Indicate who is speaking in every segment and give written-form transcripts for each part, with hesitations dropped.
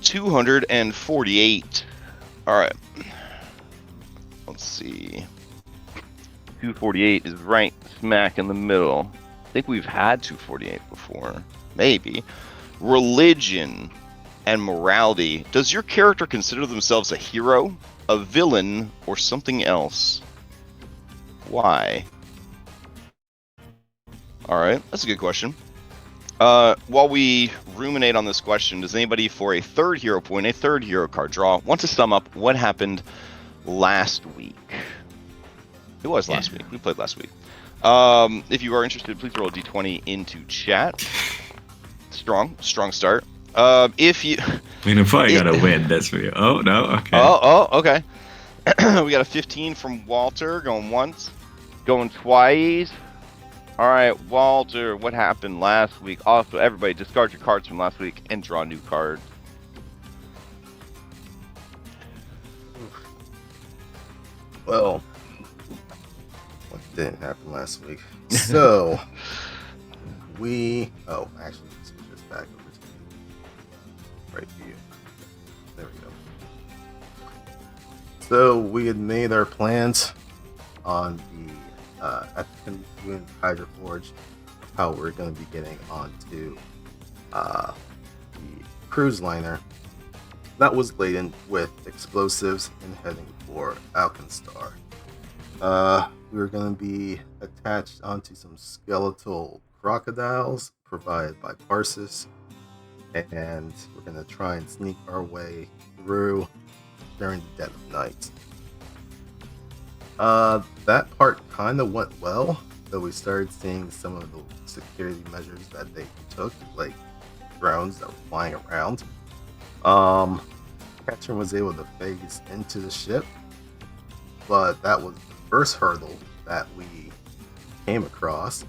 Speaker 1: 248. All right. Let's see. 248 is right smack in the middle. I think we've had 248 before. Maybe. Religion and morality. Does your character consider themselves a hero, a villain, or something else? Why? All right, that's a good question. While we ruminate on this question, does anybody for a third hero point, a third hero card draw, want to sum up what happened last week? It was last week. We played last week. If you are interested, please roll a d20 into chat. Strong start. If you,
Speaker 2: I mean, I probably gotta win this for you. Oh no, okay.
Speaker 1: Okay. We got a 15 from Walter, going once, going twice. All right, Walter, what happened last week? Also, everybody, discard your cards from last week and draw a new card.
Speaker 3: Well, what didn't happen last week? So, actually, let's switch this back over to right here. There we go. So, we had made our plans on the African Wind Hydra Forge, how we're going to be getting onto the cruise liner that was laden with explosives and heading for Alkenstar. We were going to be attached onto some skeletal crocodiles provided by Parsis, and we're going to try and sneak our way through during the dead of night. That part kind of went well, though we started seeing some of the security measures that they took, like drones that were flying around. Catherine was able to phase into the ship, but that was the first hurdle that we came across,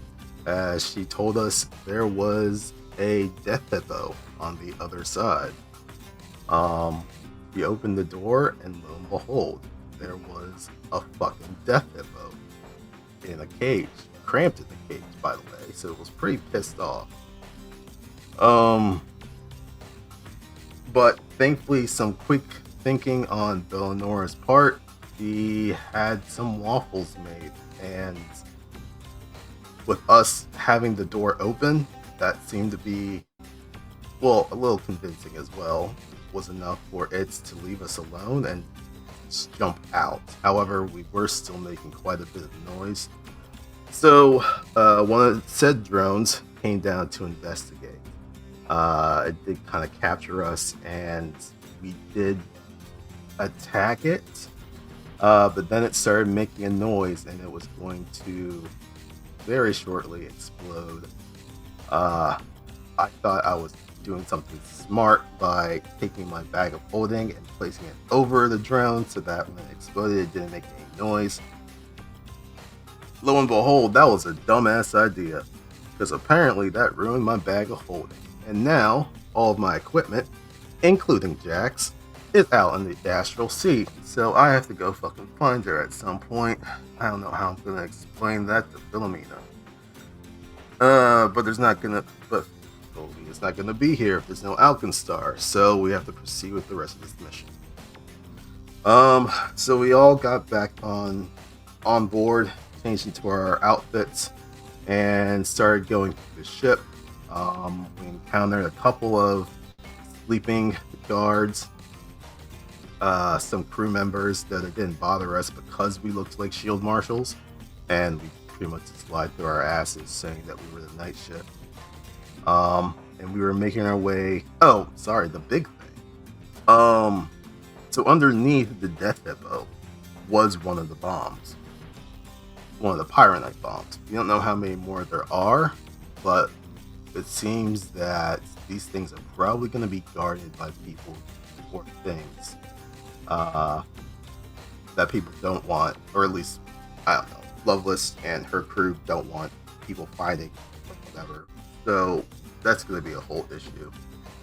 Speaker 3: as she told us there was a death hippo on the other side. We opened the door, and lo and behold, there was a fucking death hippo in a cage, cramped in the cage, by the way, so it was pretty pissed off. But thankfully, some quick thinking on Bellinora's part, he had some waffles made, and with us having the door open, that seemed to be, well, a little convincing as well, was enough for it to leave us alone and jump out. However, we were still making quite a bit of noise. So, one of said drones came down to investigate. It did kind of capture us, and we did attack it. But then it started making a noise, and it was going to very shortly explode. I thought I was doing something smart by taking my bag of holding and placing it over the drone so that when it exploded, it didn't make any noise. Lo and behold, that was a dumbass idea, because apparently that ruined my bag of holding. And now, all of my equipment, including Jack's, is out in the astral sea. So I have to go fucking find her at some point. I don't know how I'm gonna explain that to Philomena. But it's not gonna be here if there's no Alkenstar. So we have to proceed with the rest of this mission. So we all got back on board, changed into our outfits, and started going through the ship. We encountered a couple of sleeping guards, some crew members that it didn't bother us because we looked like shield marshals, and we pretty much just lied through our asses saying that we were the night shift. And we were making our way. Oh, sorry, the big thing. So underneath the death hippo was one of the bombs, one of the pyronite bombs. We don't know how many more there are, but it seems that these things are probably going to be guarded by people or things that people don't want, or at least, I don't know, Loveless and her crew don't want people fighting or whatever. So that's going to be a whole issue.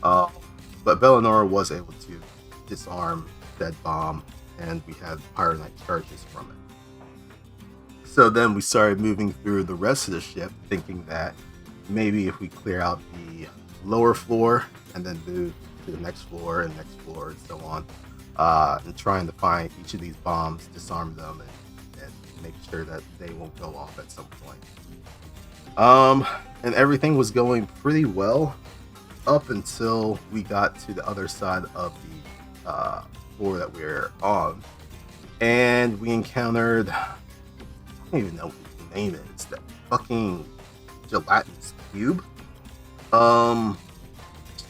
Speaker 3: But Bellinora was able to disarm that bomb, and we had pyronite charges from it. So then we started moving through the rest of the ship, thinking that maybe if we clear out the lower floor and then move to the next floor and so on, and trying to find each of these bombs, disarm them, and make sure that they won't go off at some point. And everything was going pretty well up until we got to the other side of the floor that we were on, and we encountered, I don't even know what the name is, that fucking gelatinous cube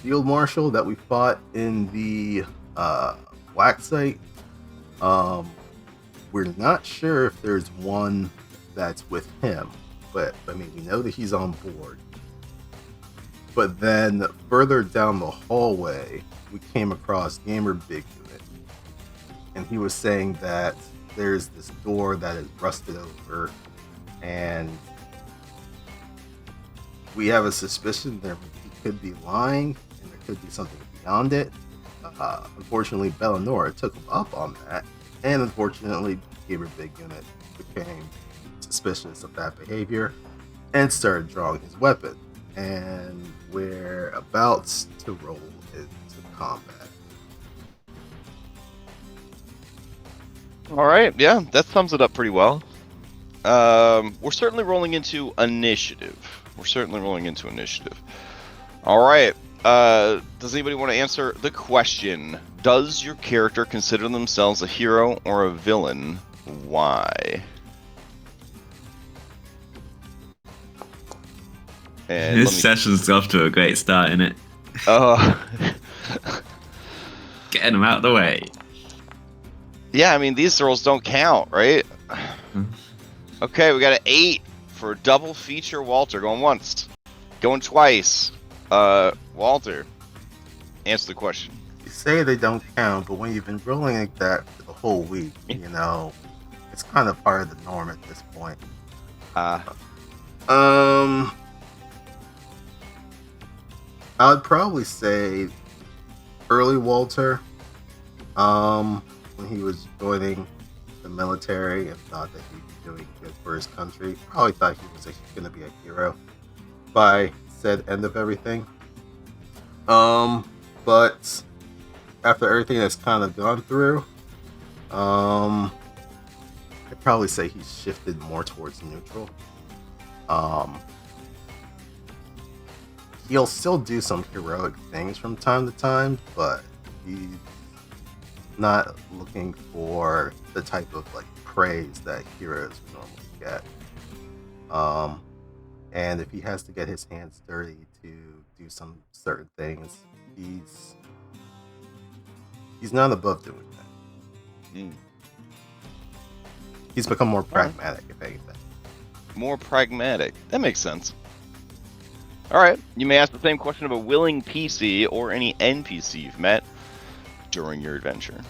Speaker 3: field marshal that we fought in the black site. We're not sure if there's one that's with him, but I mean, we know that he's on board. But then further down the hallway, we came across Gamer Big Unit, and he was saying that there's this door that is rusted over, and we have a suspicion that he could be lying, and there could be something beyond it. Unfortunately, Bellinora took him up on that, and unfortunately, Gamer Big Unit became suspicious of that behavior and started drawing his weapon. And we're about to roll into combat.
Speaker 1: All right, yeah, that sums it up pretty well. We're certainly rolling into initiative. All right. Does anybody want to answer the question? Does your character consider themselves a hero or a villain? Why? And
Speaker 2: This session's off to a great start, innit? Getting them out of the way.
Speaker 1: Yeah, I mean, these rolls don't count, right? Okay, we got an 8 for double feature Walter. Going once. Going twice. Walter, answer the question.
Speaker 3: You say they don't count, but when you've been rolling like that for the whole week, you know, it's kind of part of the norm at this point. I would probably say early Walter, when he was joining the military and thought that he'd be doing good for his country, probably thought he was going to be a hero by said end of everything. But after everything that's kind of gone through, I'd probably say he's shifted more towards neutral. He'll still do some heroic things from time to time, but he's not looking for the type of like praise that heroes normally get. And if he has to get his hands dirty to do some certain things, he's not above doing that. He's become more pragmatic, if anything.
Speaker 1: More pragmatic. That makes sense. All right. You may ask the same question of a willing PC or any NPC you've met during your adventure.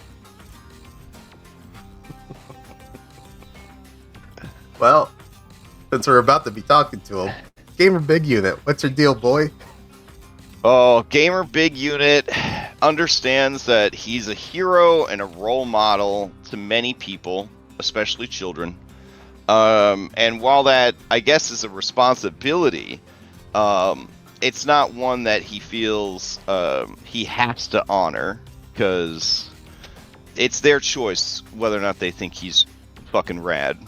Speaker 3: Well, since we're about to be talking to him, Gamer Big Unit, what's your deal, boy?
Speaker 1: Oh, Gamer Big Unit understands that he's a hero and a role model to many people, especially children. And while that, I guess, is a responsibility, it's not one that he feels he has to honor, because it's their choice whether or not they think he's fucking rad.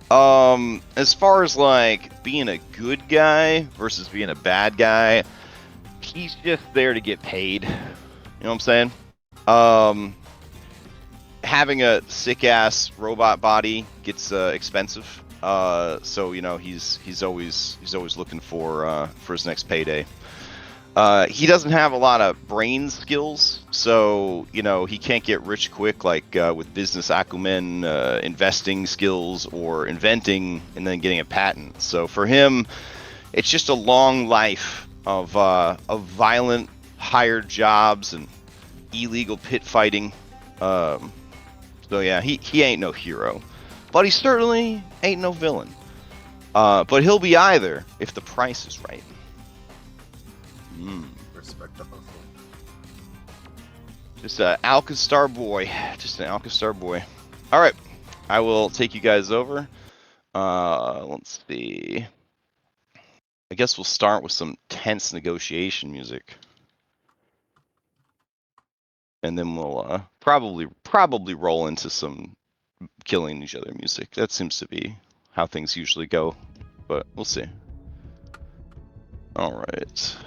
Speaker 1: As far as like being a good guy versus being a bad guy, he's just there to get paid. You know what I'm saying? Having a sick ass robot body gets expensive. So you know he's always looking for his next payday. He doesn't have a lot of brain skills, so you know he can't get rich quick like with business acumen, investing skills, or inventing and then getting a patent. So for him, it's just a long life of violent hired jobs and illegal pit fighting. So yeah, he ain't no hero, but he certainly ain't no villain. But he'll be either if the price is right.
Speaker 3: Respect the hustle.
Speaker 1: Just an Alkenstar boy. Just an Alkenstar boy. All right. I will take you guys over. Let's see. I guess we'll start with some tense negotiation music. and then we'll probably roll into some killing each other music. That seems to be how things usually go, but we'll see. All right.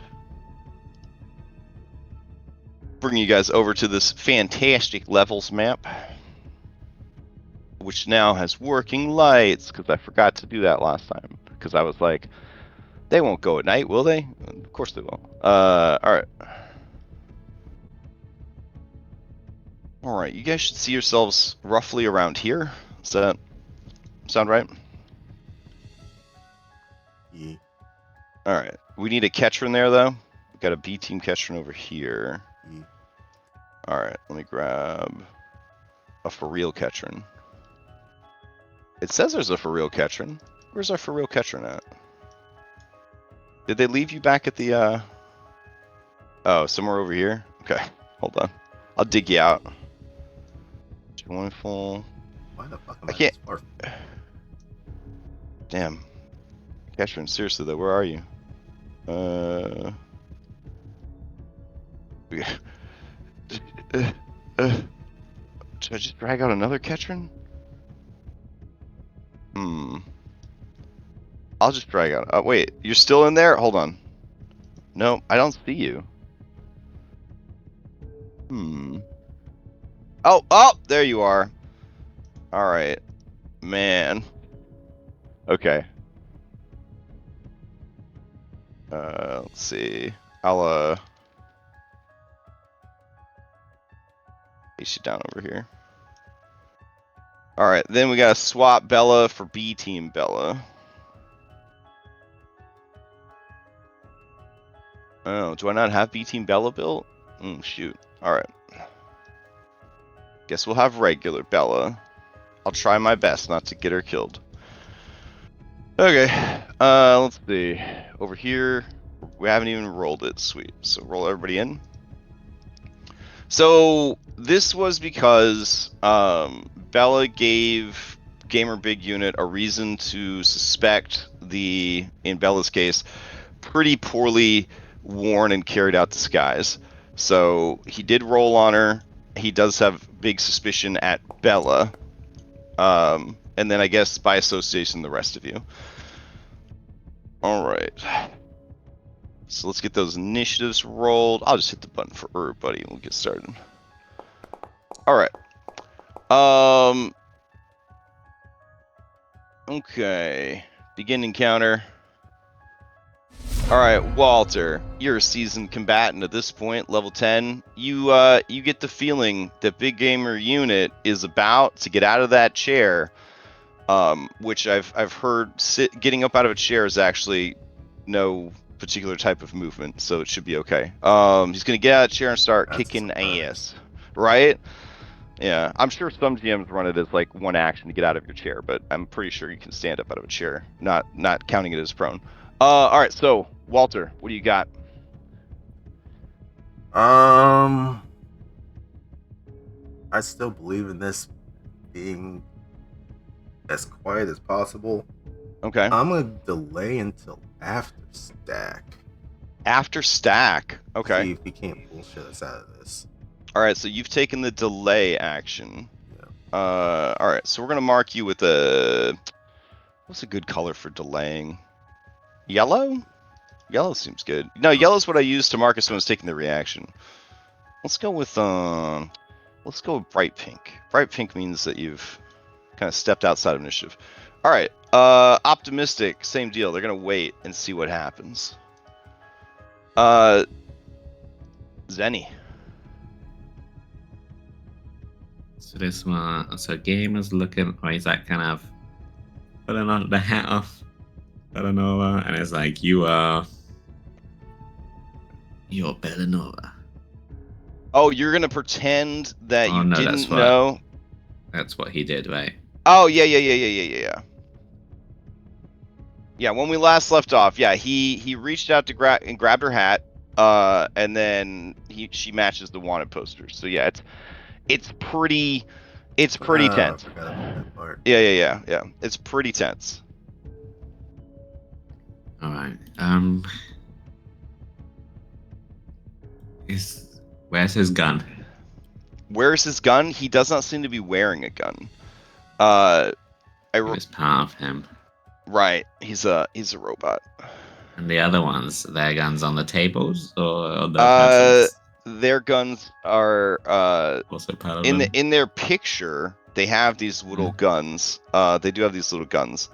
Speaker 1: Bring you guys over to this fantastic levels map, which now has working lights, because I forgot to do that last time, because I was like, they won't go at night, will they? Of course they will. All right. All right, you guys should see yourselves roughly around here. Does that sound right?
Speaker 3: Yeah.
Speaker 1: All right. We need a Ketron there, though. We've got a B team Ketron over here.
Speaker 3: Yeah.
Speaker 1: All right, let me grab a for real Ketron. It says there's a for real Ketron. Where's our for real Ketron at? Did they leave you back at the, Oh, somewhere over here? Okay, hold on. I'll dig you out. One full.
Speaker 3: Why the fuck am
Speaker 1: I
Speaker 3: I
Speaker 1: can't.
Speaker 3: this far?
Speaker 1: Damn. Ketron, seriously though, where are you? Should I just drag out another Ketron? I'll just drag out. Oh, wait, you're still in there? Hold on. No, I don't see you. Oh, there you are. All right, man. Okay. Let's see. I'll place you down over here. All right, then we gotta swap Bella for B team Bella. Oh, do I not have B team Bella built? Shoot. All right. Guess we'll have regular Bella. I'll try my best not to get her killed. Okay. Let's see. Over here, we haven't even rolled it. Sweet. So roll everybody in. So this was because Bella gave Gamer Big Unit a reason to suspect in Bella's case, pretty poorly worn and carried out disguise. So he did roll on her. He does have big suspicion at Bella. And then I guess by association, the rest of you. All right. So let's get those initiatives rolled. I'll just hit the button for everybody and we'll get started. All right. Okay. Begin encounter. All right, Walter, you're a seasoned combatant at this point, level 10. You get the feeling that Big Gamer Unit is about to get out of that chair, which I've heard getting up out of a chair is actually no particular type of movement, so it should be okay. He's gonna get out of the chair and start kicking ass, right? Yeah, I'm sure some GMs run it as like one action to get out of your chair, but I'm pretty sure you can stand up out of a chair, not counting it as prone. All right, so Walter, what do you got?
Speaker 3: I still believe in this being as quiet as possible.
Speaker 1: Okay.
Speaker 3: I'm gonna delay until after stack.
Speaker 1: After stack. Okay.
Speaker 3: See if he can't bullshit us out of this.
Speaker 1: All right, so you've taken the delay action.
Speaker 3: Yeah.
Speaker 1: All right, so we're gonna mark you with what's a good color for delaying? Yellow? Yellow seems good. No, yellow's what I use to mark if someone's taking the reaction. Let's go with bright pink. Bright pink means that you've kind of stepped outside of initiative. All right, optimistic, same deal. They're gonna wait and see what happens. Zenny.
Speaker 2: So this one, so Gamer's looking, or he's like kind of pulling on the hat off, Bellanova, and it's like, you're Bellanova.
Speaker 1: Oh, you're gonna pretend that you didn't know.
Speaker 2: That's what he did, right?
Speaker 1: Oh yeah. Yeah, when we last left off, yeah, he reached out to grabbed her hat, and then she matches the wanted posters. So yeah, it's pretty tense.
Speaker 3: I forgot about that part.
Speaker 1: Yeah. It's pretty tense.
Speaker 2: All right. Where's his gun?
Speaker 1: Where's his gun? He does not seem to be wearing a gun.
Speaker 2: It was part of him.
Speaker 1: Right. He's a robot.
Speaker 2: And the other ones, their guns on the tables or on the
Speaker 1: Uh,
Speaker 2: pencils?
Speaker 1: their guns are
Speaker 2: Also part of them.
Speaker 1: in their picture. They have these little guns. They do have these little guns.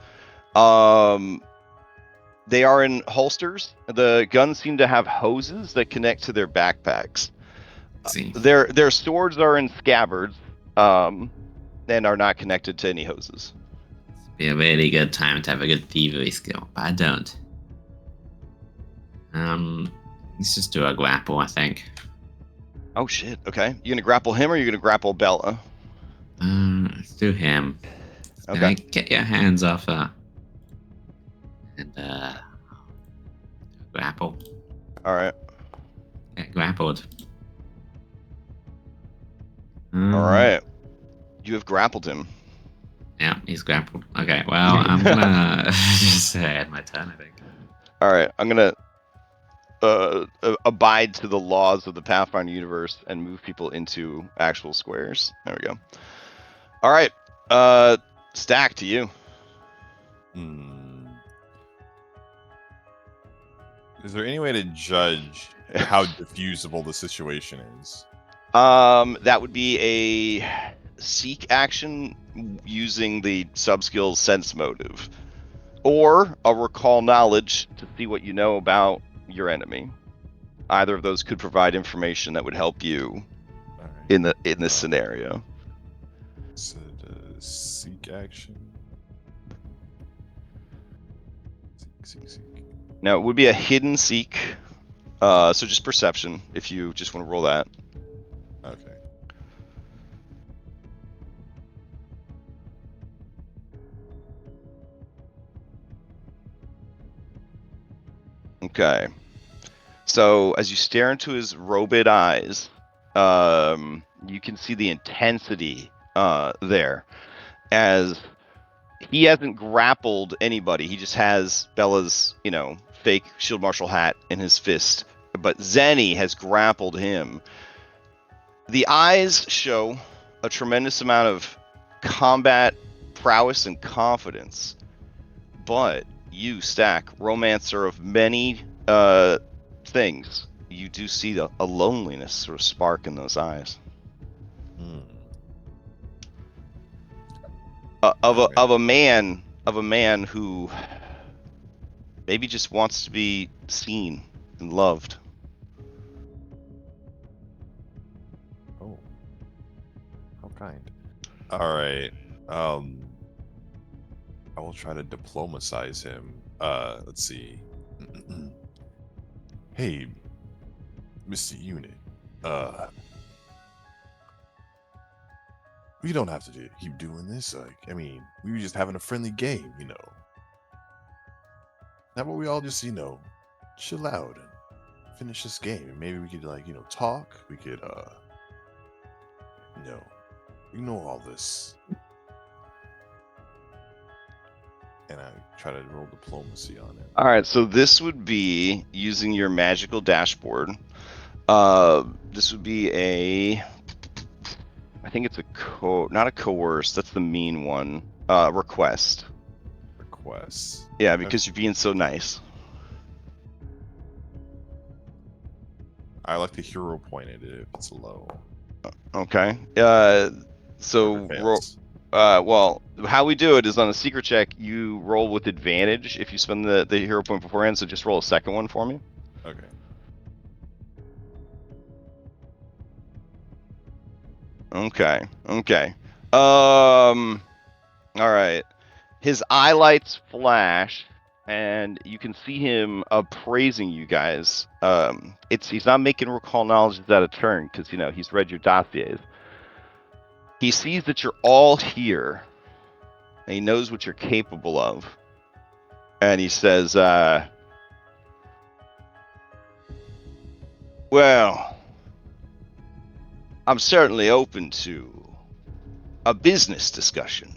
Speaker 1: They are in holsters. The guns seem to have hoses that connect to their backpacks.
Speaker 2: See.
Speaker 1: Their swords are in scabbards, and are not connected to any hoses.
Speaker 2: Be a really good time to have a good thievery skill, but I don't. Let's just do a grapple, I think.
Speaker 1: Oh shit! Okay, you gonna grapple him or you gonna grapple Bella?
Speaker 2: Let's do him.
Speaker 1: Okay.
Speaker 2: Get your hands off her. And grapple.
Speaker 1: All right.
Speaker 2: Get grappled.
Speaker 1: All right. You have grappled him.
Speaker 2: Yeah, he's grappled. Okay, well, I'm gonna just end my turn, I think.
Speaker 1: All right, I'm gonna abide to the laws of the Pathfinder universe and move people into actual squares. There we go. All right, Stack to you.
Speaker 4: Is there any way to judge how diffusable the situation is?
Speaker 1: That would be a seek action using the sub-skill sense motive, or a recall knowledge to see what you know about your enemy. Either of those could provide information that would help you in this scenario.
Speaker 4: So seek action. Seek.
Speaker 1: Now it would be a hidden seek, so just perception if you just want to roll that.
Speaker 4: Okay.
Speaker 1: Okay. So as you stare into his robed eyes, you can see the intensity there, as he hasn't grappled anybody. He just has Bella's, fake shield marshal hat in his fist. But Zenny has grappled him. The eyes show a tremendous amount of combat prowess and confidence. But you, Stack, romancer of many things, you do see a loneliness sort of spark in those eyes. Of a man who maybe just wants to be seen and loved.
Speaker 4: Oh, how kind. All right. I will try to diplomatize him. Let's see. Hey, Mr. Unit. We don't have to keep doing this. We were just having a friendly game, How about we all just, chill out and finish this game? And maybe we could, talk. We could, ignore all this. And I try to roll diplomacy on it.
Speaker 1: All right, so this would be using your magical dashboard. This would be I think it's not a coerce. That's the mean one. Request.
Speaker 4: Request.
Speaker 1: Yeah, because you're being so nice.
Speaker 4: I like to hero point it if it's low.
Speaker 1: Okay. Well, how we do it is on a secret check, you roll with advantage if you spend the hero point beforehand, so just roll a second one for me.
Speaker 4: Okay.
Speaker 1: Okay. All right. His eye lights flash, and you can see him appraising you guys. He's not making recall knowledge out of turn, because, he's read your dossiers. He sees that you're all here, and he knows what you're capable of. And he says, well, I'm certainly open to a business discussion.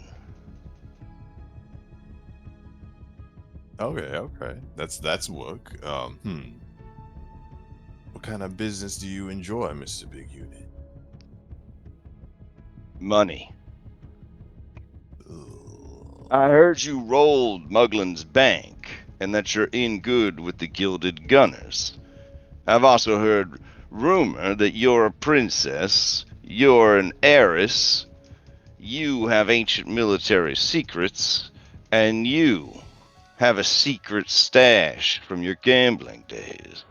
Speaker 4: Okay. That's work. What kind of business do you enjoy, Mr. Big Unit?
Speaker 1: Money.
Speaker 4: Ugh.
Speaker 1: I heard you rolled Muglin's bank, and that you're in good with the Gilded Gunners. I've also heard rumor that you're a princess, you're an heiress, you have ancient military secrets, and you have a secret stash from your gambling days.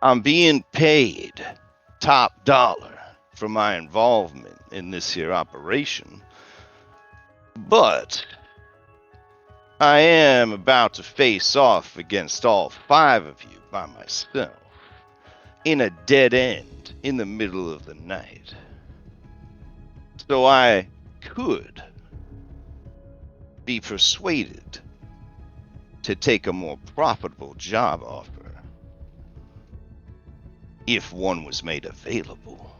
Speaker 1: I'm being paid top dollar for my involvement in this here operation, but I am about to face off against all 5 of you by myself in a dead end in the middle of the night. So I could be persuaded to take a more profitable job offer if one was made available.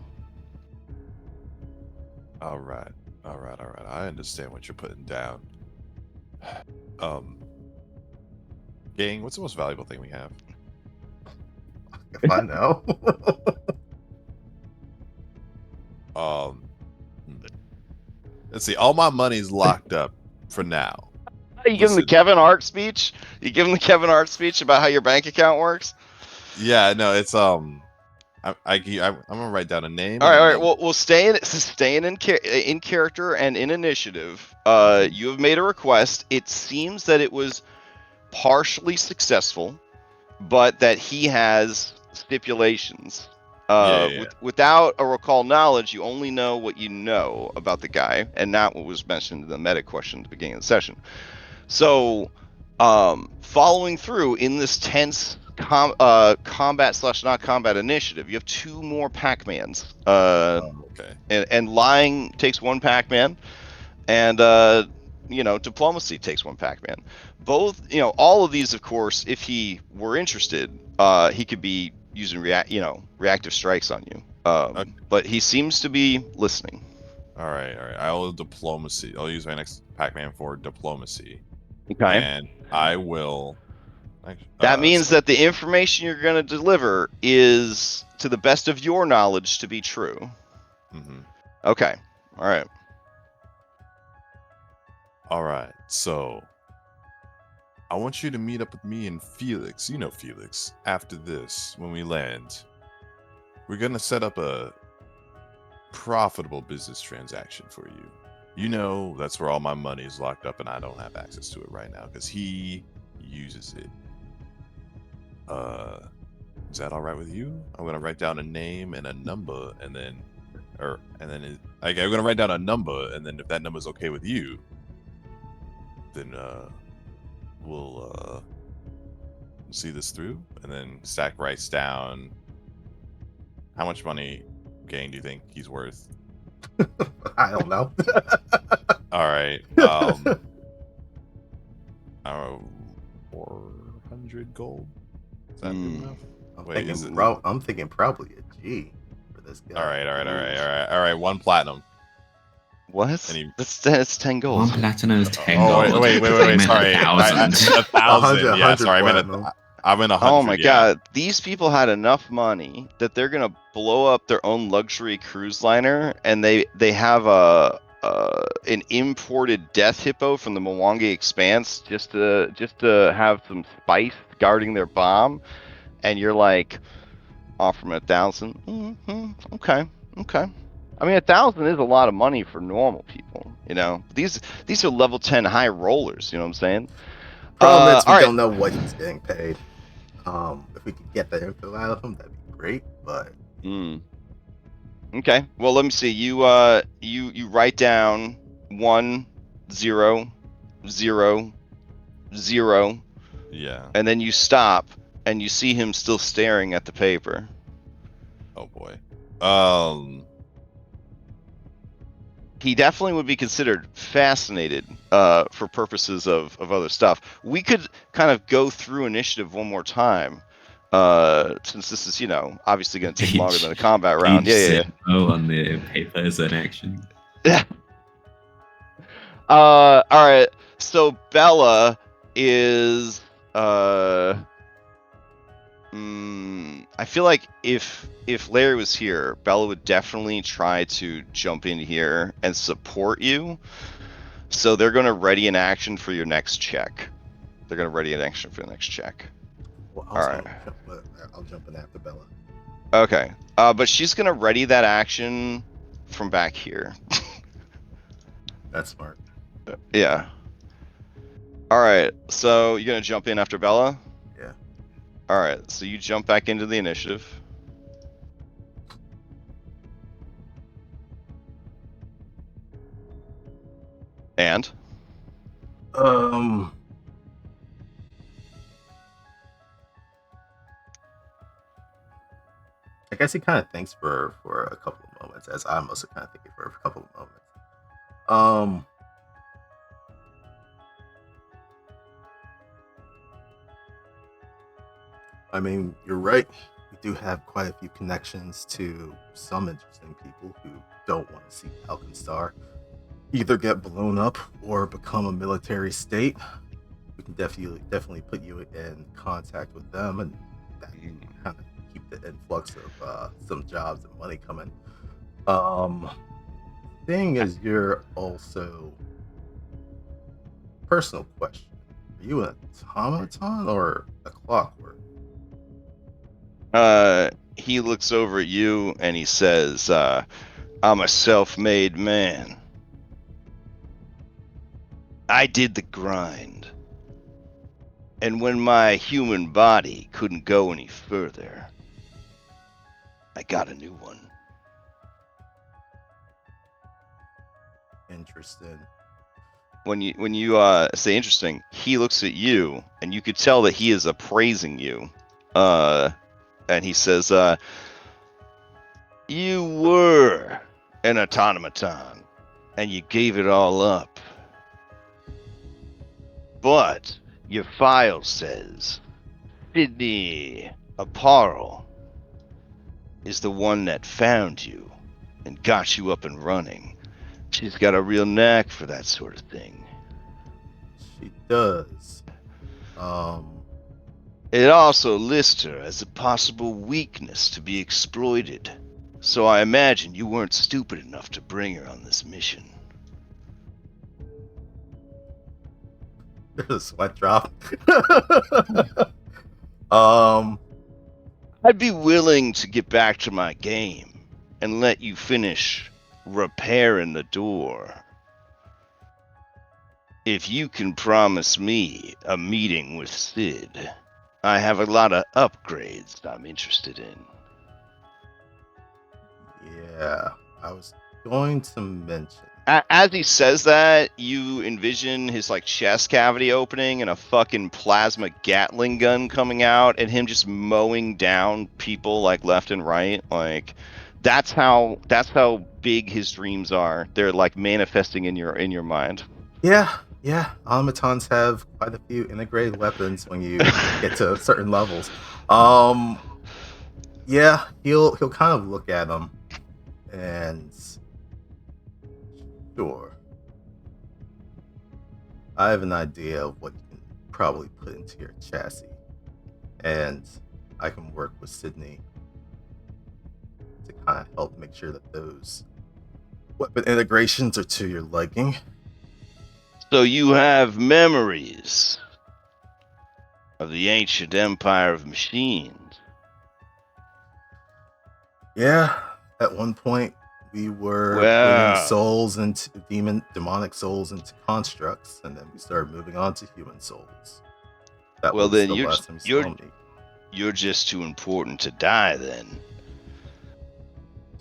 Speaker 4: All right. I understand what you're putting down. Gang, what's the most valuable thing we have?
Speaker 3: If I know.
Speaker 4: Um, let's see. All my money's locked up for now.
Speaker 1: You give him the
Speaker 4: Listen.
Speaker 1: Kevin Hart speech? You give him the Kevin Hart speech about how your bank account works?
Speaker 4: Yeah, no, it's I'm gonna write down a name
Speaker 1: All
Speaker 4: and
Speaker 1: right,
Speaker 4: a
Speaker 1: all right.
Speaker 4: number.
Speaker 1: Well, staying in character and in initiative. You have made a request. It seems that it was partially successful, but that he has stipulations.
Speaker 4: Yeah.
Speaker 1: Without a recall knowledge, you only know what you know about the guy, and not what was mentioned in the meta question at the beginning of the session. So, following through in this tense combat slash not combat initiative, you have 2 more Pac-Mans.
Speaker 4: Okay.
Speaker 1: And lying takes 1 Pac-Man, and diplomacy takes 1 Pac-Man. Both, all of these, of course, if he were interested, he could be using reactive strikes on you.
Speaker 4: Okay.
Speaker 1: But he seems to be listening.
Speaker 4: All right. I'll diplomacy. I'll use my next Pac-Man for diplomacy,
Speaker 1: Okay.
Speaker 4: and I will.
Speaker 1: That means
Speaker 4: so-
Speaker 1: that the information you're going to deliver is, to the best of your knowledge, to be true.
Speaker 4: Mhm.
Speaker 1: Okay. All right.
Speaker 4: All right. So I want you to meet up with me and Felix. You know Felix. After this, when we land, we're gonna set up a profitable business transaction for you. You know, that's where all my money is locked up, and I don't have access to it right now because he uses it. Is that all right with you? I'm gonna write down a name and a number, and then, I'm gonna write down a number, and then if that number is okay with you, then we'll see this through. And then Stack writes down how much money, Gang, do you think he's worth?
Speaker 3: I don't know.
Speaker 4: All right. 400 gold. Is that good enough? Wait, is it?
Speaker 3: I'm thinking probably a G for this guy.
Speaker 4: All right. 1 platinum.
Speaker 1: What?
Speaker 4: Any-
Speaker 1: That's 10 gold.
Speaker 2: 1 platinum is 10
Speaker 4: Oh,
Speaker 2: gold.
Speaker 4: wait.
Speaker 2: I meant
Speaker 4: Sorry.
Speaker 2: 1,000.
Speaker 4: 1,000. Yeah,
Speaker 3: 100
Speaker 4: sorry.
Speaker 3: platinum.
Speaker 4: I'm in 100.
Speaker 1: Oh my
Speaker 4: yeah.
Speaker 1: god, these people had enough money that they're gonna blow up their own luxury cruise liner, and they have an imported death hippo from the Mwangi Expanse just to have some spice guarding their bomb, and you're like, offer them 1,000. Okay. I mean, 1,000 is a lot of money for normal people, These are level 10 high rollers, you know what I'm saying?
Speaker 3: Problem is we
Speaker 1: all right.
Speaker 3: don't know what he's getting paid. If we could get the info out of him, that'd be great. But
Speaker 1: Okay. Well, let me see. You write down 1 0 0 0,
Speaker 4: Yeah.
Speaker 1: and then you stop, and you see him still staring at the paper.
Speaker 4: Oh boy.
Speaker 1: He definitely would be considered fascinated for purposes of other stuff. We could kind of go through initiative one more time, since this is obviously going to take longer than a combat round.
Speaker 2: Each
Speaker 1: Yeah.
Speaker 2: symbol on the paper is an action.
Speaker 1: All right. So Bella is I feel like if Larry was here, Bella would definitely try to jump in here and support you. So they're going to ready an action for your next check. They're going to ready an action for the next check.
Speaker 3: Well,
Speaker 1: All right.
Speaker 3: I'll jump in after Bella.
Speaker 1: Okay. But she's going to ready that action from back here.
Speaker 3: That's smart.
Speaker 1: Yeah. All right. So you're going to jump in after Bella?
Speaker 3: Yeah.
Speaker 1: All right. So you jump back into the initiative. And?
Speaker 3: I guess he kind of thinks for a couple of moments, as I'm also kind of thinking for a couple of moments. I mean, you're right. We do have quite a few connections to some interesting people who don't want to see Alkenstar either get blown up or become a military state. We can definitely put you in contact with them, and that can kind of keep the influx of some jobs and money coming. Thing is, you're also personal question. Are you an automaton or a clockwork?
Speaker 1: He looks over at you and he says, I'm a self-made man. I did the grind. And when my human body couldn't go any further, I got a new one.
Speaker 3: Interesting.
Speaker 1: When you say interesting, he looks at you and you could tell that he is appraising you. And he says, you were an automaton, and you gave it all up. But your file says Sydney Apparel is the one that found you and got you up and running. She's got a real knack for that sort of thing.
Speaker 3: She does.
Speaker 1: It also lists her as a possible weakness to be exploited. So I imagine you weren't stupid enough to bring her on this mission.
Speaker 3: There's a sweat drop.
Speaker 1: I'd be willing to get back to my game and let you finish repairing the door. If you can promise me a meeting with Sid, I have a lot of upgrades I'm interested in.
Speaker 3: Yeah, I was going to mention.
Speaker 1: As he says that, you envision his like chest cavity opening and a fucking plasma Gatling gun coming out and him just mowing down people like left and right. Like that's how big his dreams are. They're like manifesting in your mind.
Speaker 3: Yeah. Automatons have quite a few integrated weapons when you get to certain levels. Yeah, he'll kind of look at them and sure. I have an idea of what you can probably put into your chassis, and I can work with Sydney to kind of help make sure that those weapon integrations are to your liking.
Speaker 1: So you have memories of the ancient empire of machines.
Speaker 3: Yeah, at one point we were
Speaker 1: Wow.
Speaker 3: putting souls into demonic souls into constructs, and then we started moving on to human souls. That
Speaker 1: Well,
Speaker 3: was
Speaker 1: then
Speaker 3: the
Speaker 1: you're
Speaker 3: last time you saw me.
Speaker 1: you're just too important to die then.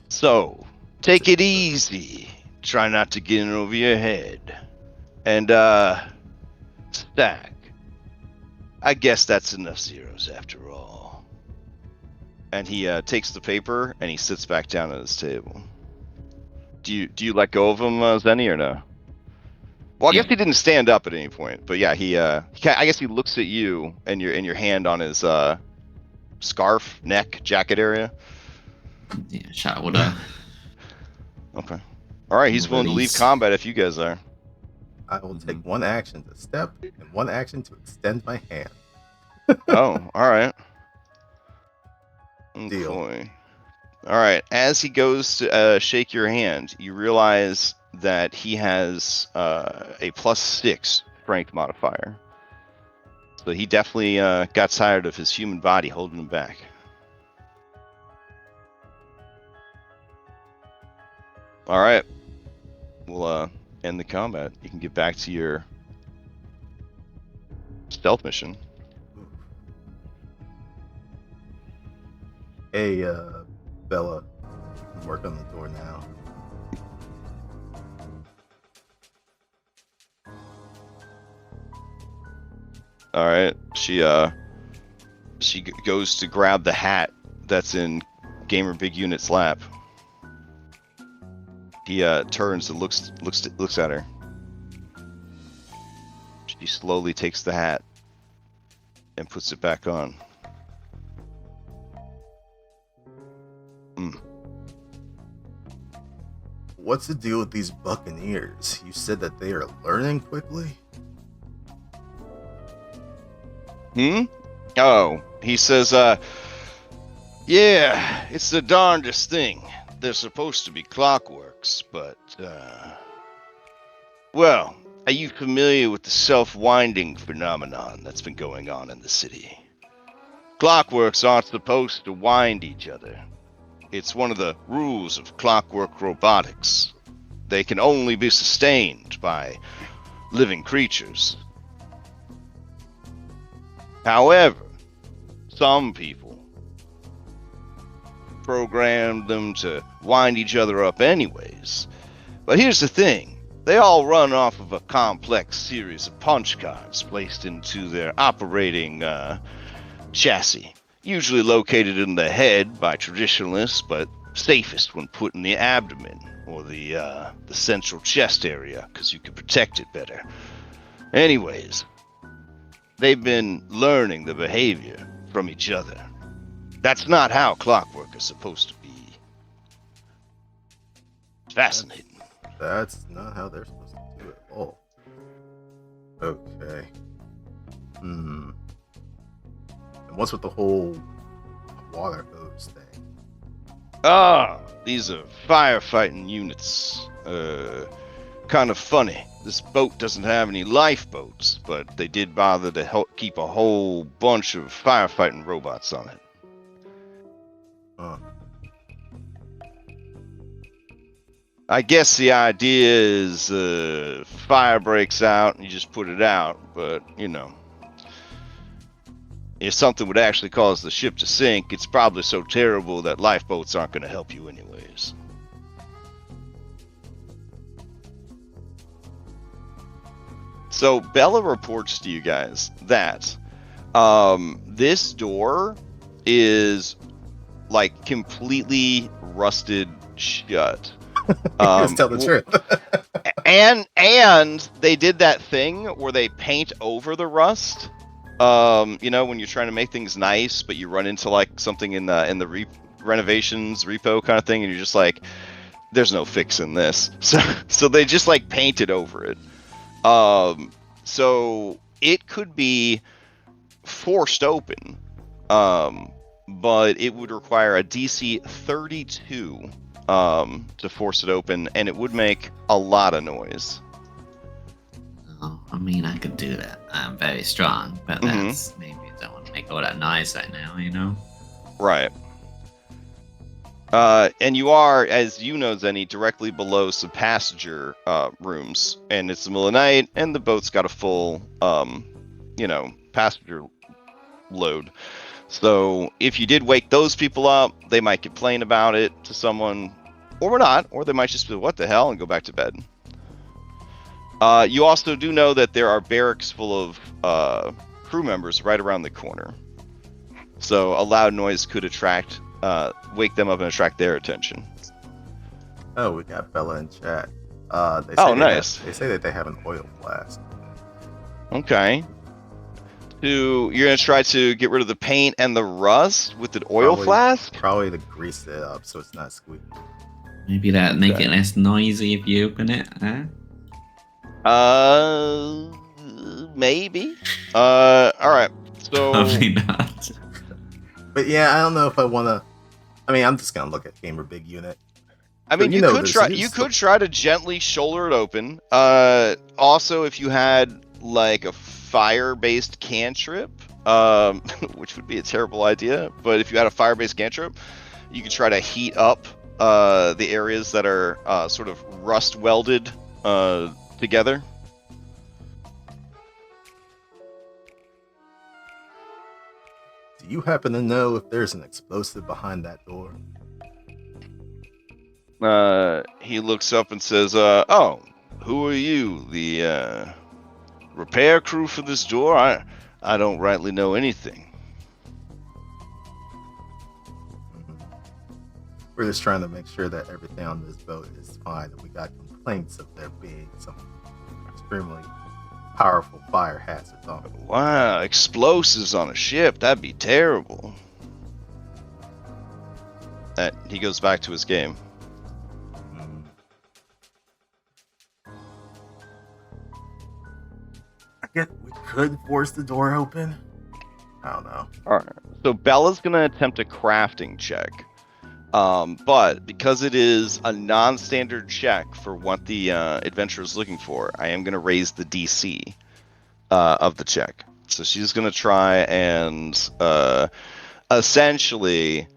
Speaker 1: So, take it easy. Try not to get in over your head. And, stack. I guess that's enough zeros after all. And he takes the paper and he sits back down at his table. Do you let go of him, Zenny, or no? Well, I guess he didn't stand up at any point, but yeah, I guess he looks at you and your hand on his scarf, neck, jacket area.
Speaker 2: Yeah, chat with her.
Speaker 1: Okay. All right, he's willing to leave
Speaker 2: Release.
Speaker 1: combat if you guys are.
Speaker 3: I will take one action to step and one action to extend my hand.
Speaker 1: Oh, all right.
Speaker 3: Deal.
Speaker 1: Okay. All right. As he goes to shake your hand, you realize that he has a +6 strength modifier. So he definitely got tired of his human body holding him back. All right. We'll end the combat. You can get back to your stealth mission.
Speaker 3: Hey, Bella, you can work on the door now.
Speaker 1: All right. She goes to grab the hat that's in Gamer Big Unit's lap. He turns and looks at her. She slowly takes the hat and puts it back on.
Speaker 3: What's the deal with these buccaneers? You said that they are learning quickly?
Speaker 1: Oh, he says, yeah, it's the darndest thing. They're supposed to be clockworks, but, well, are you familiar with the self-winding phenomenon that's been going on in the city? Clockworks aren't supposed to wind each other. It's one of the rules of clockwork robotics. They can only be sustained by living creatures. However, some people programmed them to wind each other up anyways. But here's the thing. They all run off of a complex series of punch cards placed into their operating chassis, usually located in the head by traditionalists, but safest when put in the abdomen or the central chest area, because you can protect it better. Anyways, they've been learning the behavior from each other. That's not how clockwork is supposed to be. Fascinating.
Speaker 3: That's not how they're supposed to do it at all. Okay. And what's with the whole water hose thing?
Speaker 1: These are firefighting units. Kind of funny. This boat doesn't have any lifeboats, but they did bother to keep a whole bunch of firefighting robots on it. I guess the idea is fire breaks out and you just put it out, but, you know, if something would actually cause the ship to sink, it's probably so terrible that lifeboats aren't going to help you anyways. So Bella reports to you guys that this door is like completely rusted shut.
Speaker 3: Just tell the truth.
Speaker 1: and they did that thing where they paint over the rust. You know, when you're trying to make things nice, but you run into like something in the renovations repo kind of thing, and you're just like, there's no fixing this. So they just like painted over it. So it could be forced open, but it would require a DC 32 to force it open, and it would make a lot of noise.
Speaker 2: Oh, I mean, I could do that. I'm very strong, but that's maybe I don't want to make all that noise right now, you know?
Speaker 1: Right. And you are, as you know, Zenny, directly below some passenger rooms, and it's the middle of the night, and the boat's got a full, passenger load. So if you did wake those people up, they might complain about it to someone, or not, or they might just be, what the hell, and go back to bed. You also do know that there are barracks full of crew members right around the corner. So a loud noise could wake them up and attract their attention.
Speaker 3: Oh, we got Bella in chat.
Speaker 1: Nice.
Speaker 3: They say that they have an oil flask.
Speaker 1: Okay. You're going to try to get rid of the paint and the rust with an oil flask?
Speaker 3: Probably to grease it up so it's not squeaky.
Speaker 2: Maybe that make it less noisy if you open it, huh?
Speaker 1: Maybe. Alright. So
Speaker 2: Probably not.
Speaker 3: But yeah, I don't know if I want to I mean, I'm just gonna look at Gamer Big Unit.
Speaker 1: I mean,
Speaker 3: you
Speaker 1: you
Speaker 3: know
Speaker 1: could
Speaker 3: this,
Speaker 1: try.
Speaker 3: it is
Speaker 1: You
Speaker 3: still-
Speaker 1: could try to gently shoulder it open. Also, if you had like a fire-based cantrip, which would be a terrible idea, but if you had a fire-based cantrip, you could try to heat up the areas that are sort of rust welded together.
Speaker 3: Do you happen to know if there's an explosive behind that door?
Speaker 1: He looks up and says, "Oh, who are you? The repair crew for this door? I don't rightly know anything."
Speaker 3: We're just trying to make sure that everything on this boat is fine. And we got complaints of there being some extremely powerful fire hazards on it.
Speaker 1: Wow, explosives on a ship? That'd be terrible. He goes back to his game.
Speaker 3: I guess we could force the door open. I don't know.
Speaker 1: All right. So Bella's gonna attempt a crafting check, but because it is a non-standard check for what the adventurer is looking for, I am gonna raise the DC of the check. So she's gonna try and essentially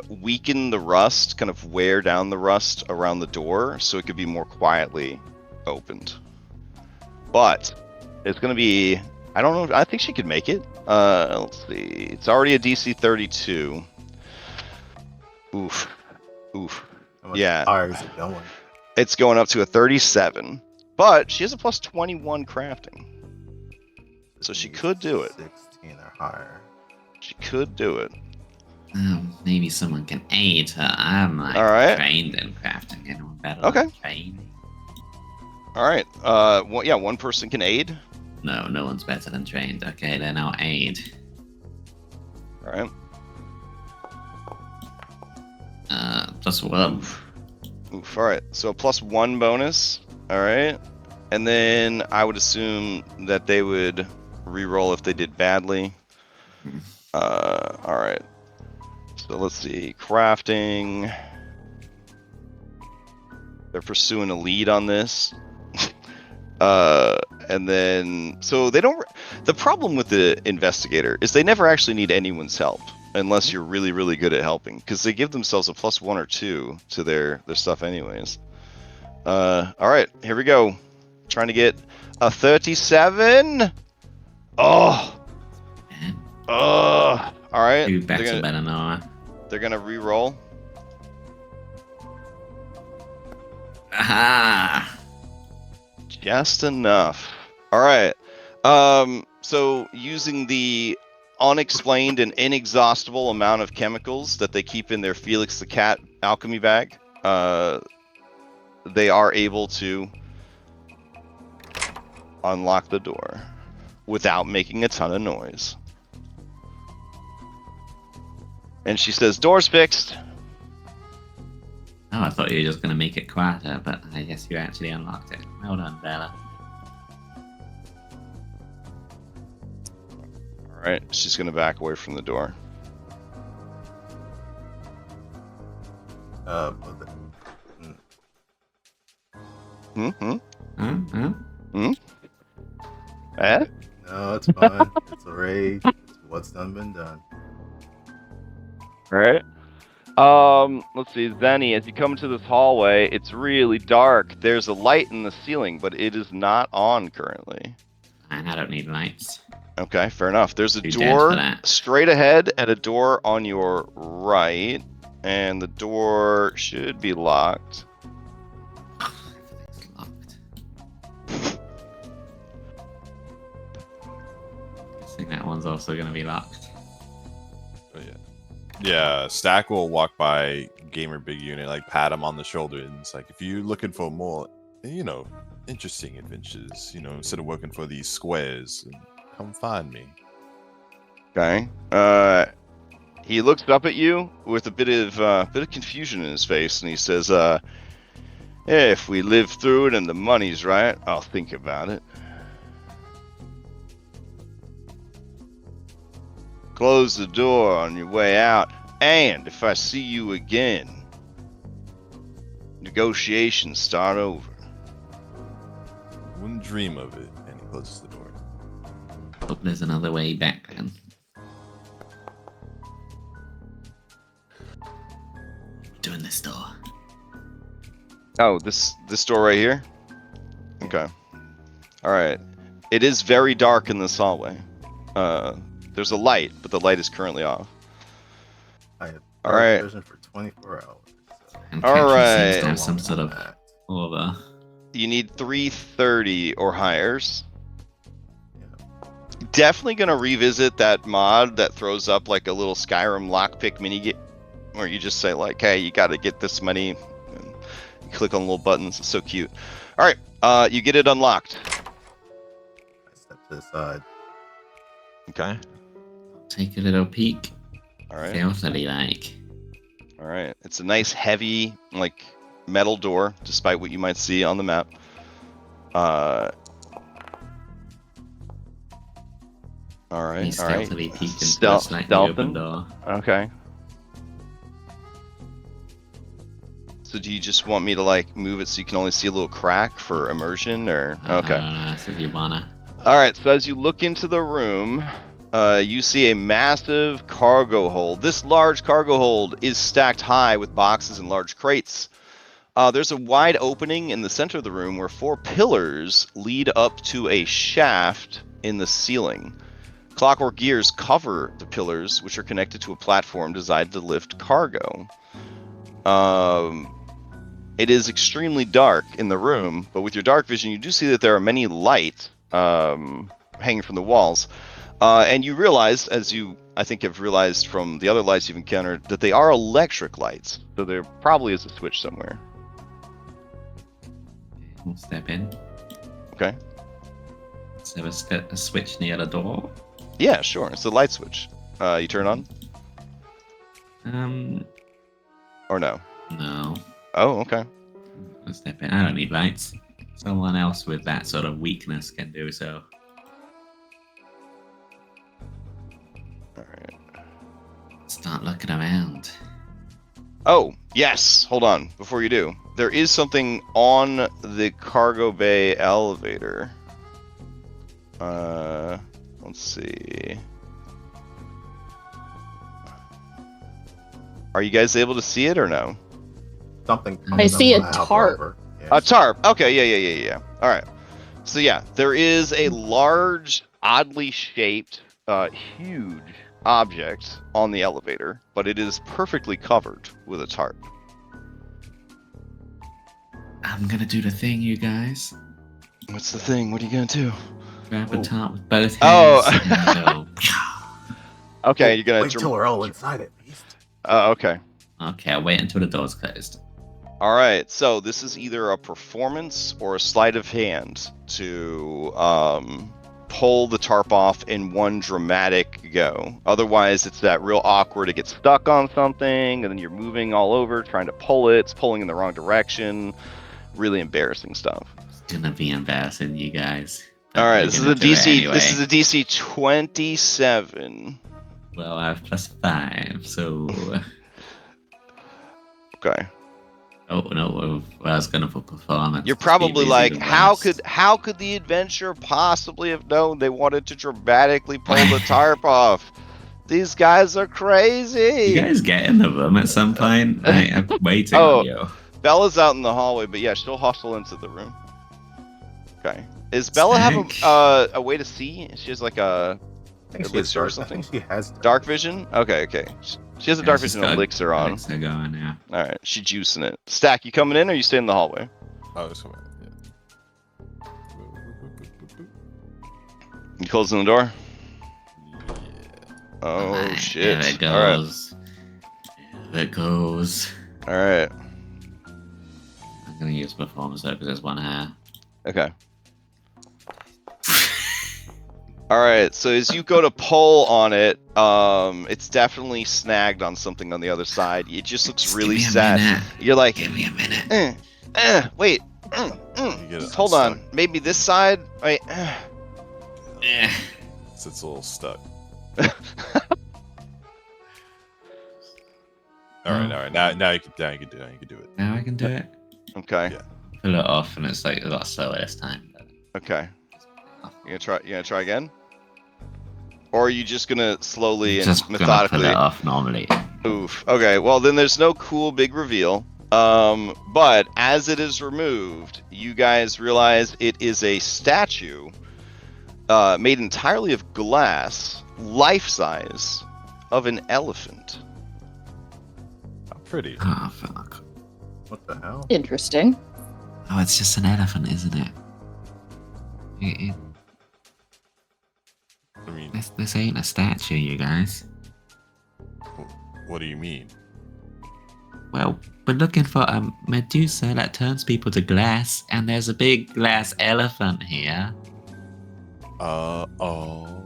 Speaker 1: weaken the rust, kind of wear down the rust around the door, so it could be more quietly opened. But it's gonna be. I don't know. I think she could make it. Let's see. It's already a DC 32. Oof.
Speaker 3: How much
Speaker 1: Yeah.
Speaker 3: higher is it going?
Speaker 1: It's going up to a 37. But she has a plus 21 crafting. So she could do it.
Speaker 3: 16 or higher.
Speaker 1: She could do it.
Speaker 2: Maybe someone can aid her. I'm like
Speaker 1: All right.
Speaker 2: trained in crafting. Anyone better
Speaker 1: Okay.
Speaker 2: than trained?
Speaker 1: All right. One person can aid.
Speaker 2: No, no one's better than trained. Okay, then I'll aid.
Speaker 1: All right.
Speaker 2: +1.
Speaker 1: Oof. All right. So a +1 bonus. All right. And then I would assume that they would reroll if they did badly. All right. So let's see. Crafting. They're pursuing a lead on this. And then, so they don't. The problem with the investigator is they never actually need anyone's help unless you're really, really good at helping, because they give themselves a +1 or 2 to their stuff, anyways. All right, here we go. Trying to get a 37. Oh. All right.
Speaker 2: Two better than I.
Speaker 1: They're gonna re-roll.
Speaker 2: Aha!
Speaker 1: Just enough. All right. So using the unexplained and inexhaustible amount of chemicals that they keep in their Felix the Cat alchemy bag, they are able to unlock the door without making a ton of noise. And she says, "Door's fixed."
Speaker 2: Oh, I thought you were just going to make it quieter, but I guess you actually unlocked it. Well done, Bella.
Speaker 1: All right, she's gonna back away from the door.
Speaker 3: But
Speaker 1: Eh?
Speaker 3: no, it's fine. It's a raid. It's what's done been done.
Speaker 1: All right. Let's see, Zenny, as you come into this hallway, it's really dark. There's a light in the ceiling, but it is not on currently.
Speaker 2: I don't need lights.
Speaker 1: Okay, fair enough. There's a
Speaker 2: Too dead for
Speaker 1: door
Speaker 2: that.
Speaker 1: straight ahead and a door on your right, and the door should be locked.
Speaker 2: Everything's locked. Guessing that one's also going to be locked.
Speaker 4: Oh, yeah. Yeah, Stack will walk by Gamer Big Unit, like pat him on the shoulder, and it's like, if you're looking for more, interesting adventures, instead of working for these squares, come find me.
Speaker 1: Okay. He looks up at you with a bit of confusion in his face, and he says, "If we live through it and the money's right, I'll think about it." Close the door on your way out. And if I see you again, negotiations start over.
Speaker 4: Wouldn't dream of it. And he closes the door.
Speaker 2: Hope there's another way back then. Doing this door.
Speaker 1: Oh, this door right here? Okay. Alright. It is very dark in this hallway. There's a light, but the light is currently off.
Speaker 3: I have
Speaker 1: All
Speaker 3: dark
Speaker 1: right.
Speaker 3: vision for 24 hours. So
Speaker 2: And
Speaker 1: All
Speaker 2: Cacti
Speaker 1: right.
Speaker 2: seems to have some
Speaker 3: long
Speaker 2: sort
Speaker 3: on
Speaker 2: of
Speaker 3: that.
Speaker 2: over.
Speaker 1: You need 330 or higher.
Speaker 3: Yeah.
Speaker 1: Definitely gonna revisit that mod that throws up like a little Skyrim lockpick mini game, where you just say like, "Hey, you got to get this many," and you click on little buttons. It's so cute. All right, you get it unlocked.
Speaker 3: I step to the side.
Speaker 1: Okay.
Speaker 2: Take a little peek.
Speaker 1: All right.
Speaker 2: Stealthily like.
Speaker 1: All right. It's a nice, heavy, like metal door, despite what you might see on the map. All right.
Speaker 2: He's
Speaker 1: All right.
Speaker 2: stealthily peek into the
Speaker 1: Stealth-
Speaker 2: slightly open
Speaker 1: stealthing.
Speaker 2: door.
Speaker 1: Okay. So do you just want me to like move it so you can only see a little crack for immersion, or okay?
Speaker 2: So if you wanna.
Speaker 1: All right. So as you look into the room, you see a massive cargo hold. This large cargo hold is stacked high with boxes and large crates. There's a wide opening in the center of the room where 4 pillars lead up to a shaft in the ceiling. Clockwork gears cover the pillars, which are connected to a platform designed to lift cargo. It is extremely dark in the room, but with your dark vision, you do see that there are many lights hanging from the walls. And you realize, as you, I think, have realized from the other lights you've encountered, that they are electric lights. So there probably is a switch somewhere.
Speaker 2: We'll step in.
Speaker 1: Okay.
Speaker 2: Is there a switch near the door?
Speaker 1: Yeah, sure. It's a light switch. You turn on? Or no?
Speaker 2: No.
Speaker 1: Oh, okay.
Speaker 2: I'll step in. I don't need lights. Someone else with that sort of weakness can do so.
Speaker 1: Alright.
Speaker 2: Start looking around.
Speaker 1: Oh, yes! Hold on. Before you do. There is something on the cargo bay elevator. Let's see. Are you guys able to see it or no?
Speaker 3: Something.
Speaker 2: I
Speaker 3: comes
Speaker 5: see
Speaker 3: up
Speaker 5: a
Speaker 3: my
Speaker 5: tarp.
Speaker 3: outdoor. Yeah.
Speaker 1: A tarp. Okay, yeah. All right. So yeah, there is a large, oddly shaped, huge object on the elevator, but it is perfectly covered with a tarp.
Speaker 2: I'm gonna do the thing, you guys.
Speaker 1: What's the thing? What are you gonna do?
Speaker 2: Grab a
Speaker 3: Oh.
Speaker 2: top with both hands
Speaker 1: Oh.
Speaker 2: and go.
Speaker 1: Okay, you're gonna.
Speaker 3: Wait till we're all inside it, beast.
Speaker 1: Okay.
Speaker 2: Okay, I'll wait until the door's closed.
Speaker 1: All right. So this is either a performance or a sleight of hand to pull the tarp off in one dramatic go. Otherwise, it's that real awkward. It gets stuck on something, and then you're moving all over trying to pull it. It's pulling in the wrong direction. Really embarrassing stuff.
Speaker 2: It's gonna be embarrassing, you guys. But
Speaker 1: All right.
Speaker 2: we're
Speaker 1: This is
Speaker 2: gonna
Speaker 1: a
Speaker 2: do it
Speaker 1: DC.
Speaker 2: anyway.
Speaker 1: This is a DC 27.
Speaker 2: Well, I have +5, so.
Speaker 1: Okay.
Speaker 2: Oh no! Well, I was gonna put performance.
Speaker 1: You're probably
Speaker 2: Speed
Speaker 1: like,
Speaker 2: is even
Speaker 1: how
Speaker 2: worse.
Speaker 1: could the adventure possibly have known they wanted to dramatically pull the tarp off? These guys are crazy.
Speaker 2: You guys get in the room at some point? I'm waiting
Speaker 1: Oh.
Speaker 2: on you.
Speaker 1: Bella's out in the hallway, but yeah, she'll hustle into the room. Okay. Is Bella have
Speaker 2: Sick.
Speaker 1: a way to see? She has like a
Speaker 3: I think she has
Speaker 1: elixir or
Speaker 3: dark. I
Speaker 1: something?
Speaker 3: think she has
Speaker 1: dark vision? Okay. She has a dark vision elixir on.
Speaker 2: Elixir going, yeah.
Speaker 1: All right, she juicing it. Stack, you coming in or you stay in the hallway?
Speaker 4: Oh, this one. Yeah.
Speaker 1: You closing the door?
Speaker 4: Yeah.
Speaker 1: Oh
Speaker 2: Alright,
Speaker 1: shit.
Speaker 2: There it
Speaker 1: All right.
Speaker 2: goes. There it goes.
Speaker 1: All right.
Speaker 2: I'm gonna use performance though because there's one hair.
Speaker 1: Okay. All right. So as you go to pull on it, it's definitely snagged on something on the other side. It just looks
Speaker 2: Just
Speaker 1: really
Speaker 2: give me a
Speaker 1: sad.
Speaker 2: minute.
Speaker 1: You're like,
Speaker 2: Give me a minute.
Speaker 1: wait.
Speaker 4: You get it
Speaker 1: Hold on.
Speaker 4: unstuck.
Speaker 1: Maybe this side. Wait.
Speaker 2: Eh.
Speaker 4: It's a little stuck. All right. Now you can do it.
Speaker 2: Now I can do it.
Speaker 1: Okay.
Speaker 4: Yeah.
Speaker 2: Pull it off, and it's like a lot slower this time. But
Speaker 1: Okay. You gonna try again? Or are you just gonna slowly and
Speaker 2: just
Speaker 1: methodically
Speaker 2: gonna pull it off normally.
Speaker 1: Oof. Okay, well then there's no cool big reveal. But as it is removed, you guys realize it is a statue made entirely of glass, life-size, of an elephant.
Speaker 4: How pretty.
Speaker 2: Oh fuck!
Speaker 3: What the hell?
Speaker 5: Interesting.
Speaker 2: Oh, it's just an elephant, isn't it?
Speaker 4: I mean,
Speaker 2: This ain't a statue, you guys.
Speaker 4: what do you mean?
Speaker 2: Well, we're looking for a Medusa that turns people to glass, and there's a big glass elephant here.
Speaker 4: Oh.
Speaker 5: Oh.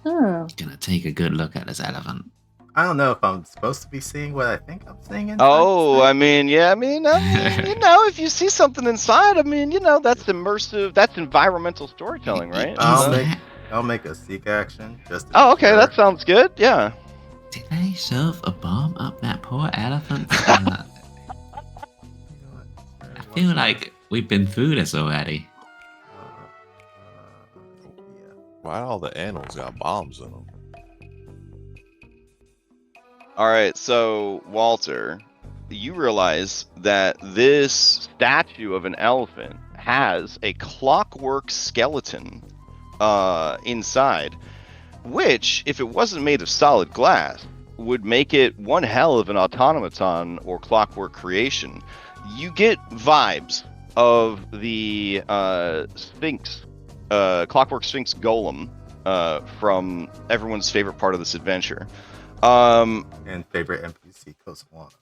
Speaker 2: Gonna take a good look at this elephant.
Speaker 3: I don't know if I'm supposed to be seeing what I think I'm seeing.
Speaker 1: Oh, I mean, if you see something inside, that's immersive, that's environmental storytelling, right?
Speaker 3: I'll make a seek action. Just to
Speaker 1: Oh,
Speaker 3: be
Speaker 1: okay,
Speaker 3: sure.
Speaker 1: that sounds good. Yeah.
Speaker 2: Did they shove a bomb up that poor elephant? I feel like we've been through this already.
Speaker 3: Yeah.
Speaker 4: Why all the animals got bombs in them?
Speaker 1: All right, so Walter, you realize that this statue of an elephant has a clockwork skeleton inside, which, if it wasn't made of solid glass, would make it one hell of an automaton or clockwork creation. You get vibes of the Sphinx, Clockwork Sphinx golem from everyone's favorite part of this adventure.
Speaker 3: And favorite NPC, Kosawana.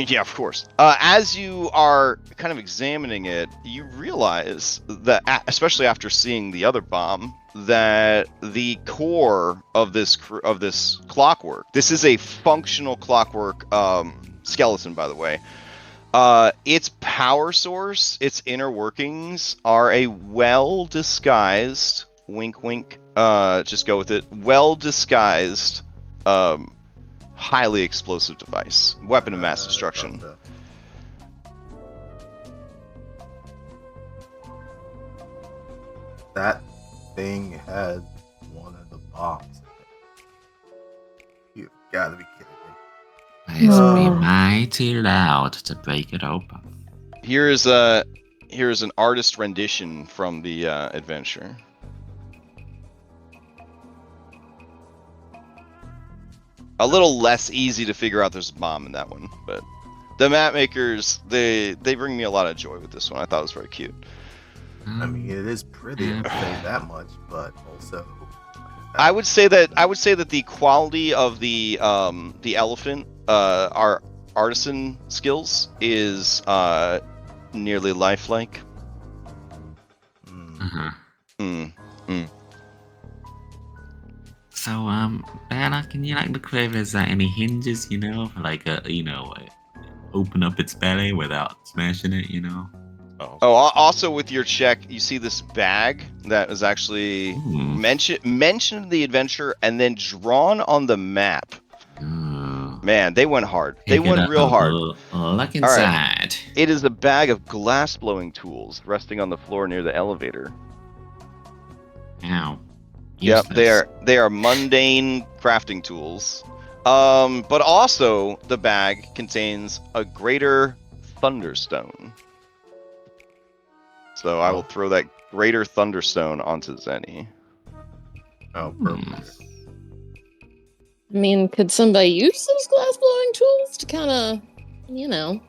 Speaker 1: Yeah, of course. As you are kind of examining it, you realize that, especially after seeing the other bomb, that the core of this clockwork. This is a functional clockwork skeleton, by the way. Its power source, its inner workings, are a well-disguised. Wink, wink. Just go with it. Well-disguised. Highly explosive device, weapon of mass destruction.
Speaker 3: That thing had one of the bombs. You've got to be kidding me.
Speaker 2: It's be mighty loud to break it open.
Speaker 1: Here's an artist rendition from the adventure. A little less easy to figure out there's a bomb in that one, but the map makers, they bring me a lot of joy with this one. I thought it was very cute.
Speaker 3: I mean, it is pretty, I'll say that much, but also
Speaker 1: I would say that the quality of the elephant, our artisan skills is nearly lifelike.
Speaker 2: So, Bella, can you look for if there's any hinges, open up its belly without smashing it,
Speaker 4: Oh.
Speaker 1: Also with your check, you see this bag that was actually mentioned in the adventure and then drawn on the map. Man, they went hard. They went real hard.
Speaker 2: Look inside.
Speaker 1: It is a bag of glass blowing tools resting on the floor near the elevator.
Speaker 2: Ow.
Speaker 1: Yep, they are mundane crafting tools. But also the bag contains a greater thunderstone. So I will throw that greater thunderstone onto Zenny.
Speaker 3: oh, perfect.
Speaker 5: I mean, could somebody use those glass blowing tools to kind of,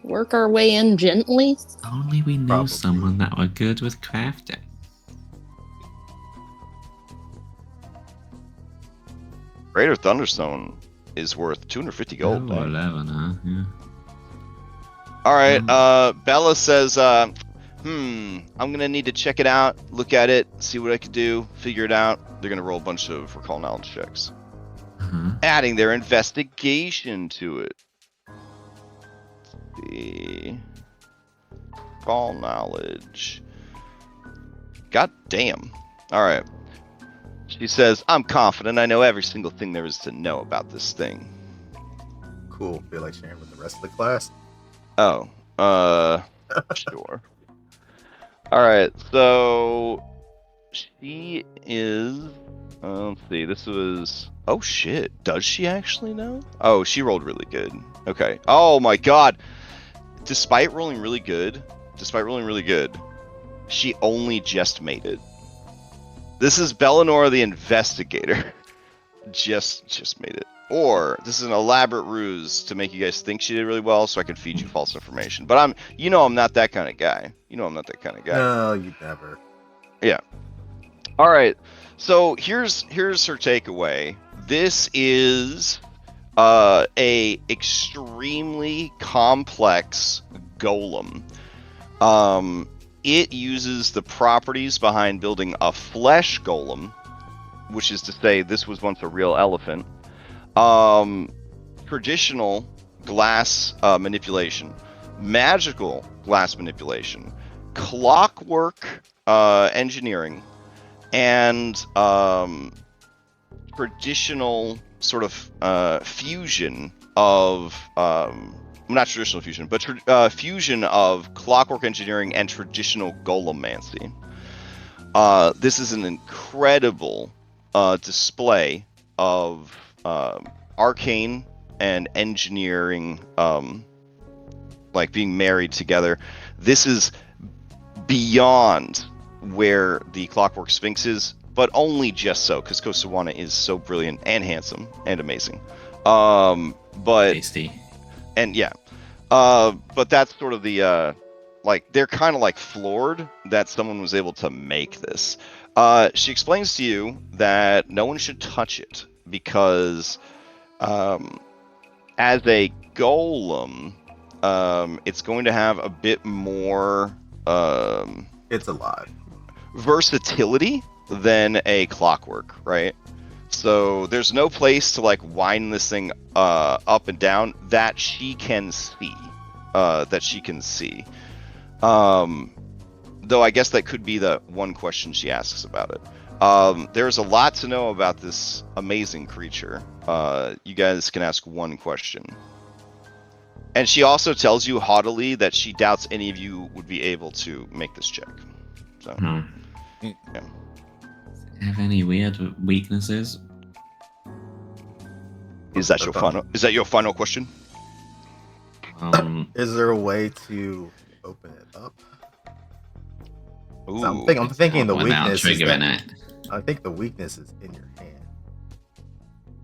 Speaker 5: work our way in gently?
Speaker 2: Only we knew
Speaker 3: Probably.
Speaker 2: someone that were good with crafting.
Speaker 1: Greater thunderstone is worth 250 gold.
Speaker 2: Oh, 11, huh? Yeah.
Speaker 1: All right. Bella says, I'm gonna need to check it out, look at it, see what I could do, figure it out. They're gonna roll a bunch of recall knowledge checks, adding their investigation to it. Let's see. Recall knowledge. God damn. All right. She says, I'm confident I know every single thing there is to know about this thing.
Speaker 3: Cool. Feel like sharing with the rest of the class?
Speaker 1: Oh, sure. All right, so she is. Let's see. This was. Oh shit! Does she actually know? Oh, she rolled really good. Okay. Oh my god! Despite rolling really good, she only just made it. This is Bellinora the investigator. just made it. Or this is an elaborate ruse to make you guys think she did really well, so I can feed you false information. But I'm not that kind of guy. I'm not that kind of guy.
Speaker 3: No, you never.
Speaker 1: Yeah. All right. So here's her takeaway. This is a extremely complex golem. It uses the properties behind building a flesh golem, which is to say this was once a real elephant. Traditional glass manipulation, magical glass manipulation, clockwork engineering, and traditional sort of fusion of not traditional fusion, but fusion of clockwork engineering and traditional golemancy. This is an incredible display of arcane and engineering, like being married together. This is beyond where the Clockwork Sphinx is, but only just so, because Kosawana is so brilliant and handsome and amazing. But
Speaker 2: Tasty.
Speaker 1: and yeah, but that's sort of the like they're kind of like floored that someone was able to make this. She explains to you that no one should touch it because as a golem, it's going to have a bit more
Speaker 3: It's alive.
Speaker 1: versatility than a clockwork, right? So there's no place to like wind this thing up and down that she can see. Though I guess that could be the one question she asks about it. There's a lot to know about this amazing creature. You guys can ask one question. And she also tells you haughtily that she doubts any of you would be able to make this check. So, yeah.
Speaker 2: Have any weird weaknesses?
Speaker 1: Is that your final question?
Speaker 3: Is there a way to open it up?
Speaker 1: Ooh.
Speaker 3: So I'm thinking the
Speaker 2: Without
Speaker 3: weakness is
Speaker 2: triggering
Speaker 3: that,
Speaker 2: it.
Speaker 3: I think the weakness is in your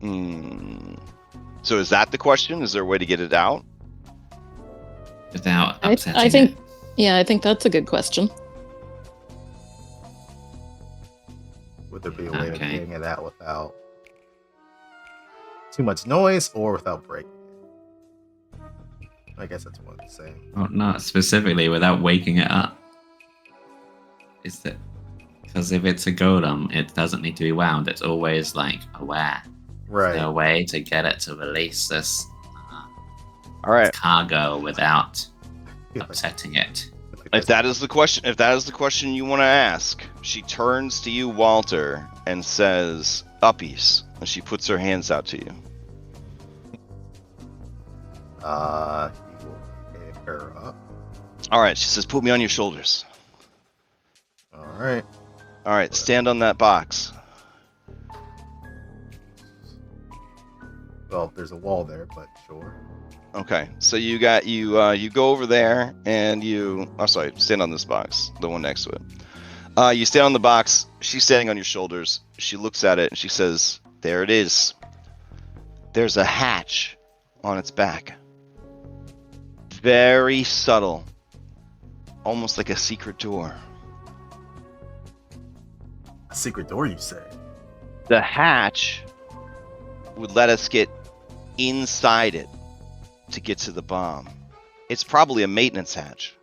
Speaker 3: hand.
Speaker 1: So is that the question? Is there a way to get it out?
Speaker 2: Without upsetting
Speaker 5: I think,
Speaker 2: it.
Speaker 5: yeah, I think that's a good question.
Speaker 3: Would there be a way of
Speaker 2: Okay.
Speaker 3: getting it out without too much noise or without breaking it? I guess that's what it's saying.
Speaker 2: Well, not specifically without waking it up. Is that because if it's a golem, it doesn't need to be wound. It's always like aware. Is there a
Speaker 3: Right.
Speaker 2: way to get it to release this
Speaker 1: All right.
Speaker 2: cargo without upsetting it?
Speaker 1: If that is the question you want to ask, she turns to you, Walter, and says, "Uppies," and she puts her hands out to you.
Speaker 3: He will pick her up.
Speaker 1: All right. She says, "Put me on your shoulders."
Speaker 3: All right.
Speaker 1: All right. Stand on that box.
Speaker 3: Well, there's a wall there, but sure.
Speaker 1: Okay. So you go over there and stand on this box, the one next to it. You stand on the box. She's standing on your shoulders. She looks at it and she says, "There it is. There's a hatch on its back. Very subtle. Almost like a secret door.
Speaker 3: A secret door, you say?
Speaker 1: The hatch would let us get inside it to get to the bomb. It's probably a maintenance hatch."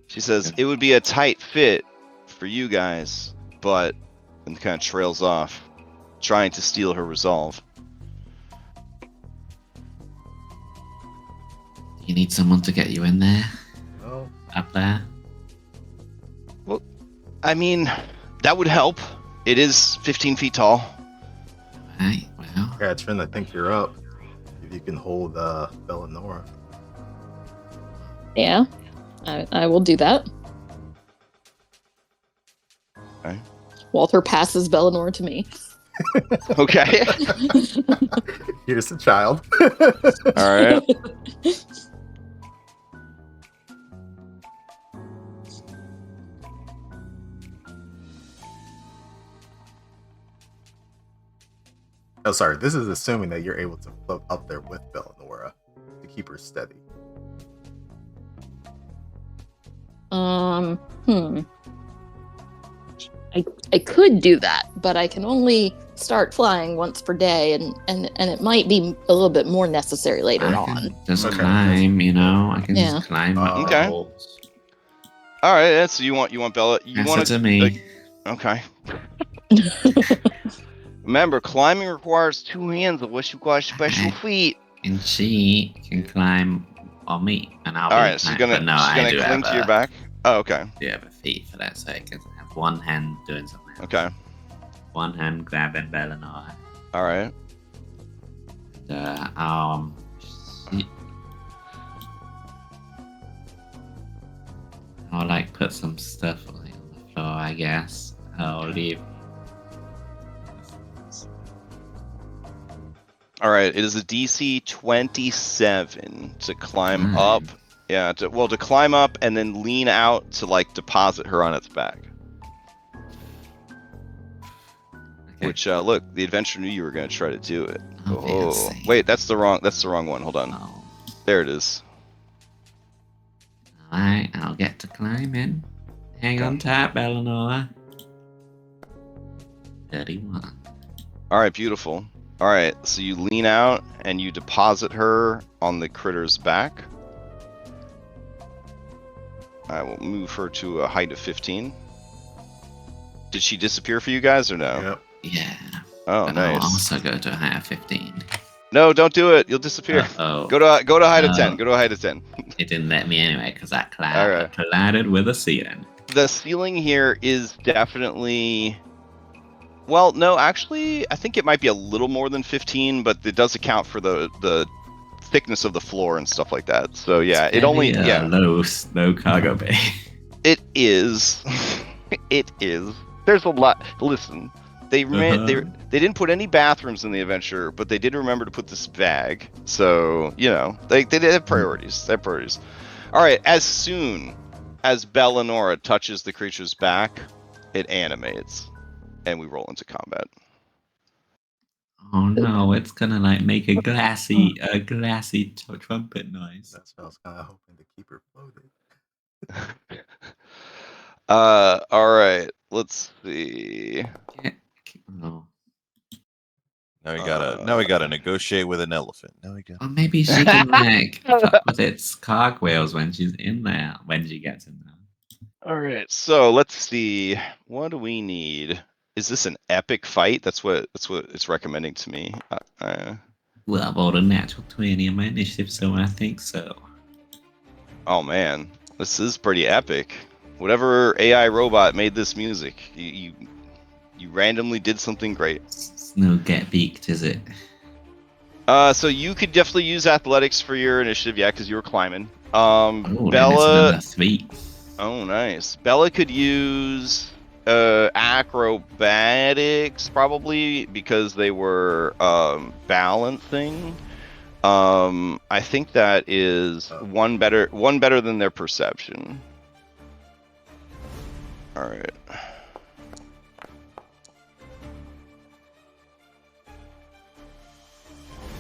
Speaker 1: She says, "It would be a tight fit for you guys, but," and kind of trails off, trying to steal her resolve.
Speaker 2: You need someone to get you in there,
Speaker 3: Oh,
Speaker 2: up there.
Speaker 1: I mean, that would help. It is 15 feet tall.
Speaker 2: Right, well.
Speaker 3: Katrin, I think you're up. If you can hold Bellinora.
Speaker 5: Yeah, I will do that.
Speaker 1: Okay.
Speaker 5: Walter passes Bellinor to me.
Speaker 1: Okay.
Speaker 3: Here's the child.
Speaker 1: All right.
Speaker 3: Oh, sorry. This is assuming that you're able to float up there with Bellinora to keep her steady.
Speaker 5: I could do that, but I can only start flying once per day, and it might be a little bit more necessary later
Speaker 2: I
Speaker 5: on.
Speaker 2: can just
Speaker 3: Okay.
Speaker 2: climb, you know. I can
Speaker 5: Yeah.
Speaker 2: just climb up
Speaker 1: Okay.
Speaker 2: the walls.
Speaker 1: All right. Yeah, so you want Bella? You
Speaker 2: Pass
Speaker 1: want
Speaker 2: it to me.
Speaker 1: Okay. Remember, climbing requires 2 hands unless you've got special feet.
Speaker 2: And she can climb on me, and I'll
Speaker 1: All
Speaker 2: be
Speaker 1: right. So
Speaker 2: fine. But no,
Speaker 1: she's
Speaker 2: I
Speaker 1: gonna
Speaker 2: do
Speaker 1: cling
Speaker 2: have
Speaker 1: to your back. Oh, okay.
Speaker 2: do have a feat for that, so I can have one hand doing something else.
Speaker 1: Okay.
Speaker 2: One hand grabbing Bellinor.
Speaker 1: All right.
Speaker 2: Shit. I'll like put some stuff on the floor, I guess. I'll leave.
Speaker 1: All right. It is a DC 27 to climb
Speaker 2: Nice.
Speaker 1: up. Yeah. To climb up and then lean out to like deposit her on its back.
Speaker 2: Okay.
Speaker 1: Which look, the adventurer knew you were gonna try to do it. Oh,
Speaker 2: Obviously.
Speaker 1: wait, that's the wrong one. Hold on.
Speaker 2: Oh.
Speaker 1: There it is.
Speaker 2: Alright, I'll get to climbing. Hang on tight, Bellinor. 31.
Speaker 1: All right, beautiful. All right, so you lean out and you deposit her on the critter's back. I will move her to a height of 15. Did she disappear for you guys or no?
Speaker 3: Yep.
Speaker 2: Yeah.
Speaker 1: Oh,
Speaker 2: But I'll
Speaker 1: nice.
Speaker 2: also go to a height of 15.
Speaker 1: No, don't do it. You'll disappear.
Speaker 2: Uh-oh.
Speaker 1: Go to a height of 10. Go to a height of 10.
Speaker 2: It didn't let me anyway because I
Speaker 1: Alright.
Speaker 2: collided with a ceiling.
Speaker 1: The ceiling here is definitely. Well, no, actually, I think it might be a little more than 15, but it does account for the thickness of the floor and stuff like that. So yeah, it only
Speaker 2: low cargo bay.
Speaker 1: It is. It is. There's a lot. Listen, they didn't put any bathrooms in the adventure, but they did remember to put this bag. So you know, they did have priorities. They have priorities. All right. As soon as Bellinora touches the creature's back, it animates, and we roll into combat.
Speaker 2: Oh no, it's gonna like make a glassy trumpet noise.
Speaker 3: That's what I was kind of hoping to keep her floated.
Speaker 1: All right. Let's see.
Speaker 2: Oh.
Speaker 4: Now we gotta negotiate with an elephant. Now we got.
Speaker 2: Or maybe she can like fuck with its cogwheels when she's in there, when she gets in there.
Speaker 1: All right. So let's see. What do we need? Is this an epic fight? That's what it's recommending to me.
Speaker 2: Well, I rolled a natural 20 on my initiative, so I think so.
Speaker 1: Oh man, this is pretty epic. Whatever AI robot made this music, you randomly did something great.
Speaker 2: It's no get beaked, is it?
Speaker 1: So you could definitely use athletics for your initiative, yeah, because you were climbing.
Speaker 2: Oh, then it's
Speaker 1: Bella.
Speaker 2: another 3.
Speaker 1: Oh, nice. Bella could use acrobatics probably because they were balancing. I think that is one better than their perception. All right.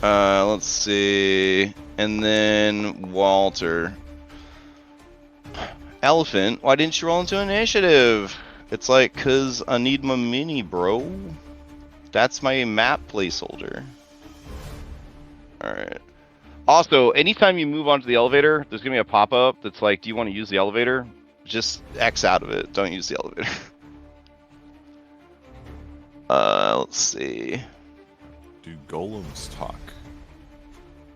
Speaker 1: Let's see. And then Walter. Elephant, why didn't you roll into initiative? It's like, cause I need my mini, bro. That's my map placeholder. Alright. Also, anytime you move onto the elevator, there's gonna be a pop-up that's like, do you want to use the elevator? Just X out of it. Don't use the elevator. Let's see.
Speaker 4: Do golems talk?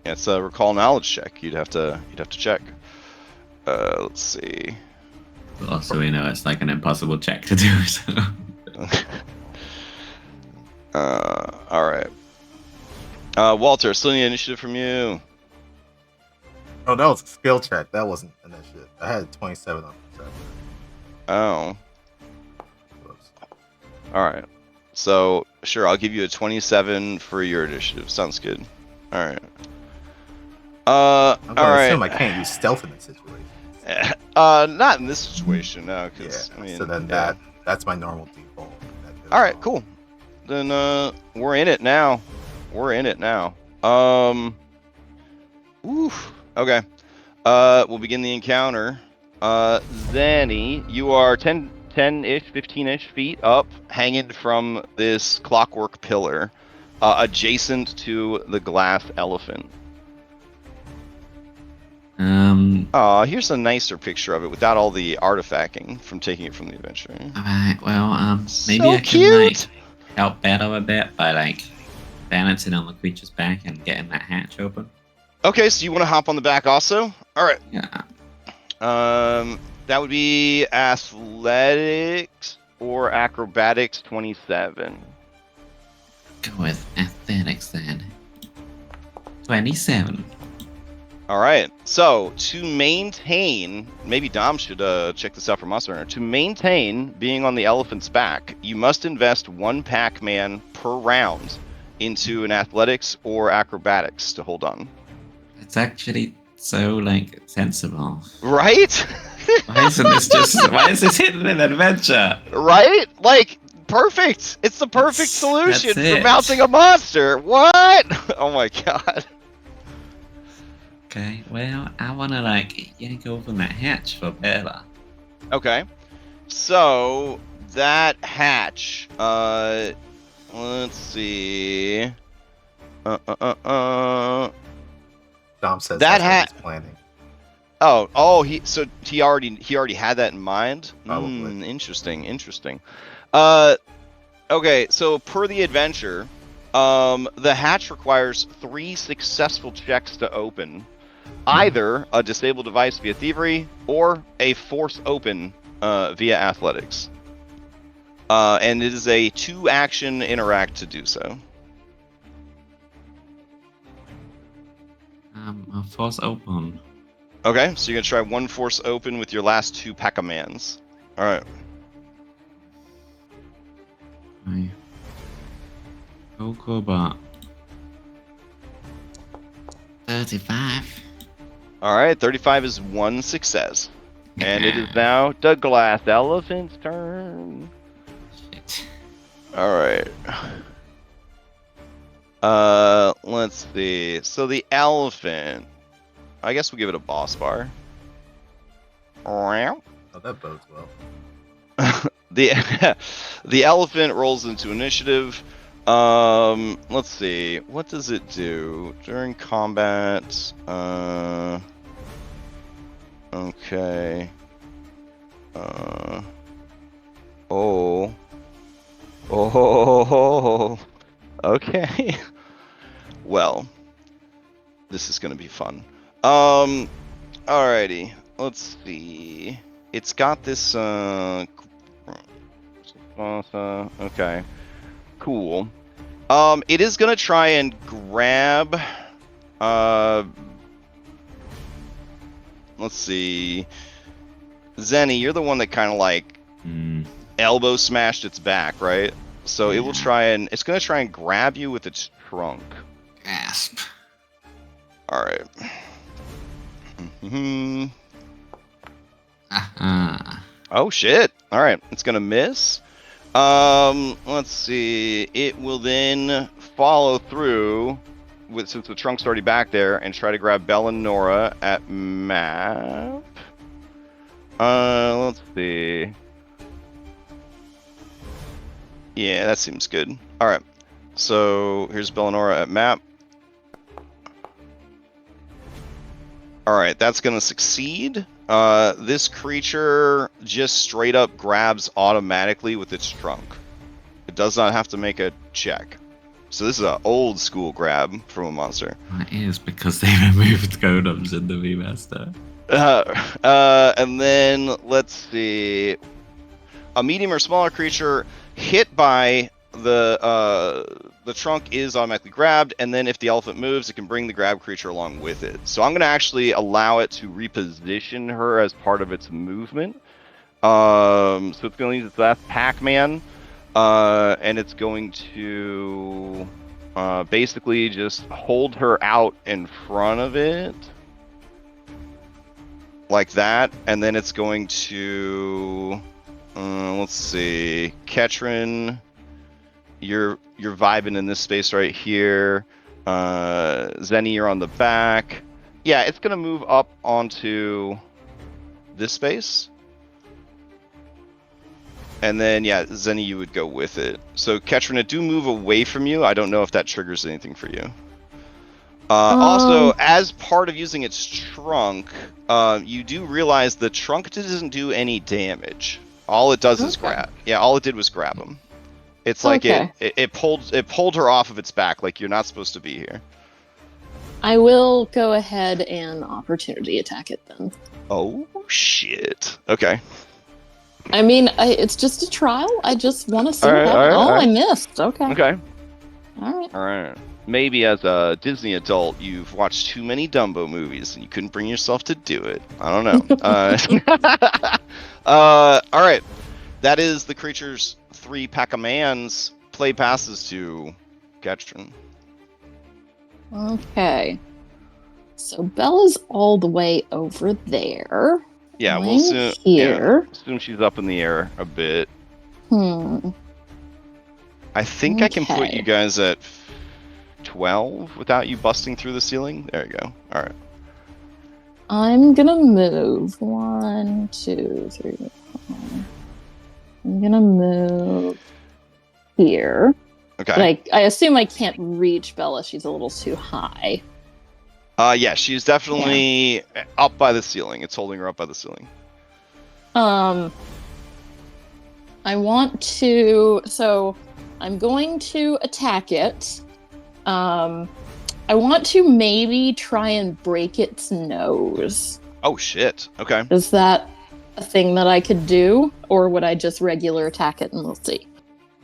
Speaker 1: Yeah, it's a recall knowledge check. You'd have to check. Let's see.
Speaker 2: But also, we know it's like an impossible check to do, so.
Speaker 1: All right. Walter, still need initiative from you.
Speaker 3: Oh, that was a skill check. That wasn't initiative. I had 27 on perception.
Speaker 1: Oh.
Speaker 3: Whoops.
Speaker 1: All right. So sure, I'll give you a 27 for your initiative. Sounds good. All right.
Speaker 3: I'm
Speaker 1: all
Speaker 3: gonna
Speaker 1: right.
Speaker 3: assume I can't use stealth in this situation.
Speaker 1: Not in this situation, no.
Speaker 3: Yeah.
Speaker 1: Cause I mean,
Speaker 3: So then
Speaker 1: yeah.
Speaker 3: that's my normal default. That goes
Speaker 1: All right,
Speaker 3: on.
Speaker 1: cool. Then we're in it now. We're in it now. Oof. Okay. We'll begin the encounter. Zanny, you are 10-ish, 15-ish feet up, hanging from this clockwork pillar, adjacent to the glass elephant. Here's a nicer picture of it without all the artifacting from taking it from the adventure.
Speaker 2: Alright, well, maybe
Speaker 1: So
Speaker 2: I can,
Speaker 1: cute!
Speaker 2: help battle a bit by, balancing on the creature's back and getting that hatch open.
Speaker 1: Okay, so you want to hop on the back also? All right.
Speaker 2: Yeah.
Speaker 1: That would be athletics or acrobatics 27.
Speaker 2: Go with athletics then. 27.
Speaker 1: All right. So to maintain, maybe Dom should check this out for Monster Hunter. To maintain being on the elephant's back, you must invest 1 Pac-Man per round into an athletics or acrobatics to hold on.
Speaker 2: It's actually so, sensible.
Speaker 1: Right?
Speaker 2: Why is this hidden in adventure?
Speaker 1: Right? Perfect. It's the perfect solution
Speaker 2: that's
Speaker 1: for
Speaker 2: it.
Speaker 1: mounting a monster. What? Oh my god.
Speaker 2: Okay, well, I wanna, yank open that hatch for Bella.
Speaker 1: Okay. So that hatch, let's see.
Speaker 3: Dom says
Speaker 1: That
Speaker 3: that's what he's planning.
Speaker 1: He already had that in mind.
Speaker 3: Probably.
Speaker 1: Interesting. Okay, so per the adventure, the hatch requires 3 successful checks to open. Either a disable device via thievery or a force open via athletics. And it is a 2-action interact to do so.
Speaker 2: A force open.
Speaker 1: Okay, so you're gonna try 1 force open with your last 2 Pac-A-Mans. All right.
Speaker 2: Right. Cobot. 35.
Speaker 1: All right, 35 is 1 success. And it is now the glass elephant's turn.
Speaker 2: Shit.
Speaker 1: All right. Let's see. So the elephant, I guess we'll give it a boss bar.
Speaker 3: Oh, that bodes well.
Speaker 1: The elephant rolls into initiative. Let's see. What does it do during combat? Okay. Oh. Okay. Well, this is gonna be fun. Alrighty. Let's see. It's got this. Okay. Cool. It is gonna try and grab. Let's see. Zenny, you're the one that kind of elbow smashed its back, right? So it will it's gonna try and grab you with its trunk.
Speaker 2: Gasp.
Speaker 1: All right. Oh shit! All right, it's gonna miss. Let's see. It will then follow through since the trunk's already back there and try to grab Bell and Nora at map. Let's see. Yeah, that seems good. All right. So here's Bellinora at map. All right, that's going to succeed. This creature just straight up grabs automatically with its trunk. It does not have to make a check. So this is an old school grab from a monster.
Speaker 2: It is because they removed golems in the remaster.
Speaker 1: And then let's see. A medium or smaller creature hit by the trunk is automatically grabbed, and then if the elephant moves, it can bring the grab creature along with it. So I'm going to actually allow it to reposition her as part of its movement. So it's going to use its last Pac-Man, and it's going to basically just hold her out in front of it, like that, and then it's going to let's see, Ketrin, you're vibing in this space right here. Zenny, you're on the back. Yeah, it's gonna move up onto this space, and then yeah, Zenny, you would go with it. So Ketrin, it do move away from you. I don't know if that triggers anything for you. Also, as part of using its trunk, you do realize the trunk doesn't do any damage. All it does is grab. Yeah, all it did was grab him. It's like it pulled her off of its back. Like you're not supposed to be here.
Speaker 5: I will go ahead and opportunity attack it then.
Speaker 1: Oh shit. Okay.
Speaker 5: I mean, it's just a trial. I just want to see
Speaker 1: All right,
Speaker 5: that.
Speaker 1: all right, all right.
Speaker 5: I missed. Okay.
Speaker 1: Okay.
Speaker 5: All right.
Speaker 1: All right. Maybe as a Disney adult, you've watched too many Dumbo movies and you couldn't bring yourself to do it. I don't know. All right. That is the creature's 3 Pac-Mans. Play passes to Ketrin.
Speaker 5: Okay. So Bella's all the way over there.
Speaker 1: Yeah,
Speaker 5: I'm
Speaker 1: we'll assume
Speaker 5: here.
Speaker 1: assume she's up in the air a bit. I think I can put
Speaker 5: Okay.
Speaker 1: you guys at 12 without you busting through the ceiling. There you go. All right.
Speaker 5: I'm gonna move 1, 2, 3, 4. I'm gonna move here.
Speaker 1: Okay.
Speaker 5: Like, I assume I can't reach Bella. She's a little too high.
Speaker 1: Yeah, she's definitely up by the ceiling. It's holding her up by the ceiling.
Speaker 5: I want to. So, I'm going to attack it. I want to maybe try and break its nose.
Speaker 1: Oh shit. Okay.
Speaker 5: Is that a thing that I could do, or would I just regular attack it and we'll see?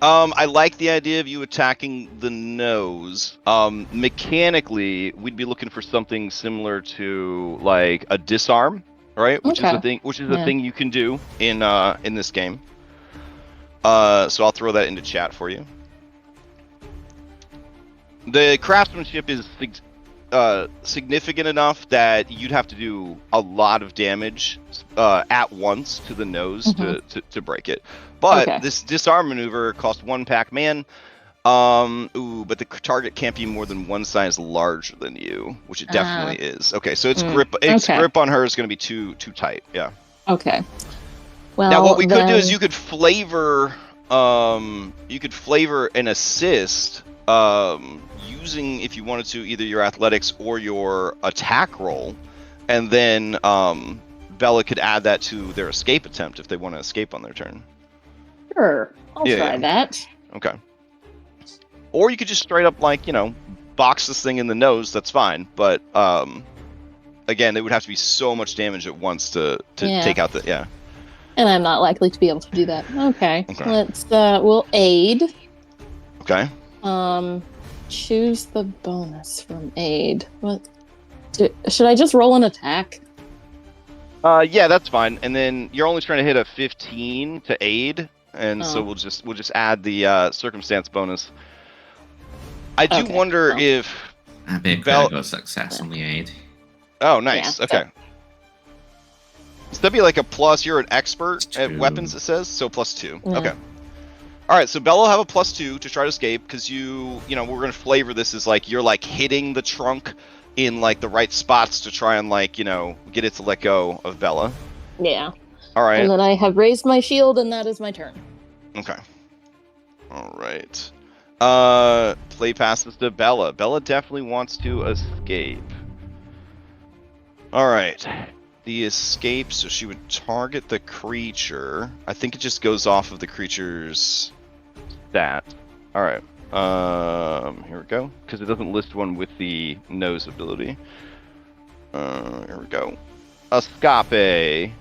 Speaker 1: I like the idea of you attacking the nose. Mechanically, we'd be looking for something similar to like a disarm, right? Which is a thing. Which is a thing you can do in this game. So I'll throw that into chat for you. The craftsmanship is significant enough that you'd have to do a lot of damage at once to the nose to break it. But this disarm maneuver costs 1 Pac-Man. But the target can't be more than 1 size larger than you, which it definitely is. Okay, so its grip on her is going to be too tight. Yeah.
Speaker 5: Okay. Well,
Speaker 1: now what we could do is you could flavor an assist using, if you wanted to, either your athletics or your attack roll, and then Bella could add that to their escape attempt if they want to escape on their turn.
Speaker 5: Sure, I'll try that.
Speaker 1: Okay. Or you could just straight up, like, box this thing in the nose. That's fine. But again, it would have to be so much damage at once to take out the
Speaker 5: And I'm not likely to be able to do that. Okay. Let's we'll aid.
Speaker 1: Okay.
Speaker 5: Choose the bonus from aid. Should I just roll an attack?
Speaker 1: Yeah, that's fine. And then you're only trying to hit a 15 to aid, and so we'll just add the circumstance bonus. I do wonder if
Speaker 2: that'd be a critical success on the aid.
Speaker 1: Oh, nice.
Speaker 5: Yeah,
Speaker 1: okay. So that'd be like a plus. You're an expert at weapons, it says, so +2.
Speaker 5: Yeah.
Speaker 1: Okay. All right, so Bella will have a +2 to try to escape because we're gonna flavor this as like you're like hitting the trunk in like the right spots to try and like get it to let go of Bella.
Speaker 5: Yeah.
Speaker 1: All right.
Speaker 5: And then I have raised my shield, and that is my turn.
Speaker 1: Okay. All right. Play passes to Bella. Bella definitely wants to escape. All right. The escape, so she would target the creature. I think it just goes off of the creature's stat. All right. Here we go. Because it doesn't list one with the nose ability. Here we go. Escape.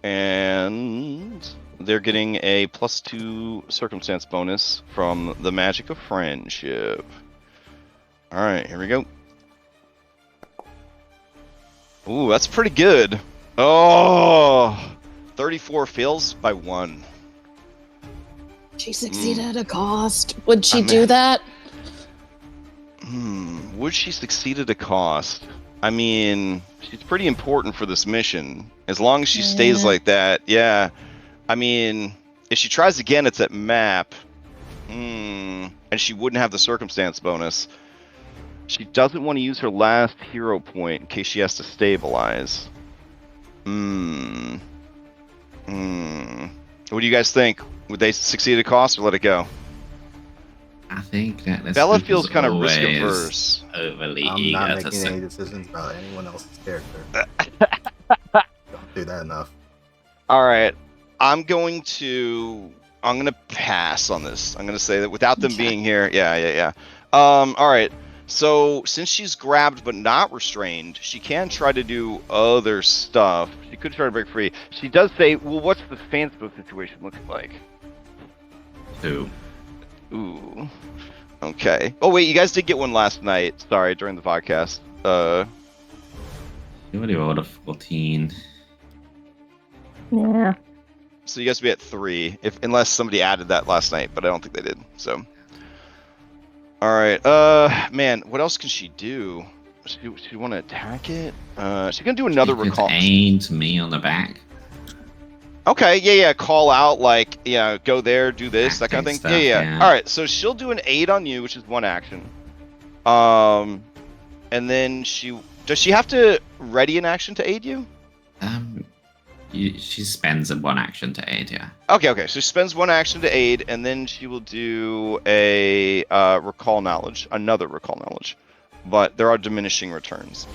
Speaker 1: And they're getting a +2 circumstance bonus from the magic of friendship. All right, here we go. Ooh, that's pretty good. Oh, 34 fails by 1.
Speaker 5: She succeeded at a cost. Would she
Speaker 1: I'm-
Speaker 5: do that?
Speaker 1: Would she succeed at a cost? I mean, she's pretty important for this mission. As long as she stays
Speaker 5: Yeah.
Speaker 1: like that, yeah. I mean, if she tries again, it's at map. And she wouldn't have the circumstance bonus. She doesn't want to use her last hero point in case she has to stabilize. What do you guys think? Would they succeed at cost or let it go?
Speaker 2: I think that this
Speaker 1: Bella
Speaker 2: group
Speaker 1: feels
Speaker 2: is
Speaker 1: kind of risk
Speaker 2: always
Speaker 1: averse.
Speaker 2: overly
Speaker 3: I'm
Speaker 2: eager
Speaker 3: not
Speaker 2: to
Speaker 3: making
Speaker 2: say.
Speaker 3: any decisions about anyone else's character. Don't do that enough.
Speaker 1: All right, I'm gonna pass on this. I'm gonna say that without them
Speaker 5: Okay.
Speaker 1: being here, yeah. All right. So since she's grabbed but not restrained, she can try to do other stuff. She could try to break free. She does say, "Well, what's the fanspo situation looking like?"
Speaker 2: Two.
Speaker 1: Ooh. Okay. Oh wait, you guys did get one last night. Sorry, during the podcast.
Speaker 2: You already rolled a 14.
Speaker 5: Yeah.
Speaker 1: So you guys will be at 3, unless somebody added that last night, but I don't think they did. So. All right. Man, what else can she do? She want to attack it? She's gonna do another
Speaker 2: You could
Speaker 1: recall.
Speaker 2: aim to me on the back.
Speaker 1: Okay, yeah. Call out, like, yeah, go there, do this, that kind of
Speaker 2: Acting
Speaker 1: thing.
Speaker 2: stuff,
Speaker 1: Yeah.
Speaker 2: yeah.
Speaker 1: All right, so she'll do an aid on you, which is 1 action. And then does she have to ready an action to aid you?
Speaker 2: She spends a 1 action to aid, yeah.
Speaker 1: Okay. So she spends 1 action to aid, and then she will do a recall knowledge, another recall knowledge. But there are diminishing returns.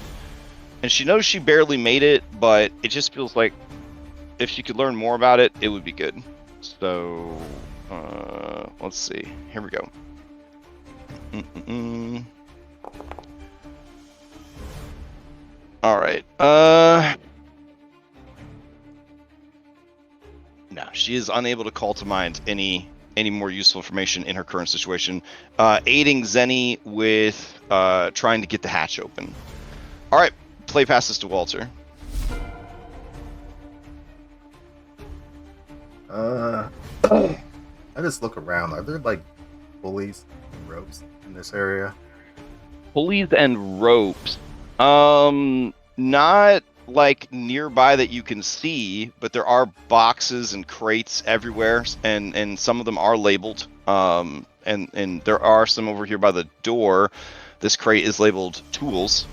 Speaker 1: And she knows she barely made it, but it just feels like if she could learn more about it, it would be good. So, let's see. Here we go. All right. No, she is unable to call to mind any more useful information in her current situation. Aiding Zenny with trying to get the hatch open. All right, play passes to Walter.
Speaker 3: I just look around. Are there like pulleys and ropes in this area?
Speaker 1: Pulleys and ropes. Not like nearby that you can see, but there are boxes and crates everywhere, and some of them are labeled. And there are some over here by the door. This crate is labeled tools.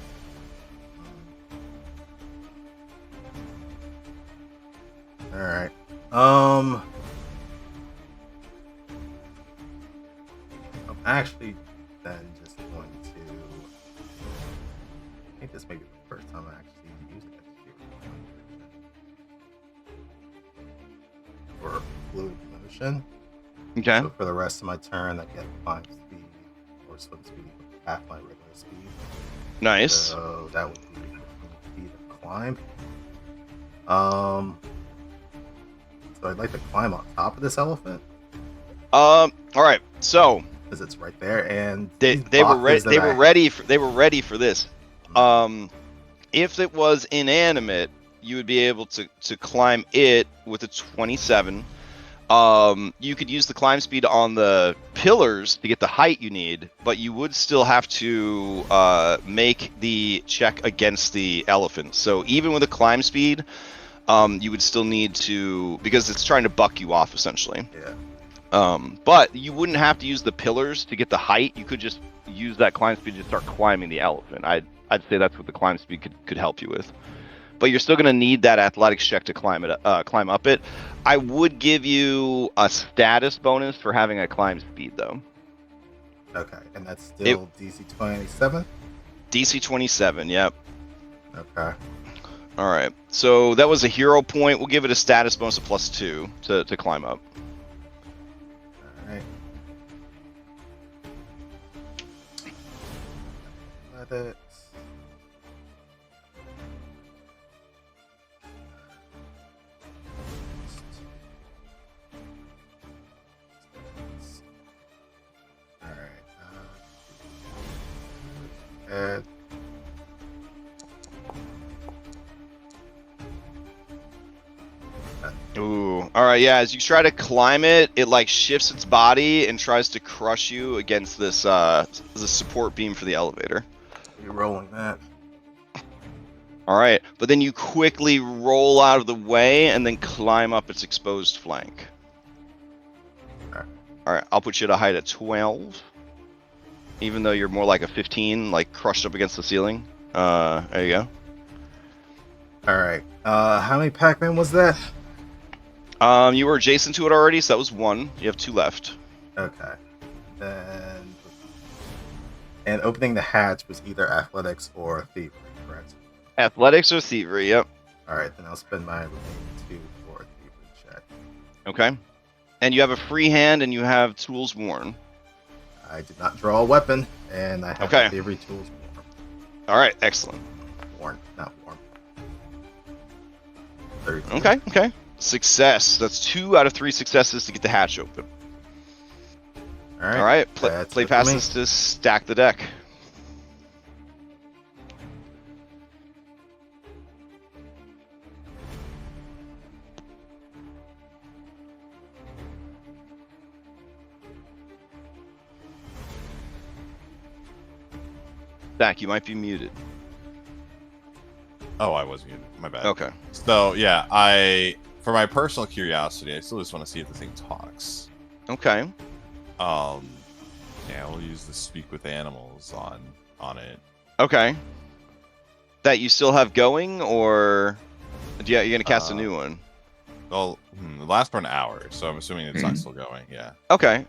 Speaker 3: All right. I'm actually then just going to. I think this may be the first time I actually use it for fluid motion.
Speaker 1: Okay.
Speaker 3: So for the rest of my turn, I get climb speed or swim speed half my regular speed.
Speaker 1: Nice.
Speaker 3: So that would be 15 feet of climb. So I'd like to climb on top of this elephant
Speaker 1: All right. So
Speaker 3: because it's right there, and
Speaker 1: they
Speaker 3: these
Speaker 1: were ready.
Speaker 3: boxes that
Speaker 1: They were
Speaker 3: I-
Speaker 1: ready for this. If it was inanimate, you would be able to climb it with a 27. You could use the climb speed on the pillars to get the height you need, but you would still have to make the check against the elephant. So even with a climb speed, you would still need to, because it's trying to buck you off essentially.
Speaker 3: Yeah.
Speaker 1: But you wouldn't have to use the pillars to get the height. You could just use that climb speed to start climbing the elephant. I'd say that's what the climb speed could help you with. But you're still going to need that athletics check to climb up it. I would give you a status bonus for having a climb speed, though.
Speaker 3: Okay, and that's still DC 27.
Speaker 1: DC 27. Yep.
Speaker 3: Okay.
Speaker 1: All right. So that was a hero point. We'll give it a status bonus of +2 to climb up.
Speaker 3: All right. Athletics.
Speaker 1: All right, yeah. As you try to climb it, it like shifts its body and tries to crush you against this support beam for the elevator.
Speaker 3: You're rolling that.
Speaker 1: All right, but then you quickly roll out of the way and then climb up its exposed flank. All right, I'll put you at a height of 12, even though you're more like a 15, like crushed up against the ceiling. There you go.
Speaker 3: All right. How many Pac-Man was that?
Speaker 1: You were adjacent to it already, so that was 1. You have 2 left.
Speaker 3: Okay. And opening the hatch was either athletics or thievery, correct?
Speaker 1: Athletics or thievery, yep.
Speaker 3: All right, then I'll spend my remaining 2 for a thievery check.
Speaker 1: Okay. And you have a free hand and you have tools worn.
Speaker 3: I did not draw a weapon, and I have
Speaker 1: Okay.
Speaker 3: the thievery tools
Speaker 1: All right, excellent.
Speaker 3: worn, not worn. 32.
Speaker 1: Okay. Success. That's 2 out of 3 successes to get the hatch open.
Speaker 3: All right.
Speaker 1: All right,
Speaker 3: that's
Speaker 1: play
Speaker 3: it for me.
Speaker 1: passes to stack the deck. Stack, you might be muted.
Speaker 4: Oh, I was muted. My bad.
Speaker 1: Okay.
Speaker 4: So yeah, for my personal curiosity, I still just want to see if the thing talks.
Speaker 1: Okay.
Speaker 4: Yeah, we'll use the speak with animals on it.
Speaker 1: Okay. That you still have going, or you're gonna cast a new one?
Speaker 4: Well, it lasts for an hour, so I'm assuming it's not still going. Yeah.
Speaker 1: Okay.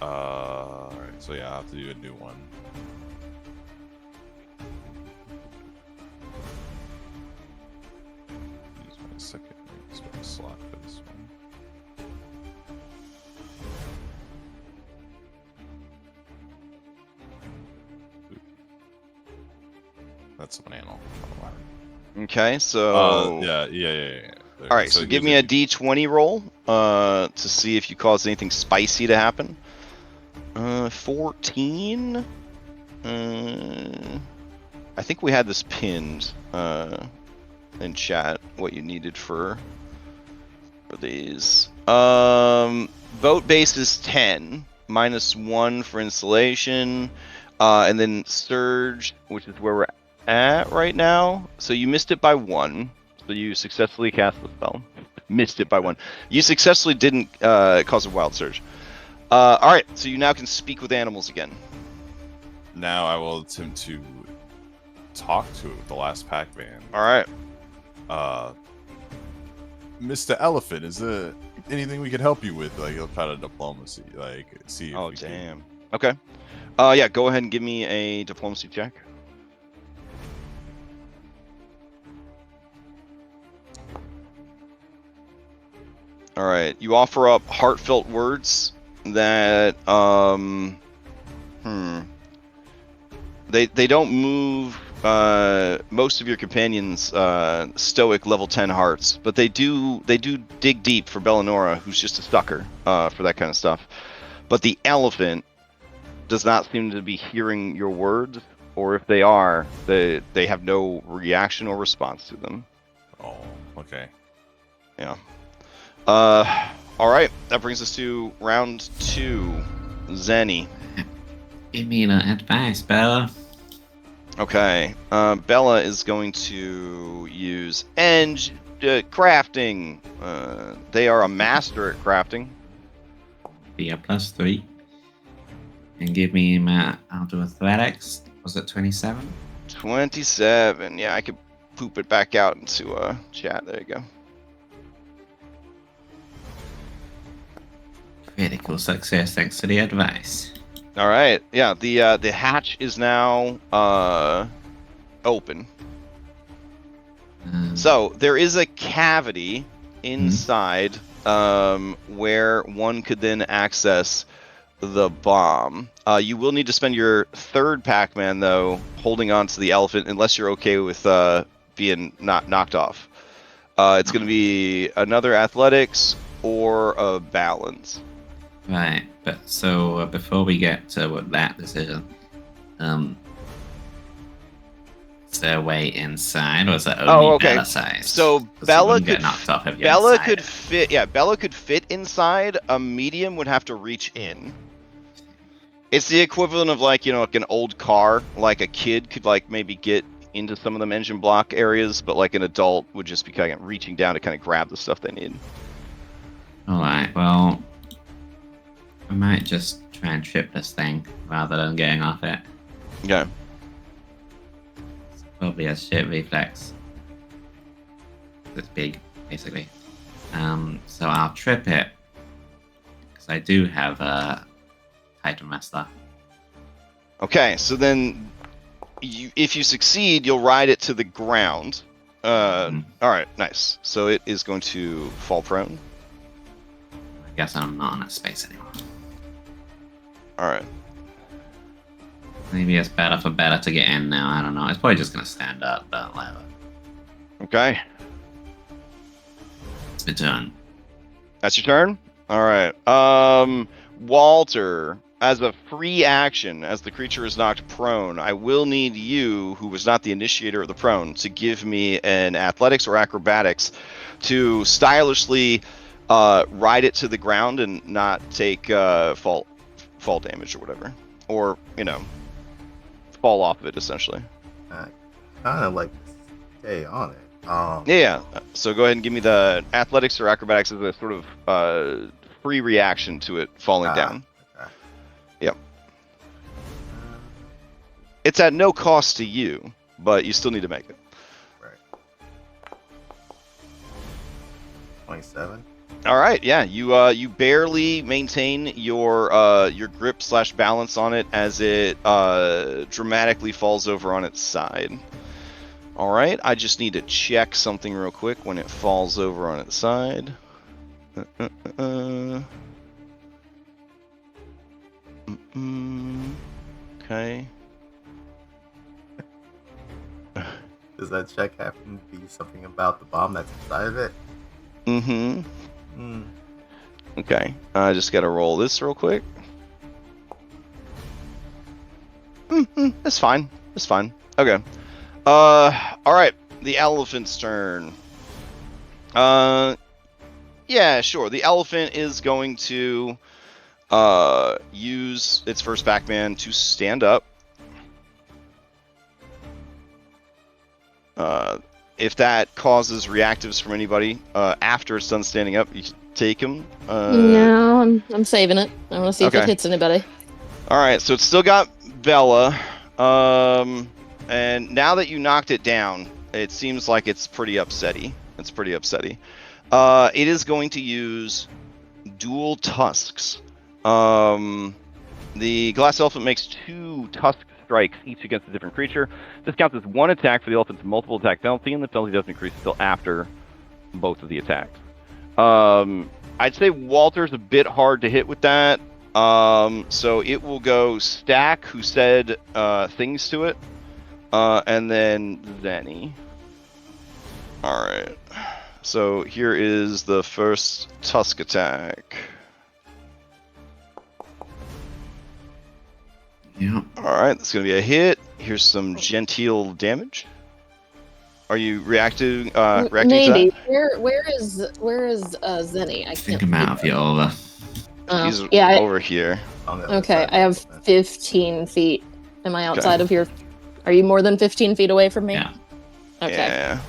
Speaker 4: All right. So yeah, I'll have to do a new one. Use my second spell slot for this one. That's an animal.
Speaker 1: Okay. So.
Speaker 4: Yeah.
Speaker 1: All right. So give me a D20 roll to see if you cause anything spicy to happen. 14. I think we had this pinned in chat. What you needed for these. Boat base is 10 -1 for installation, and then surge, which is where we're at right now. So you missed it by 1. So you successfully cast the spell. Missed it by 1. You successfully didn't cause a wild surge. All right, so you now can speak with animals again.
Speaker 4: Now I will attempt to talk to the last Pac-Man.
Speaker 1: All right.
Speaker 4: Mr. Elephant, is there anything we can help you with? Like, he'll try to diplomacy, like, see if
Speaker 1: Oh,
Speaker 4: we can.
Speaker 1: damn. Okay. Yeah, go ahead and give me a diplomacy check. All right, you offer up heartfelt words that they don't move most of your companions stoic level 10 hearts, but they do dig deep for Bellinora, who's just a sucker for that kind of stuff. But the elephant does not seem to be hearing your words, or if they are, they have no reaction or response to them.
Speaker 4: Oh, okay.
Speaker 1: Yeah. All right, that brings us to round 2. Zenny.
Speaker 2: Give me the advice, Bella.
Speaker 1: Okay, Bella is going to use crafting. They are a master at crafting.
Speaker 2: Be a +3. And give me I'll do athletics. Was it 27?
Speaker 1: 27. Yeah, I could poop it back out into chat. There you go.
Speaker 2: Critical success thanks to the advice.
Speaker 1: All right. Yeah, the hatch is now open. So there is a cavity inside where one could then access the bomb. You will need to spend your third Pac-Man though holding on to the elephant, unless you're okay with being not knocked off. It's going to be another athletics or a balance.
Speaker 2: Right, but so before we get to that decision, Is there a way inside, or is it
Speaker 1: Oh,
Speaker 2: only
Speaker 1: okay.
Speaker 2: Bella sized?
Speaker 1: So
Speaker 2: 'Cause you
Speaker 1: Bella
Speaker 2: wouldn't
Speaker 1: could
Speaker 2: get knocked off if you're
Speaker 1: Bella
Speaker 2: inside
Speaker 1: could
Speaker 2: it.
Speaker 1: fit. Yeah, Bella could fit inside. A medium would have to reach in. It's the equivalent of like like an old car. Like a kid could like maybe get into some of them engine block areas, but like an adult would just be kind of reaching down to kind of grab the stuff they need.
Speaker 2: Alright, well, I might just try and trip this thing rather than getting off it.
Speaker 1: Okay.
Speaker 2: It's probably a shit reflex. It's big, basically. So I'll trip it. Because I do have a Titan Wrestler.
Speaker 1: Okay, so then if you succeed, you'll ride it to the ground. All right, nice. So it is going to fall prone.
Speaker 2: I guess I'm not in that space anymore.
Speaker 1: All right.
Speaker 2: Maybe it's better for Bella to get in now. I don't know. It's probably just going to stand up, but whatever.
Speaker 1: Okay.
Speaker 2: It's my turn.
Speaker 1: That's your turn? All right. Walter, as a free action, as the creature is knocked prone, I will need you, who was not the initiator of the prone, to give me an athletics or acrobatics to stylishly ride it to the ground and not take fall damage or whatever. Or, fall off of it, essentially.
Speaker 3: I kind of like to stay on it.
Speaker 1: Yeah. So go ahead and give me the athletics or acrobatics as a sort of free reaction to it falling down.
Speaker 3: Okay.
Speaker 1: Yep. It's at no cost to you, but you still need to make it.
Speaker 3: Right. 27.
Speaker 1: All right. Yeah. You barely maintain your grip / balance on it as it dramatically falls over on its side. All right. I just need to check something real quick when it falls over on its side. Okay.
Speaker 3: Does that check happen to be something about the bomb that's inside of it?
Speaker 1: Mm-hmm.
Speaker 3: Hmm.
Speaker 1: Okay. I just gotta roll this real quick. That's fine. That's fine. Okay. All right. The elephant's turn. Yeah, sure. The elephant is going to use its first backman to stand up. If that causes reactives from anybody after it's done standing up, you can take them.
Speaker 5: No, I'm saving it. I want to see if
Speaker 1: Okay.
Speaker 5: it hits anybody.
Speaker 1: All right, so it's still got Bella. And now that you knocked it down, it seems like it's pretty upsetty. It is going to use dual tusks. The glass elephant makes 2 tusk strikes, each against a different creature. This counts as 1 attack for the elephant's multiple attack penalty, and the penalty doesn't increase until after both of the attacks. I'd say Walter's a bit hard to hit with that. So it will go Stack, who said things to it, and then Zenny. All right. So here is the first tusk attack.
Speaker 2: Yep.
Speaker 1: All right, that's gonna be a hit. Here's some genteel damage. Are you reacting to
Speaker 5: Maybe.
Speaker 1: that?
Speaker 5: Where is Zenny? I
Speaker 2: I think
Speaker 5: can't.
Speaker 2: I'm out of your over.
Speaker 1: He's
Speaker 5: Yeah.
Speaker 1: over here.
Speaker 3: On the other
Speaker 5: Okay,
Speaker 3: side.
Speaker 5: I have 15 feet. Am I outside of your? Are you more than 15 feet away from me?
Speaker 2: Yeah.
Speaker 5: Okay.
Speaker 1: Yeah.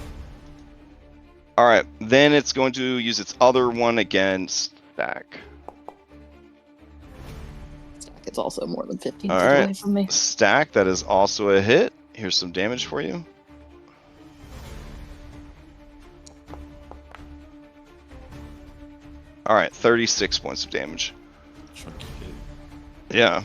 Speaker 1: All right, then it's going to use its other one against Stack.
Speaker 5: It's also more than 15
Speaker 1: All
Speaker 5: feet
Speaker 1: right.
Speaker 5: away from me.
Speaker 1: Stack, that is also a hit. Here's some damage for you. All right, 36 points of damage.
Speaker 4: Chunky hit.
Speaker 1: Yeah.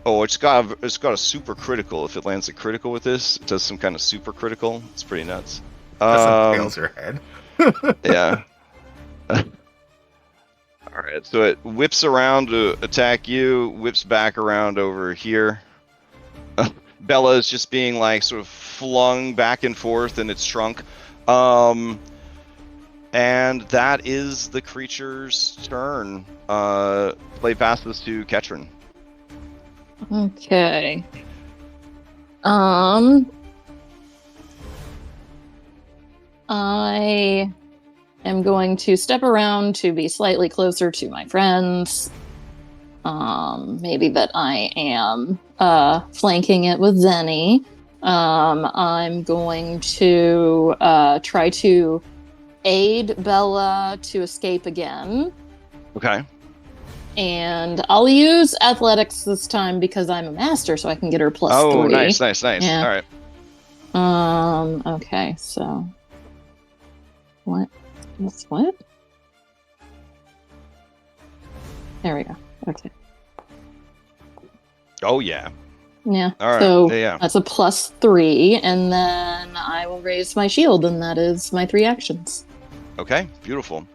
Speaker 1: Oh, it's got a super critical. If it lands a critical with this, it does some kind of super critical. It's pretty nuts.
Speaker 3: That impales your head.
Speaker 1: Yeah. All right, so it whips around to attack you, whips back around over here. Bella is just being like sort of flung back and forth in its trunk. And that is the creature's turn. Play passes to Ketrin.
Speaker 5: Okay. I am going to step around to be slightly closer to my friends. Maybe that I am flanking it with Zenny. I'm going to try to aid Bella to escape again.
Speaker 1: Okay.
Speaker 5: And I'll use athletics this time because I'm a master, so I can get her plus 3.
Speaker 1: Oh, nice.
Speaker 5: Yeah.
Speaker 1: All right.
Speaker 5: Okay, so what? That's what? There we go. Okay.
Speaker 1: Oh, yeah.
Speaker 5: Yeah.
Speaker 1: All right.
Speaker 5: So
Speaker 1: Yeah.
Speaker 5: that's a plus 3, and then I will raise my shield, and that is my 3 actions.
Speaker 1: Okay, beautiful.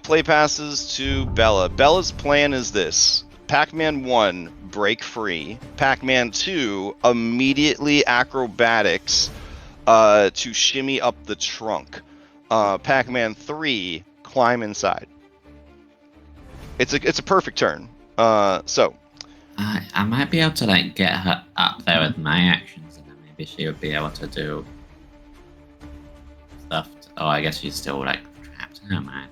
Speaker 1: Play passes to Bella. Bella's plan is this. Pac-Man 1, break free. Pac-Man 2, immediately acrobatics to shimmy up the trunk. Pac-Man 3, climb inside. It's a perfect turn. So
Speaker 2: I might be able to like get her up there with my actions, and then maybe she would be able to do stuff. Oh, I guess she's still like trapped in her mind.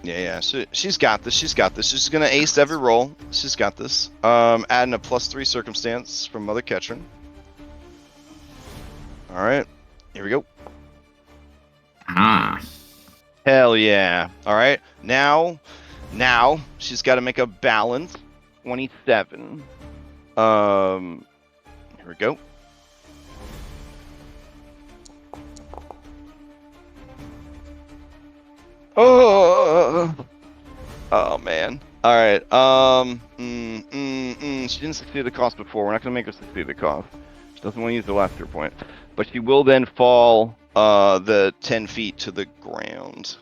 Speaker 1: yeah. So she's got this. She's gonna ace every roll. She's got this. Adding a plus 3 circumstance from Mother Ketron. All right, here we go.
Speaker 2: Ah.
Speaker 1: Hell yeah. All right. Now she's got to make a balance. 27. Here we go. Oh man. All right. She didn't succeed at the cost before. We're not gonna make her succeed at the cost. She doesn't want to use the laughter point, but she will then fall the 10 feet to the ground.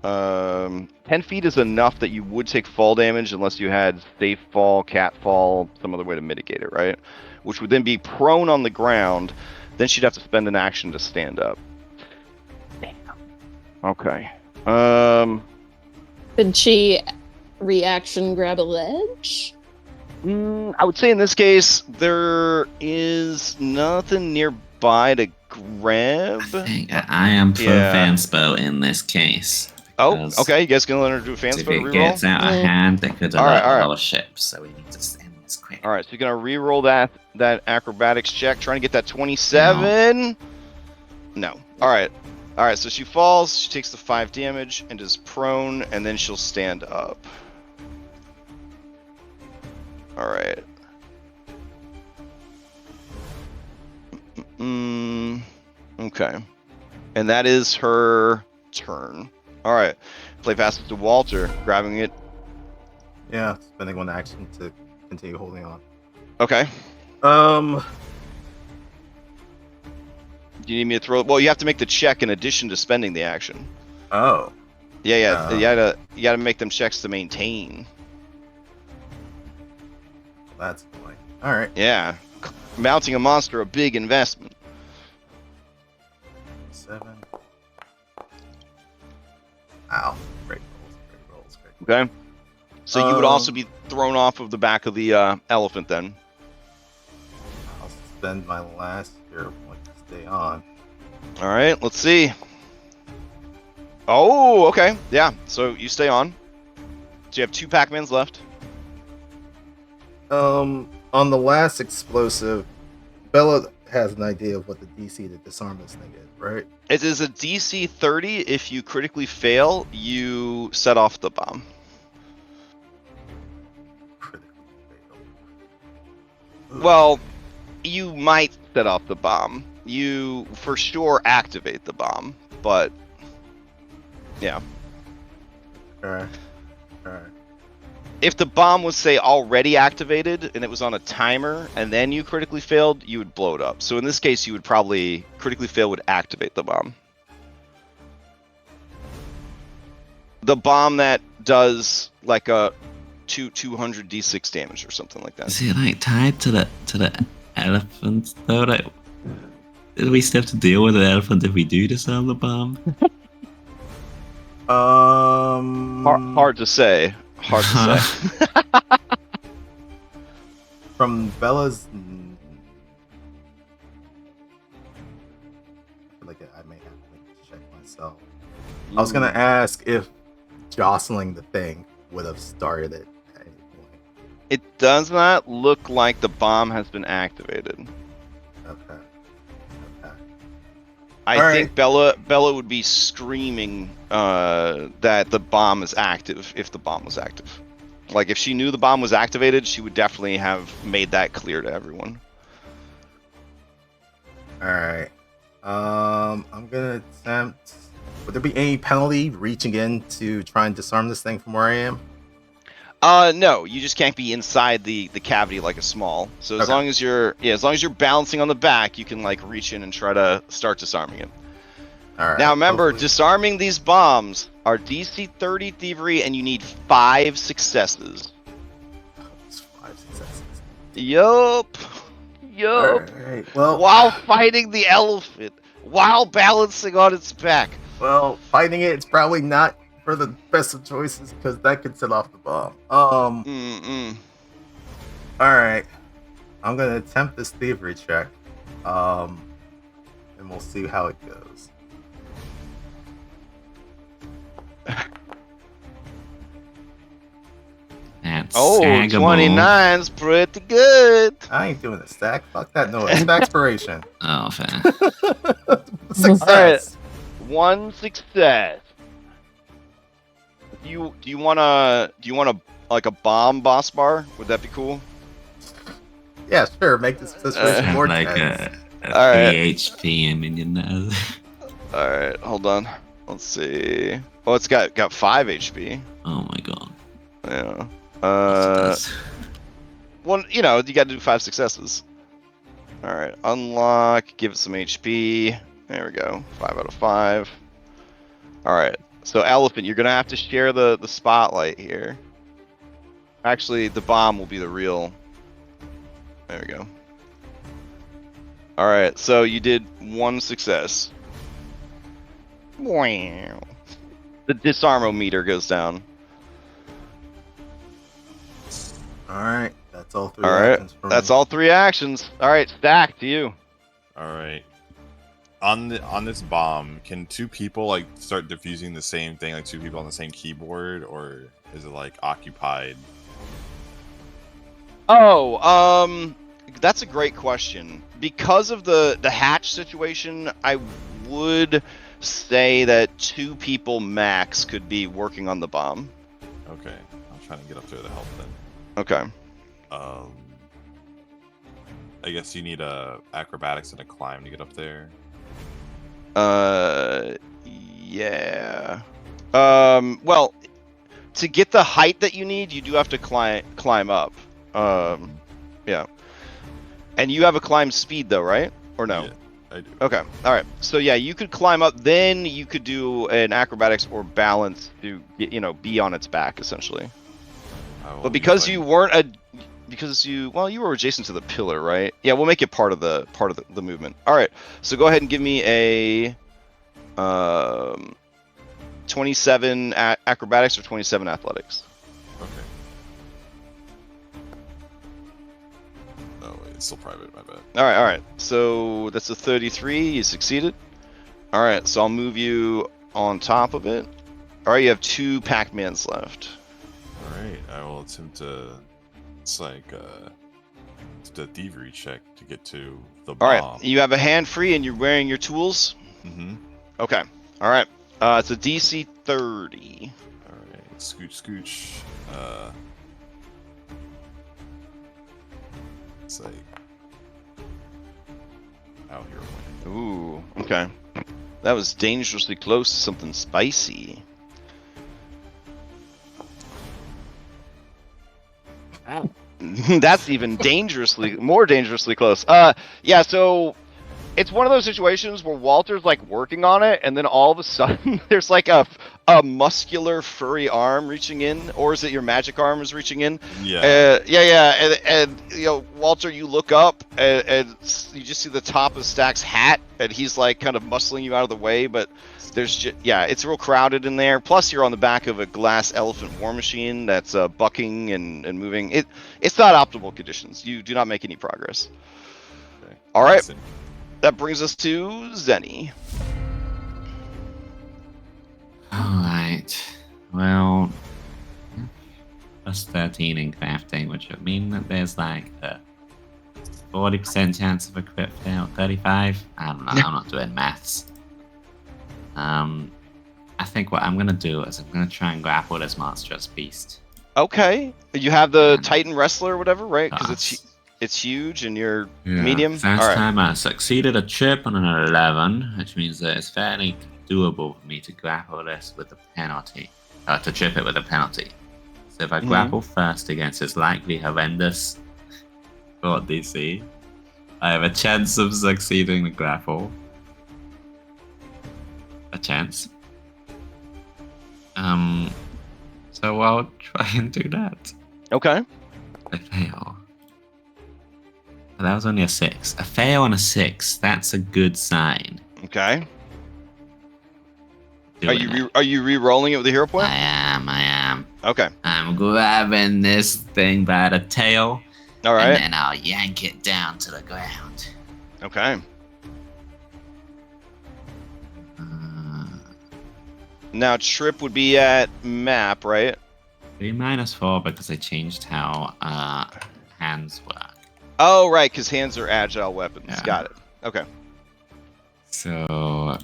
Speaker 1: 10 feet is enough that you would take fall damage unless you had safe fall, cat fall, some other way to mitigate it, right? Which would then be prone on the ground. Then she'd have to spend an action to stand up. Damn. Okay.
Speaker 5: Could she reaction grab a ledge?
Speaker 1: I would say in this case there is nothing nearby to grab.
Speaker 2: I think I am pro fanspo in this case.
Speaker 1: Oh, okay. You guys can let her do a
Speaker 2: If
Speaker 1: fanspo
Speaker 2: it
Speaker 1: reroll.
Speaker 2: gets out of hand, they could
Speaker 1: All right,
Speaker 2: alert
Speaker 1: all right.
Speaker 2: our ships, so we need to end this quick.
Speaker 1: All right, so you're gonna re-roll that acrobatics check, trying to get that 27. No. All right. So she falls. She takes the 5 damage and is prone, and then she'll stand up. All right. Okay. And that is her turn. All right. Play passes to Walter, grabbing it.
Speaker 3: Yeah, spending 1 action to continue holding on.
Speaker 1: Okay.
Speaker 3: Um,
Speaker 1: Do you need me to throw? Well, you have to make the check in addition to spending the action.
Speaker 3: Oh.
Speaker 1: Yeah. You gotta make them checks to maintain.
Speaker 3: That's annoying. Alright.
Speaker 1: Yeah. Mounting a monster, a big investment.
Speaker 3: 7. Ow. Great rolls.
Speaker 1: Okay. So you would also be thrown off of the back of the elephant then.
Speaker 3: I'll spend my last hero point to stay on.
Speaker 1: All right, let's see. Oh, okay. Yeah, so you stay on. So you have 2 Pac-Mans left.
Speaker 3: On the last explosive, Bella has an idea of what the DC to disarm this thing is, right?
Speaker 1: It is a DC 30. If you critically fail, you set off the bomb. Well, you might set off the bomb. You for sure activate the bomb, but yeah.
Speaker 3: Alright.
Speaker 1: If the bomb was, say, already activated and it was on a timer and then you critically failed, you would blow it up. So in this case, you would probably critically fail would activate the bomb. The bomb that does like a 200 d6 damage or something like that.
Speaker 2: Is it like tied to the elephant though? Like, do we still have to deal with an elephant if we do disarm the bomb?
Speaker 1: Hard to say. Hard to say.
Speaker 3: From Bella's, I feel like I may have to check So I was gonna ask if jostling the thing would have started it at any point.
Speaker 1: It does not look like the bomb has been activated.
Speaker 3: Okay.
Speaker 1: I
Speaker 3: All
Speaker 1: think Bella would be screaming that the bomb is active if the bomb was active. Like if she knew the bomb was activated, she would definitely have made that clear to everyone.
Speaker 3: All right. I'm gonna attempt. Would there be any penalty reaching in to try and disarm this thing from where I am?
Speaker 1: No, you just can't be inside the cavity like a small. So as
Speaker 3: Okay.
Speaker 1: long as you're balancing on the back, you can like reach in and try to start disarming it.
Speaker 3: All right.
Speaker 1: Now remember,
Speaker 3: hopefully-
Speaker 1: disarming these bombs are DC 30 thievery, and you need 5 successes.
Speaker 3: It's 5 successes.
Speaker 1: Yup.
Speaker 3: All right. Well,
Speaker 1: While fighting the elephant, while balancing on its back.
Speaker 3: fighting it's probably not for the best of choices because that could set off the bomb. All right. I'm gonna attempt this thievery check. And we'll see how it goes.
Speaker 2: That's
Speaker 1: Oh,
Speaker 2: saggable.
Speaker 1: 29's pretty good.
Speaker 3: I ain't doing a stack. Fuck that noise. Expiration.
Speaker 2: Oh, fair.
Speaker 3: Success.
Speaker 1: One success. Do you wanna like a bomb boss bar? Would that be cool?
Speaker 3: Yeah, sure. Make this situation more
Speaker 2: like
Speaker 3: tense.
Speaker 2: a
Speaker 1: All right.
Speaker 2: 3 HP minion now.
Speaker 1: All right, hold on. Let's see. Oh, it's got 5 HP.
Speaker 2: Oh my god.
Speaker 1: Yeah.
Speaker 2: That's-
Speaker 1: Well, you know, you got to do 5 successes. All right, unlock. Give it some HP. There we go. 5 out of 5. All right. So, elephant, you're gonna have to share the spotlight here. Actually, the bomb will be the real. There we go. All right. So you did 1 success. Wow. The disarmometer goes down.
Speaker 3: All right. That's all 3
Speaker 1: All right.
Speaker 3: actions for
Speaker 1: That's
Speaker 3: me.
Speaker 1: all 3 actions. All right, Stack, to you.
Speaker 4: All right. On this bomb, can 2 people like start diffusing the same thing, like 2 people on the same keyboard, or is it like occupied?
Speaker 1: Oh, that's a great question. Because of the hatch situation, I would say that 2 people max could be working on the bomb.
Speaker 4: Okay, I'm trying to get up there to help then.
Speaker 1: Okay.
Speaker 4: I guess you need a acrobatics and a climb to get up there.
Speaker 1: Yeah. Well, to get the height that you need, you do have to climb up. Yeah. And you have a climb speed though, right? Or no?
Speaker 4: Yeah, I do.
Speaker 1: Okay. All right. So yeah, you could climb up. Then you could do an acrobatics or balance to get, be on its back essentially. But because you weren't you were adjacent to the pillar, right? Yeah, we'll make it part of the movement. All right. So go ahead and give me a 27 acrobatics or 27 athletics.
Speaker 4: Okay. Oh wait, it's still private. My bad.
Speaker 1: All right. So that's a 33. You succeeded. All right. So I'll move you on top of it. All right. You have 2 Pac-Mans left.
Speaker 4: All right, I will attempt to. It's like the thievery check to get to the
Speaker 1: All
Speaker 4: bomb.
Speaker 1: right. You have a hand free and you're wearing your tools.
Speaker 4: Mm-hmm.
Speaker 1: Okay. All right. It's a DC 30.
Speaker 4: All right, scooch. It's like out here.
Speaker 1: Ooh. Okay. That was dangerously close to something spicy. That's even more dangerously close. Yeah, so it's one of those situations where Walter's like working on it, and then all of a sudden there's like a muscular furry arm reaching in, or is it your magic arm is reaching in?
Speaker 4: Yeah.
Speaker 1: And Walter, you look up and you just see the top of Stack's hat, and he's like kind of muscling you out of the way, but there's it's real crowded in there. Plus, you're on the back of a glass elephant war machine that's bucking and moving. It's not optimal conditions. You do not make any progress.
Speaker 4: Okay.
Speaker 1: All right.
Speaker 4: Listen.
Speaker 1: That brings us to Zenny.
Speaker 2: Alright. Well, plus 13 in crafting, which would mean that there's like a 40% chance of a crit fail, 35? I don't know, I'm not doing maths. I think what I'm gonna do is I'm gonna try and grapple this monstrous beast.
Speaker 1: Okay. You have the
Speaker 2: And
Speaker 1: Titan Wrestler or whatever, right? Because
Speaker 2: toss.
Speaker 1: it's huge and you're
Speaker 2: Yeah.
Speaker 1: medium.
Speaker 2: First
Speaker 1: All right.
Speaker 2: time I succeeded a chip on an 11, which means that it's fairly doable for me to grapple this with a penalty. To chip it with a penalty. So if I grapple first against its likely horrendous fort DC, I have a chance of succeeding the grapple. A chance. So I'll try and do that.
Speaker 1: Okay.
Speaker 2: I fail. Well, that was only a 6. A fail on a 6. That's a good sign.
Speaker 1: Okay.
Speaker 2: Doing it.
Speaker 1: Are you re-rolling it with a hero point?
Speaker 2: I am.
Speaker 1: Okay.
Speaker 2: I'm grabbing this thing by the tail.
Speaker 1: All right.
Speaker 2: And then I'll yank it down to the ground.
Speaker 1: Okay. Now trip would be at map, right?
Speaker 2: Be -4 because I changed how hands work.
Speaker 1: Oh, right, because hands are agile weapons.
Speaker 2: Yeah.
Speaker 1: Got it. Okay.
Speaker 2: So,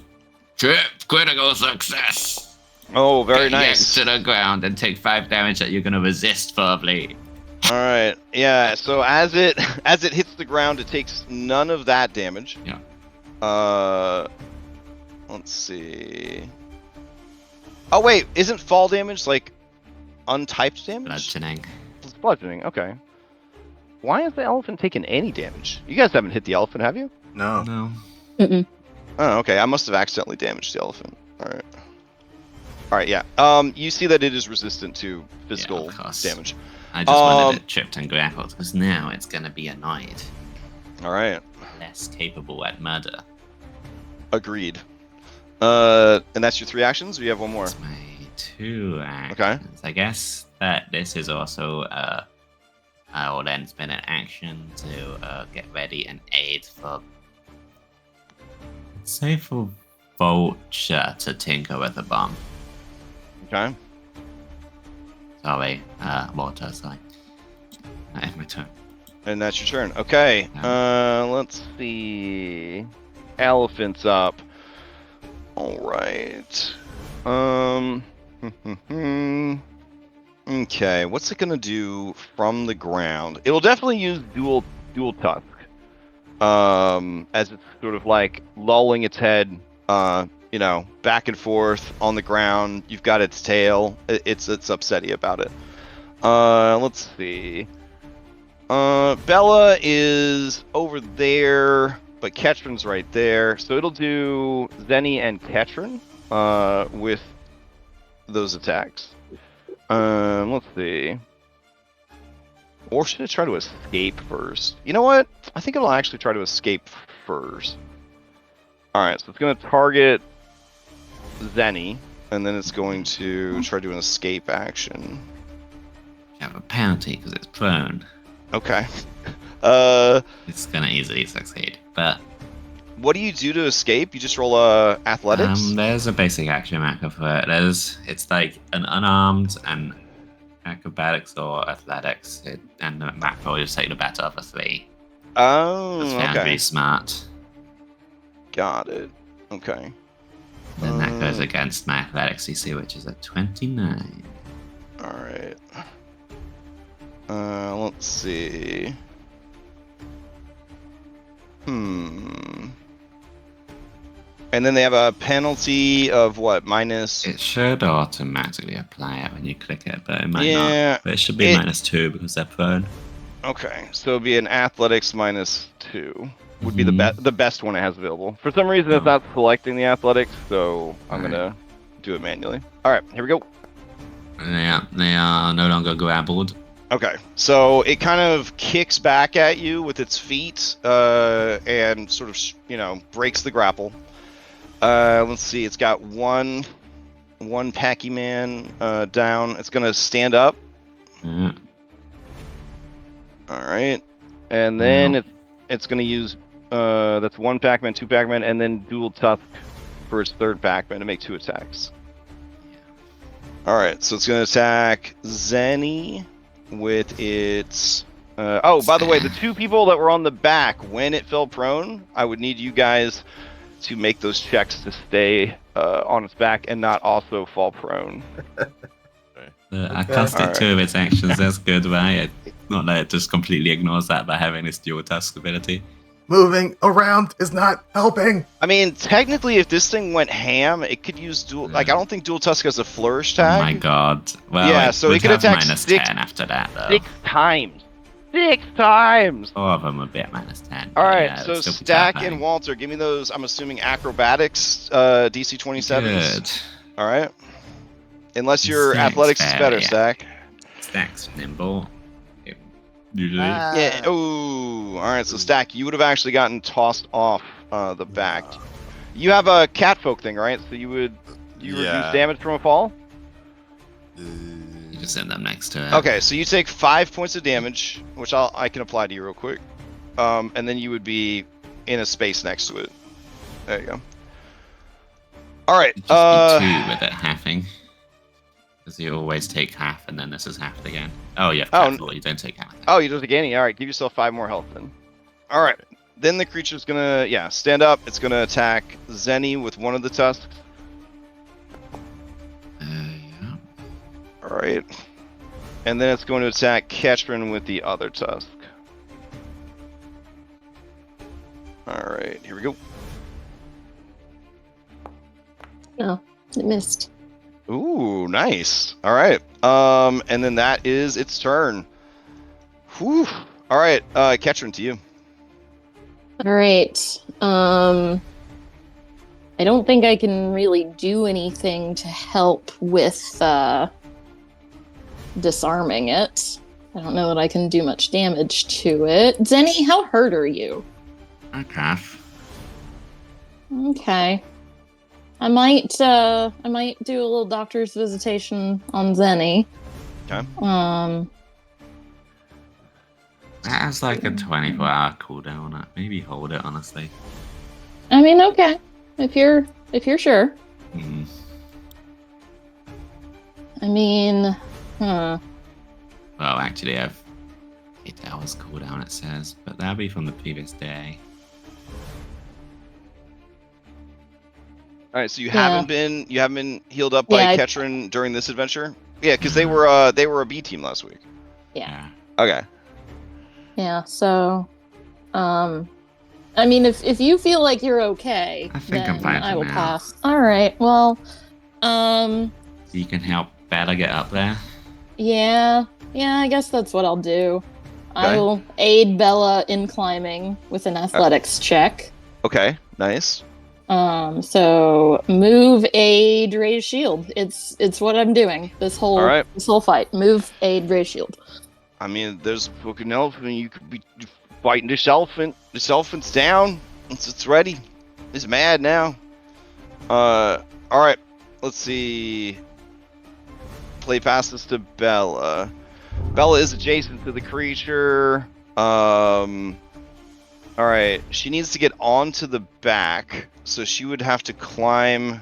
Speaker 2: trip, critical success.
Speaker 1: Oh, very
Speaker 2: Get
Speaker 1: nice.
Speaker 2: yanked to the ground and take 5 damage that you're gonna resist verbally.
Speaker 1: All right. Yeah. So as it hits the ground, it takes none of that damage.
Speaker 2: Yeah.
Speaker 1: Let's see. Oh wait, isn't fall damage like untyped damage?
Speaker 2: Bludgeoning.
Speaker 1: It's bludgeoning. Okay. Why has the elephant taken any damage? You guys haven't hit the elephant, have you?
Speaker 3: No.
Speaker 2: No.
Speaker 5: Mm-mm.
Speaker 1: Oh, okay. I must have accidentally damaged the elephant. All right. All right. Yeah. You see that it is resistant to physical
Speaker 2: course.
Speaker 1: damage.
Speaker 2: I just wanted it tripped and grappled because now it's gonna be annoyed.
Speaker 1: All right.
Speaker 2: Less capable at murder.
Speaker 1: Agreed. And that's your 3 actions. Or you have one more?
Speaker 2: That's my 2 actions. I guess that this is also I will then spend an action to get ready and aid for, say, for Vulture to tinker with the bomb.
Speaker 1: Okay.
Speaker 2: Sorry, Walter, sorry. It's my turn.
Speaker 1: And that's your turn. Okay. Let's see. Elephant's up. All right. Okay. What's it gonna do from the ground? It'll definitely use dual tusk. As it's sort of like lolling its head, back and forth on the ground. You've got its tail. It's upsetty about it. Let's see. Bella is over there, but Ketrin's right there. So it'll do Zenny and Ketrin with those attacks. Let's see. Or should it try to escape first? You know what? I think it'll actually try to escape first. Alright, so it's going to target Zenny, and then it's going to try to do an escape action.
Speaker 2: You have a penalty because it's prone.
Speaker 1: Okay.
Speaker 2: It's gonna easily succeed, but
Speaker 1: What do you do to escape? You just roll athletics?
Speaker 2: there's a basic action marker for it. It's like an unarmed and acrobatics or athletics, and the map will just take the better of the 3.
Speaker 1: Oh,
Speaker 2: That's found
Speaker 1: okay.
Speaker 2: really smart.
Speaker 1: Got it. Okay.
Speaker 2: Then that goes against my athletics DC, which is a 29.
Speaker 1: Alright. Let's see. And then they have a penalty of what? Minus...
Speaker 2: It should automatically apply it when you click it, but it might
Speaker 1: Yeah,
Speaker 2: not. But it should be -2 because they're prone.
Speaker 1: Okay, so it'd be an athletics -2. Would be the best one it has available. For some reason, it's not selecting the athletics, so I'm gonna do it manually. All right, here we go.
Speaker 2: They are no longer grappled.
Speaker 1: Okay, so it kind of kicks back at you with its feet and sort of, breaks the grapple. Let's see, it's got one Packy Man down. It's gonna stand up.
Speaker 2: Yeah.
Speaker 1: All right, and then it's gonna use that's 1 Pac-Man, 2 Pac-Man, and then dual tusk for its 3rd Pac-Man to make 2 attacks. All right, so it's going to attack Zenny with its. Oh, by the way, the two people that were on the back when it fell prone, I would need you guys to make those checks to stay on its back and not also fall prone.
Speaker 2: I cast it
Speaker 1: Alright.
Speaker 2: 2 of its actions. That's good, right? Not that it just completely ignores that by having this dual tusk ability.
Speaker 3: Moving around is not helping.
Speaker 1: I mean, technically, if this thing went ham, it could use dual. Like, I don't think dual tusk has a flourish
Speaker 2: Oh
Speaker 1: tag.
Speaker 2: my god. Well,
Speaker 1: Yeah,
Speaker 2: it
Speaker 1: so
Speaker 2: would
Speaker 1: it could
Speaker 2: have
Speaker 1: attack
Speaker 2: minus
Speaker 1: six-
Speaker 2: 10 after that, though.
Speaker 1: 6 times. 6 times.
Speaker 2: 4 of them would be at minus 10.
Speaker 1: All
Speaker 2: but
Speaker 1: right,
Speaker 2: yeah, it
Speaker 1: so
Speaker 2: would still be
Speaker 1: Stack
Speaker 2: terrifying.
Speaker 1: and Walter, give me those. I'm assuming acrobatics, DC 27s.
Speaker 2: Good.
Speaker 1: All right. Unless your
Speaker 2: Stack's
Speaker 1: athletics is
Speaker 2: fair,
Speaker 1: better,
Speaker 2: yeah.
Speaker 1: Stack.
Speaker 2: Stack's nimble. Usually.
Speaker 1: Yeah. Ooh. All right. So Stack, you would have actually gotten tossed off the back. You have a catfolk thing, right? So you would reduce damage from a fall.
Speaker 2: You just send them next to it.
Speaker 1: Okay. So you take 5 points of damage, which I can apply to you real quick, and then you would be in a space next to it. There you go. All right.
Speaker 2: It'd just be 2 with it halving. Because you always take half, and then this is halved again. Oh, you have capital, you don't take half.
Speaker 1: Oh, you just gaining. All right. Give yourself 5 more health then. All right. Then the creature's gonna stand up. It's gonna attack Zenny with one of the tusks.
Speaker 2: Yeah.
Speaker 1: All right. And then it's going to attack Ketrin with the other tusk. All right, here we go.
Speaker 5: No, it missed.
Speaker 1: Ooh, nice. All right. And then that is its turn. Whew. All right, Ketrin, to you.
Speaker 5: All right. I don't think I can really do anything to help with disarming it. I don't know that I can do much damage to it. Zenny, how hurt are you?
Speaker 2: Okay.
Speaker 5: Okay. I might do a little doctor's visitation on Zenny.
Speaker 1: Okay.
Speaker 2: That has like a 24-hour cooldown on it. Maybe hold it, honestly.
Speaker 5: I mean, okay. If you're sure.
Speaker 2: Mm.
Speaker 5: I mean,
Speaker 2: Well, actually, I have 8 hours cooldown, it says, but that'll be from the previous day.
Speaker 1: All right, so you
Speaker 5: Yeah.
Speaker 1: haven't been healed up by
Speaker 5: Yeah,
Speaker 1: Ketrin during this adventure? Yeah, because they were a B team last week.
Speaker 5: Yeah.
Speaker 1: Okay.
Speaker 5: Yeah, so I mean if you feel like you're okay,
Speaker 2: I think
Speaker 5: then
Speaker 2: I'm fine
Speaker 5: I
Speaker 2: for
Speaker 5: will
Speaker 2: now.
Speaker 5: pass. Alright, well
Speaker 2: You can help Bella get up there.
Speaker 5: yeah, I guess that's what I'll do. I
Speaker 1: Okay.
Speaker 5: will aid Bella in climbing with an athletics check.
Speaker 1: Okay. Nice.
Speaker 5: So move, aid, raise, shield. It's what I'm doing this whole
Speaker 1: All right.
Speaker 5: fight. Move, aid, raise, shield.
Speaker 1: I mean, there's a fucking elephant. You could be fighting this elephant. This elephant's down. It's ready. It's mad now. All right. Let's see. Play past this to Bella. Bella is adjacent to the creature. All right. She needs to get onto the back, so she would have to climb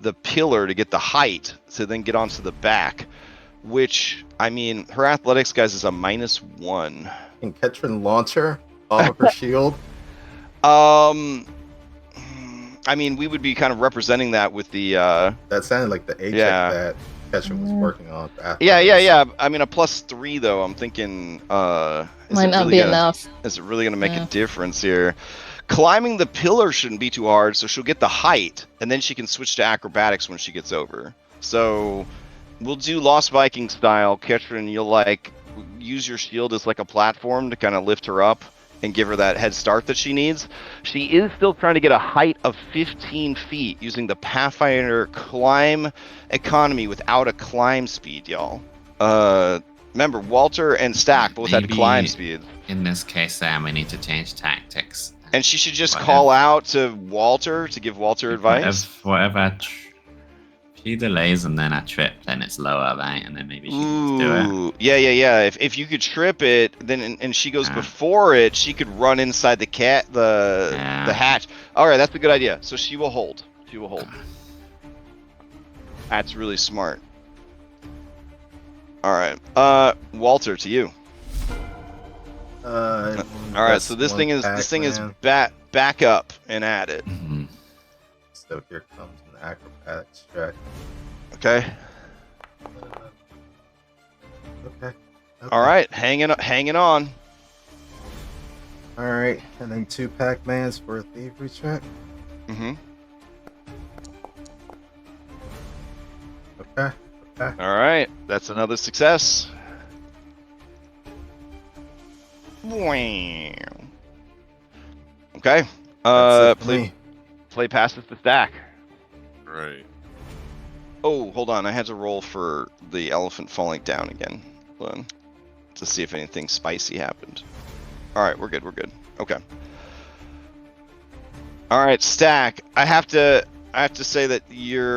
Speaker 1: the pillar to get the height to then get onto the back. Which, I mean, her athletics, guys, is a -1.
Speaker 3: Can Ketrin launch her off of her shield?
Speaker 1: I mean, we would be kind of representing that with the.
Speaker 3: That sounded like the A check
Speaker 1: Yeah.
Speaker 3: that Ketrin was working on.
Speaker 1: Yeah. I mean, a +3 though. I'm thinking.
Speaker 5: Might not be enough.
Speaker 1: Is it really gonna make
Speaker 5: Yeah.
Speaker 1: a difference here? Climbing the pillar shouldn't be too hard, so she'll get the height, and then she can switch to acrobatics when she gets over. So. We'll do Lost Viking style, Ketrin. You'll like use your shield as like a platform to kind of lift her up and give her that head start that she needs. She is still trying to get a height of 15 feet using the Pathfinder climb economy without a climb speed, y'all. Remember, Walter and Stack both had
Speaker 2: Maybe-
Speaker 1: climb speeds.
Speaker 2: In this case, Sam, we need to change tactics.
Speaker 1: And she should just
Speaker 2: Whatever.
Speaker 1: call out to Walter to give Walter advice.
Speaker 2: Whatever. She delays and then I trip, then it's lower, right? And then maybe she can just do it.
Speaker 1: Ooh, yeah. If you could trip it, then and she goes
Speaker 2: Yeah.
Speaker 1: before it, she could run inside the
Speaker 2: Yeah.
Speaker 1: the hatch. All right, that's a good idea. So she will hold. She will hold. That's really smart. All right. Walter, to you. All right. So this thing is back up and at it.
Speaker 2: Mhm.
Speaker 3: So here comes an acrobatics check.
Speaker 1: Okay.
Speaker 3: Okay.
Speaker 1: All right. Hanging on.
Speaker 3: All right, and then 2 Pac-Mans for a thievery check.
Speaker 1: Mm-hmm.
Speaker 3: Okay.
Speaker 1: All right. That's another success. Wow. Okay.
Speaker 3: That's it for me.
Speaker 1: Play passes the stack.
Speaker 4: Right.
Speaker 1: Oh, hold on. I had to roll for the elephant falling down again. Hold on. To see if anything spicy happened. All right, we're good. Okay. All right, stack. I have to say that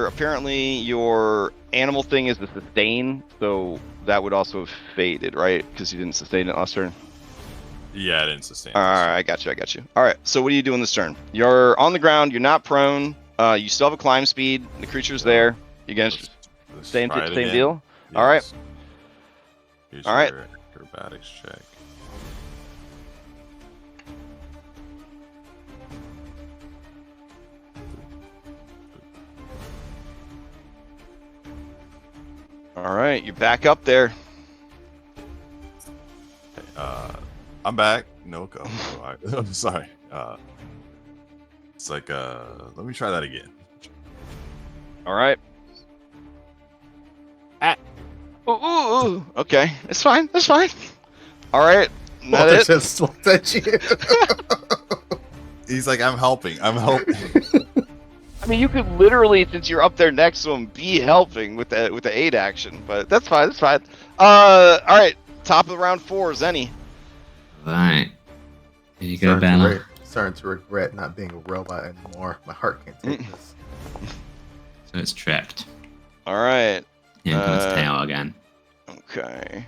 Speaker 1: apparently your animal thing is the sustain, so that would also have faded, right? Because you didn't sustain it last turn.
Speaker 4: Yeah, I didn't sustain.
Speaker 1: All right, I got you. All right, so what are you doing this turn? You're on the ground. You're not prone. You still have a climb speed. The creature's there. You gonna same deal?
Speaker 4: Yes.
Speaker 1: All right.
Speaker 4: Here's
Speaker 1: All right.
Speaker 4: your acrobatics check.
Speaker 1: All right, you're back up there.
Speaker 4: I'm back. No go. I'm sorry. It's like let me try that again.
Speaker 1: All right. Ooh. Okay, it's fine. That's fine. All right.
Speaker 3: Well,
Speaker 1: That it?
Speaker 3: just looked at you.
Speaker 4: He's like, I'm helping.
Speaker 1: I mean, you could literally, since you're up there next to him, be helping with the aid action, but that's fine. All right. Top of the round 4 is any.
Speaker 2: Right. Here you go, Bella.
Speaker 3: Starting to regret not being a robot anymore. My heart can't take this.
Speaker 2: So it's trapped.
Speaker 1: All right.
Speaker 2: Here comes tail again.
Speaker 1: Okay.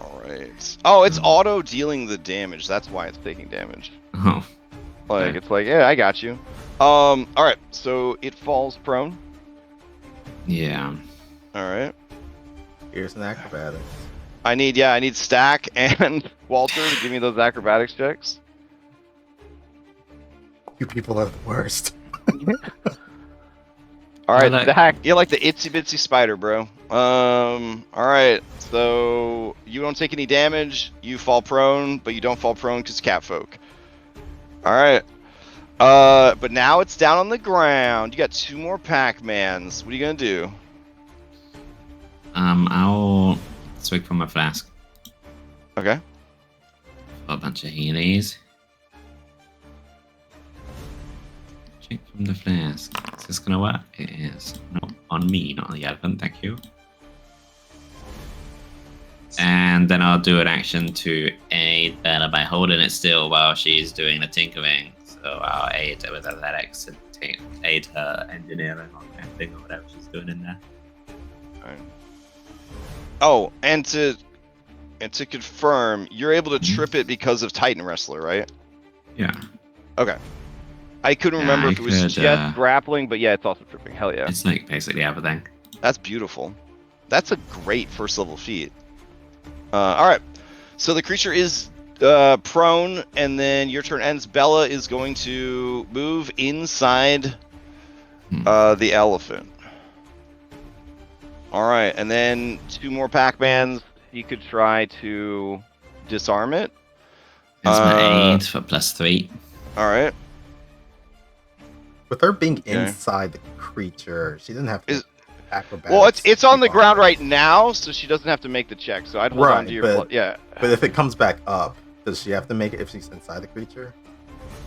Speaker 1: All right. Oh, it's auto dealing the damage. That's why it's taking damage.
Speaker 2: Oh.
Speaker 1: Like
Speaker 2: Okay.
Speaker 1: it's like, yeah, I got you. All right. So it falls prone.
Speaker 2: Yeah.
Speaker 1: All right.
Speaker 3: Here's an acrobatics.
Speaker 1: I need Stack and Walter to give me those acrobatics checks.
Speaker 3: You people are the worst.
Speaker 1: All right,
Speaker 2: Well,
Speaker 1: Stack, you're like the itsy bitsy spider, bro. All right, so you don't take any damage. You fall prone, but you don't fall prone because catfolk. All right. But now it's down on the ground. You got 2 more Pac-Mans. What are you gonna do?
Speaker 2: I'll swig from my flask.
Speaker 1: Okay.
Speaker 2: A bunch of healies. Drink from the flask. Is this gonna work? It is. Not on me, not on the elephant, thank you. And then I'll do an action to aid Bella by holding it still while she's doing the tinkering. So I'll aid her with athletics and aid her engineering or crafting or whatever she's doing in there.
Speaker 1: Alright. Oh, and to confirm, you're able to trip it because of Titan Wrestler, right?
Speaker 2: Yeah.
Speaker 1: Okay. I couldn't remember if it was
Speaker 2: could,
Speaker 1: just grappling, but yeah, it's also tripping. Hell yeah.
Speaker 2: It's like basically everything.
Speaker 1: That's beautiful. That's a great first level feat. Alright. So the creature is prone, and then your turn ends. Bella is going to move inside the elephant. Alright, and then 2 more Pac-Mans. You could try to disarm it.
Speaker 2: It's my aid for +3.
Speaker 1: Alright.
Speaker 3: With her being inside the creature, she doesn't have to acrobatics.
Speaker 1: Well, it's on the ground right now, so she doesn't have to make the check. So I'd hold on to your yeah.
Speaker 3: But if it comes back up, does she have to make it if she's inside the creature?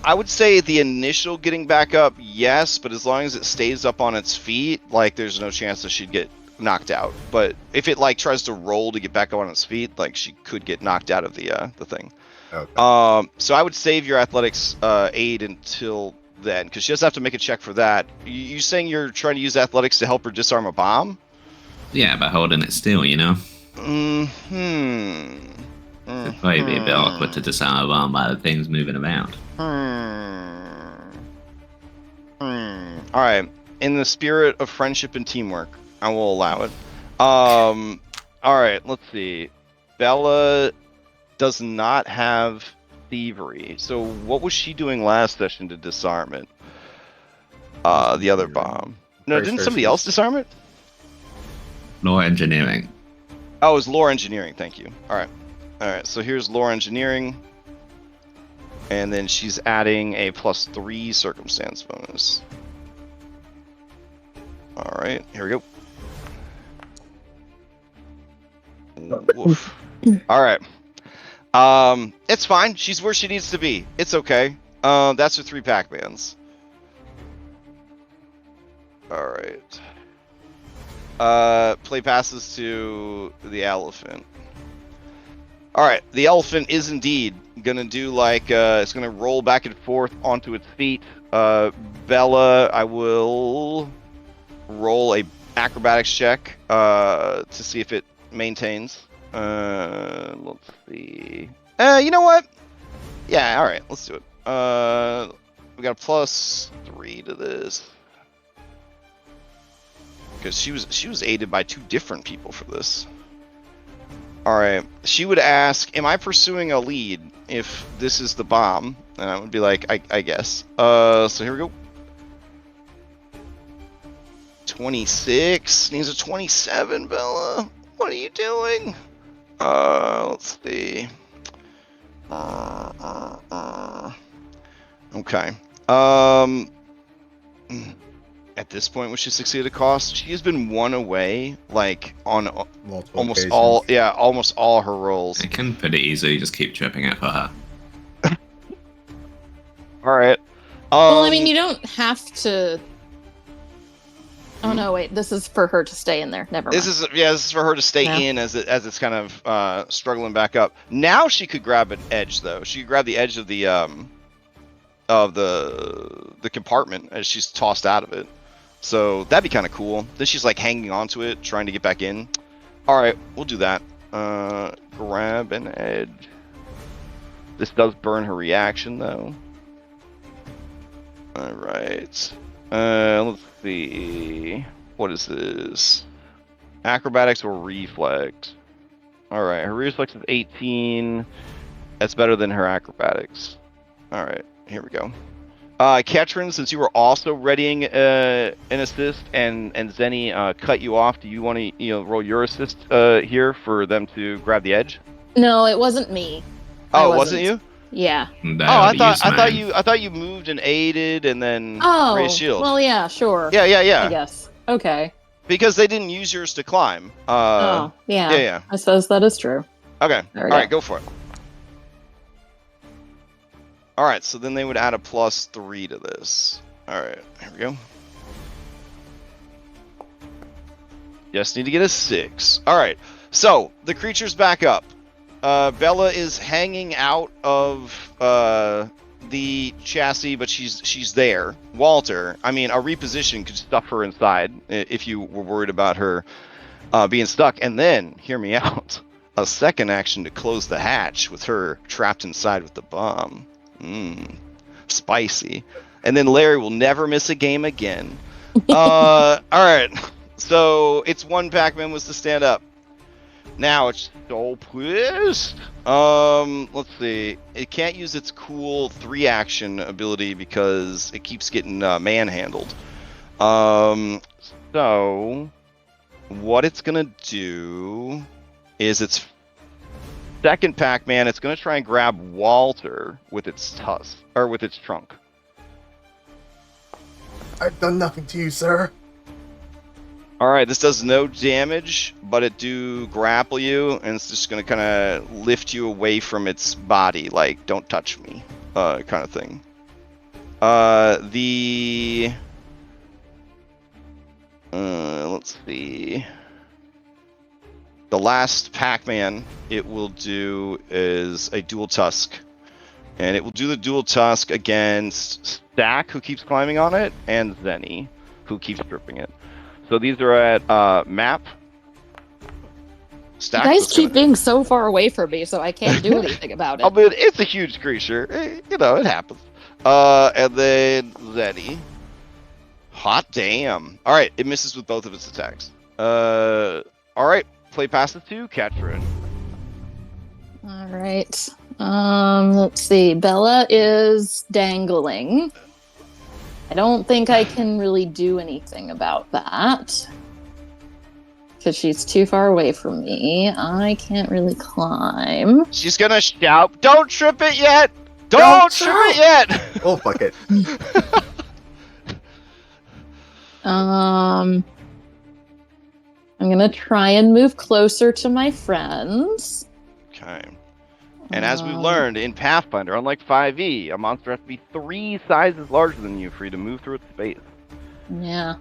Speaker 1: I would say the initial getting back up, yes, but as long as it stays up on its feet, like there's no chance that she'd get knocked out. But if it like tries to roll to get back up on its feet, like she could get knocked out of the thing.
Speaker 3: Okay.
Speaker 1: So I would save your athletics aid until then, because she doesn't have to make a check for that. You saying you're trying to use athletics to help her disarm a bomb?
Speaker 2: Yeah, by holding it still, you know? It'd probably be a bit awkward to disarm a bomb while the thing's moving around.
Speaker 1: Alright. In the spirit of friendship and teamwork, I will allow it. All right, let's see. Bella does not have thievery. So what was she doing last session to disarm it? The other bomb. No,
Speaker 3: Pretty
Speaker 1: didn't
Speaker 3: sure
Speaker 1: somebody
Speaker 3: she
Speaker 1: else
Speaker 3: was-
Speaker 1: disarm it?
Speaker 2: Law engineering.
Speaker 1: Oh, it was lore engineering. Thank you. All right. So here's lore engineering, and then she's adding a +3 circumstance bonus. All right, here we go. Woof. All right. It's fine. She's where she needs to be. It's okay. That's her 3 Pac-Mans. All right. Play passes to the elephant. All right, the elephant is indeed gonna do like it's gonna roll back and forth onto its feet. Bella, I will roll a acrobatics check to see if it maintains. Let's see. You know what? Yeah, all right, let's do it. We got a +3 to this because she was aided by 2 different people for this. All right, she would ask, "Am I pursuing a lead if this is the bomb?" And I would be like, "I guess." So here we go. 26 needs a 27. Bella, what are you doing? Let's see. Okay. At this point, when she succeeded a cost, she has been 1 away, like on
Speaker 3: multiple
Speaker 1: almost
Speaker 3: occasions.
Speaker 1: almost all her rolls.
Speaker 2: I can pretty easily just keep tripping it for her.
Speaker 1: All right.
Speaker 5: Well, I mean, you don't have to. Oh
Speaker 1: Hmm?
Speaker 5: no, wait. This is for her to stay in there. Never mind.
Speaker 1: This is for her to stay
Speaker 5: No.
Speaker 1: in as it's kind of struggling back up. Now she could grab an edge though. She could grab the edge of the compartment as she's tossed out of it. So that'd be kind of cool. Then she's like hanging onto it, trying to get back in. All right, we'll do that. Grab an edge. This does burn her reaction though. All right. Let's see. What is this? Acrobatics or reflex? All right, her reflex is 18. That's better than her acrobatics. All right, here we go. Ketrin, since you were also readying an assist and Zenny cut you off, do you want to roll your assist here for them to grab the edge?
Speaker 5: No, it wasn't me.
Speaker 1: Oh, it wasn't you?
Speaker 5: Yeah.
Speaker 2: No,
Speaker 1: Oh, I thought you moved and aided and then
Speaker 5: Oh,
Speaker 1: raised shield.
Speaker 5: well, yeah, sure.
Speaker 1: Yeah.
Speaker 5: I guess. Okay.
Speaker 1: Because they didn't use yours to climb.
Speaker 5: Oh, yeah.
Speaker 1: Yeah.
Speaker 5: I suppose that is true.
Speaker 1: Okay.
Speaker 5: There
Speaker 1: All
Speaker 5: we
Speaker 1: right, go for it. All right, so then they would add a +3 to this. All right, here we go. Just need to get a 6. All right, so the creature's back up. Bella is hanging out of the chassis, but she's there. Walter, I mean, a reposition could stuff her inside if you were worried about her being stuck. And then, hear me out, a second action to close the hatch with her trapped inside with the bomb. Spicy. And then Larry will never miss a game again. All right. So its 1 Pac-Man was to stand up. Now it's so pissed. Let's see. It can't use its cool 3 action ability because it keeps getting manhandled. So what it's gonna do is its second Pac-Man, it's going to try and grab Walter with its tusk, or with its trunk.
Speaker 3: I've done nothing to you, sir.
Speaker 1: Alright, this does no damage, but it do grapple you, and it's just going to kind of lift you away from its body, like, don't touch me, kind of thing. Let's see. The last Pac-Man it will do is a dual tusk. And it will do the dual tusk against Stack, who keeps climbing on it, and Zenny, who keeps stripping it. So these are at map. Stack
Speaker 5: You guys keep being so far away from me, so I can't do anything about it.
Speaker 1: I mean, it's a huge creature. It happens. And then Zenny. Hot damn. Alright, it misses with both of its attacks. All right, play passes to Katrin.
Speaker 5: All right. Let's see. Bella is dangling. I don't think I can really do anything about that. Because she's too far away from me. I can't really climb.
Speaker 1: She's gonna shout, "Don't trip it yet! Don't trip it yet!"
Speaker 3: Oh, fuck it.
Speaker 5: I'm gonna try and move closer to my friends.
Speaker 1: Okay. And as we learned in Pathfinder, unlike 5e, a monster has to be 3 sizes larger than you for you to move through its space.
Speaker 5: Yeah.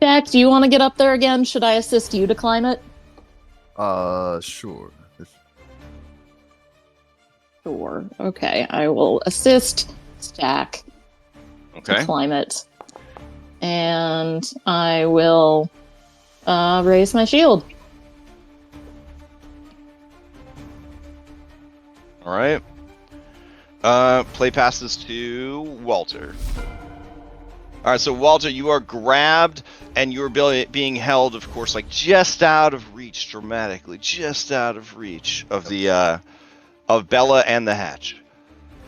Speaker 5: Jack, do you want to get up there again? Should I assist you to climb it?
Speaker 4: Sure.
Speaker 5: Sure. Okay, I will assist Stack to
Speaker 1: Okay.
Speaker 5: climb it. And I will raise my shield.
Speaker 1: All right. Play passes to Walter. All right, so Walter, you are grabbed, and you're being held, of course, like just out of reach, dramatically, just out of reach of the of Bella and the hatch.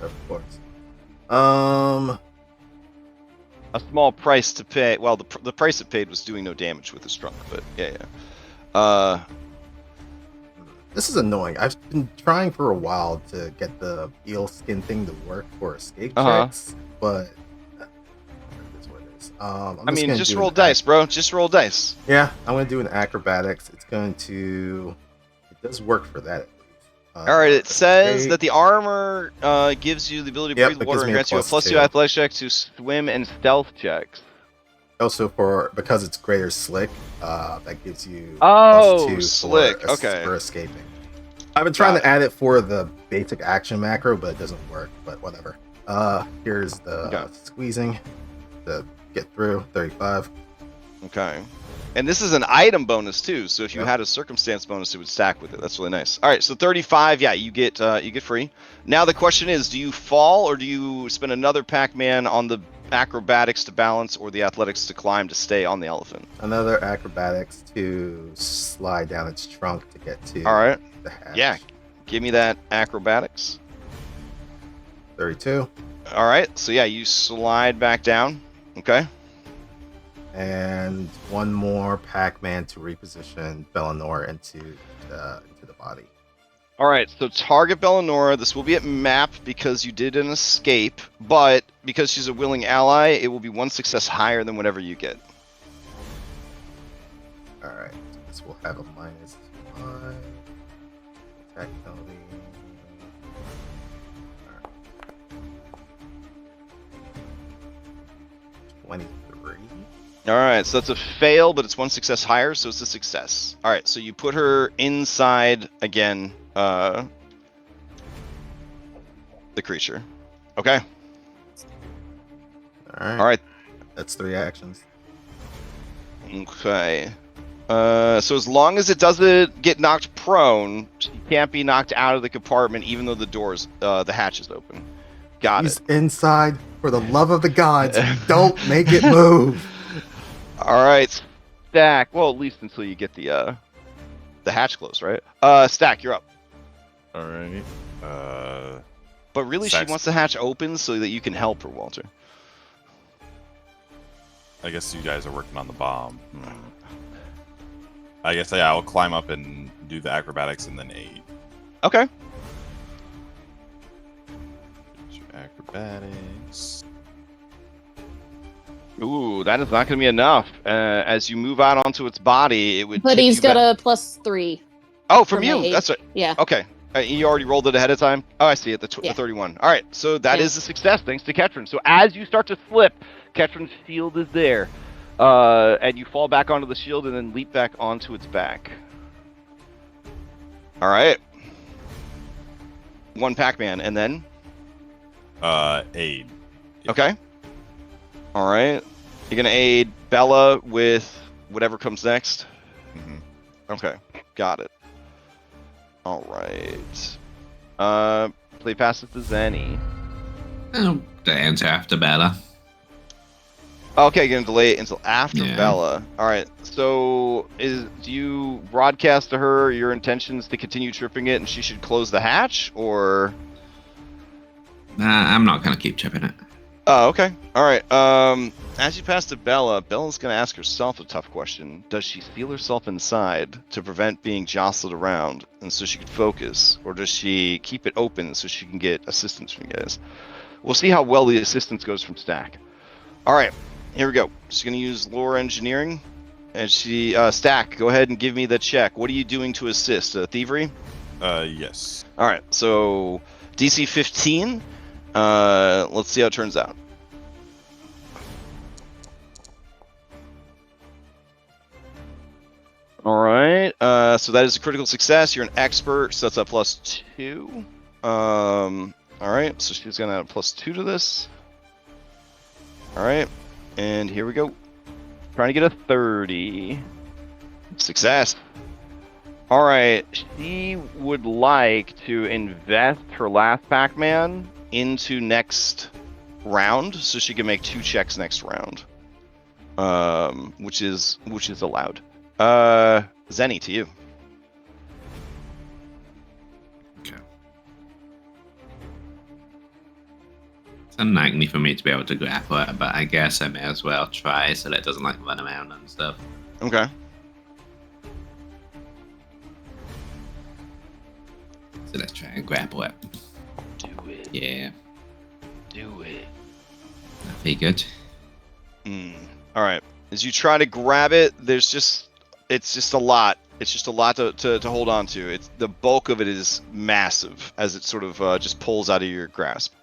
Speaker 3: Of course.
Speaker 1: A small price to pay. Well, the price it paid was doing no damage with his trunk, but yeah.
Speaker 3: This is annoying. I've been trying for a while to get the eel skin thing to work for escape checks, but it is what it is.
Speaker 1: I mean, just roll dice, bro. Just roll dice.
Speaker 3: Yeah, I'm gonna do an acrobatics. It's going to. It does work for that.
Speaker 1: All right. It says that the armor gives you the ability to breathe water and grants you a +2 athletics check to swim and stealth checks.
Speaker 3: Also, because it's greater slick, that gives you
Speaker 1: +2
Speaker 3: slick.
Speaker 1: Okay.
Speaker 3: For escaping. I've been trying to add it for the basic action macro, but it doesn't work. But whatever. Here's the squeezing to get through 35.
Speaker 1: Okay. And this is an item bonus too, so if you had a circumstance bonus, it would stack with it. That's really nice. All right, so 35, yeah, you get free. Now the question is, do you fall or do you spend another Pac-Man on the acrobatics to balance or the athletics to climb to stay on the elephant?
Speaker 3: Another acrobatics to slide down its trunk to get to
Speaker 1: All right.
Speaker 3: the hatch.
Speaker 1: Yeah, give me that acrobatics.
Speaker 3: 32.
Speaker 1: All right, so yeah, you slide back down. Okay.
Speaker 3: And one more Pac-Man to reposition Bellinor into the body.
Speaker 1: All right, so target Bellinora. This will be at map because you did an escape, but because she's a willing ally, it will be 1 success higher than whatever you get.
Speaker 3: All right, so this will have a -5 attack penalty. All right. 23.
Speaker 1: All right, so that's a fail, but it's 1 success higher, so it's a success. All right, so you put her inside again, the creature. Okay.
Speaker 3: All
Speaker 1: All right.
Speaker 3: That's 3 actions.
Speaker 1: Okay. So as long as it doesn't get knocked prone, she can't be knocked out of the compartment, even though the hatch is open. Got
Speaker 3: He's
Speaker 1: it.
Speaker 3: inside. For the love of the gods, don't make it move.
Speaker 1: All right, Stack. Well, at least until you get the hatch closed, right? Stack, you're up.
Speaker 4: All right.
Speaker 1: But really,
Speaker 4: Stack's...
Speaker 1: she wants the hatch open so that you can help her, Walter.
Speaker 4: I guess you guys are working on the bomb. I guess, yeah, I'll climb up and do the acrobatics and then aid.
Speaker 1: Okay.
Speaker 4: Acrobatics.
Speaker 1: Ooh, that is not going to be enough. As you move out onto its body, it would.
Speaker 5: But he's got a +3.
Speaker 1: Oh, from you. That's right.
Speaker 5: Yeah.
Speaker 1: Okay. You already rolled it ahead of time. Oh, I see it. The 31. All right. So that is a success thanks to Ketrin. So as you start to slip, Ketrin's shield is there, and you fall back onto the shield and then leap back onto its back. All right. 1 Pac-Man, and then.
Speaker 4: Aid.
Speaker 1: Yeah. Okay. All right. You're gonna aid Bella with whatever comes next. Okay, got it. All right. So you pass it to Zenny.
Speaker 2: Oh, the enter after Bella.
Speaker 1: Okay, you're gonna delay it until after
Speaker 2: Yeah.
Speaker 1: Bella. All right. So, do you broadcast to her your intentions to continue tripping it, and she should close the hatch, or?
Speaker 2: I'm not gonna keep tripping it.
Speaker 1: Oh, okay. All right. As you pass to Bella, Bella's gonna ask herself a tough question. Does she seal herself inside to prevent being jostled around, and so she can focus, or does she keep it open so she can get assistance from you guys? We'll see how well the assistance goes from Stack. All right. Here we go. She's going to use lore engineering. And Stack, go ahead and give me the check. What are you doing to assist? Thievery?
Speaker 4: Yes.
Speaker 1: All right. So DC 15. Let's see how it turns out. All right. So that is a critical success. You're an expert. So that's a +2. All right. So she's going to add a +2 to this. All right. And here we go. Trying to get a 30. Success. All right. She would like to invest her last Pac-Man into next round, so she can make 2 checks next round. Which is allowed. Zenny, to you.
Speaker 2: Okay. It's unlikely for me to be able to grapple it, but I guess I may as well try so that it doesn't like run around and stuff.
Speaker 1: Okay.
Speaker 2: So let's try and grapple it.
Speaker 1: Do it.
Speaker 2: Yeah,
Speaker 1: Do it.
Speaker 2: that'd be good.
Speaker 1: All right. As you try to grab it, it's just a lot. It's just a lot to hold on to. It's the bulk of it is massive as it sort of just pulls out of your grasp.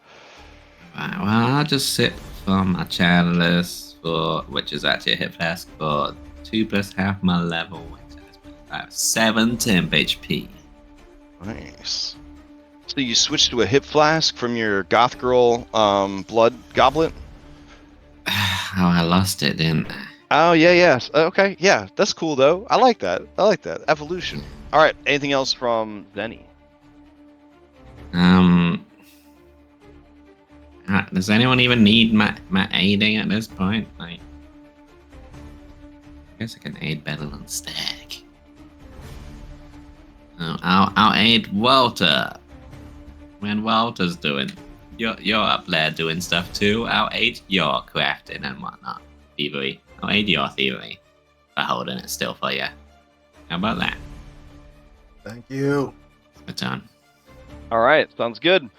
Speaker 2: Right, well, I'll just sip from a chalice, which is actually a hit flask, for 2 plus half my level, which is 7 temp HP.
Speaker 1: Nice. So you switched to a hip flask from your goth girl blood goblet?
Speaker 2: Oh, I lost it, didn't I?
Speaker 1: Oh, yes. Okay, yeah. That's cool, though. I like that. Evolution. All right. Anything else from Zenny?
Speaker 2: Does anyone even need my aiding at this point? Like, I guess I can aid better than Stack. Oh, I'll aid Walter. When Walter's doing, you're up there doing stuff too. I'll aid your crafting and whatnot. Thievery. I'll aid your thievery by holding it still for you. How about that?
Speaker 3: Thank you.
Speaker 2: My turn.
Speaker 1: All right. Sounds good.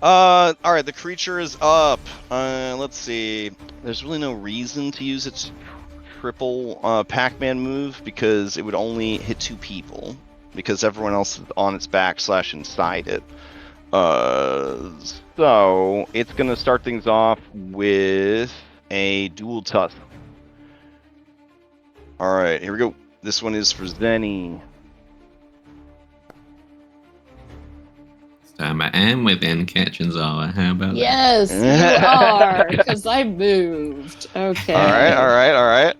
Speaker 1: All right. The creature is up. Let's see. There's really no reason to use its triple Pac-Man move because it would only hit 2 people because everyone else is on its back / inside it. So it's gonna start things off with a dual tusk. All right, here we go. This one is for Zenny.
Speaker 2: So I am within Kitchen's Aura. How about
Speaker 5: Yes, you are, because I moved. Okay.
Speaker 1: All right.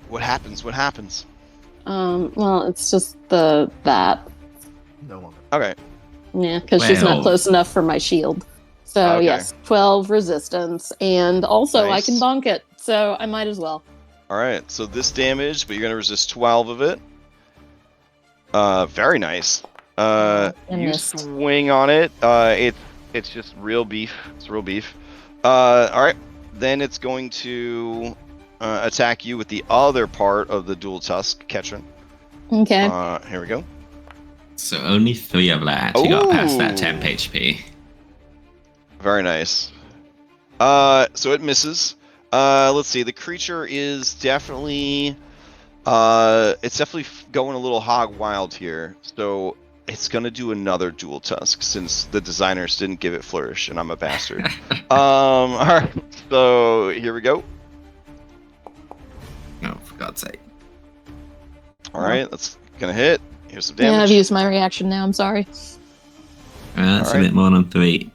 Speaker 1: What happens?
Speaker 5: Well, it's just that.
Speaker 3: No one.
Speaker 1: Okay.
Speaker 5: Yeah, because she's not
Speaker 2: 12.
Speaker 5: close enough for my shield. So
Speaker 1: Okay.
Speaker 5: yes, 12 resistance, and also I can
Speaker 1: Nice.
Speaker 5: bonk it, so I might as well.
Speaker 1: All right. So this damage, but you're gonna resist 12 of it. Very nice.
Speaker 5: I
Speaker 1: You
Speaker 5: missed.
Speaker 1: swing on it. It's just real beef. It's real beef. All right. Then it's going to attack you with the other part of the dual tusk, Ketron.
Speaker 5: Okay.
Speaker 1: Here we go.
Speaker 2: So only 3 of that actually got past that
Speaker 1: Ooh.
Speaker 2: temp HP.
Speaker 1: Very nice. So it misses. Let's see. The creature is definitely, it's definitely going a little hog wild here. So it's gonna do another dual tusk since the designers didn't give it flourish, and I'm a bastard. All right. So here we go.
Speaker 2: Oh, for God's sake.
Speaker 1: All right. That's gonna hit. Here's some
Speaker 5: Yeah,
Speaker 1: damage.
Speaker 5: I've used my reaction now. I'm sorry.
Speaker 2: That's
Speaker 1: Alright.
Speaker 2: a bit more than 3.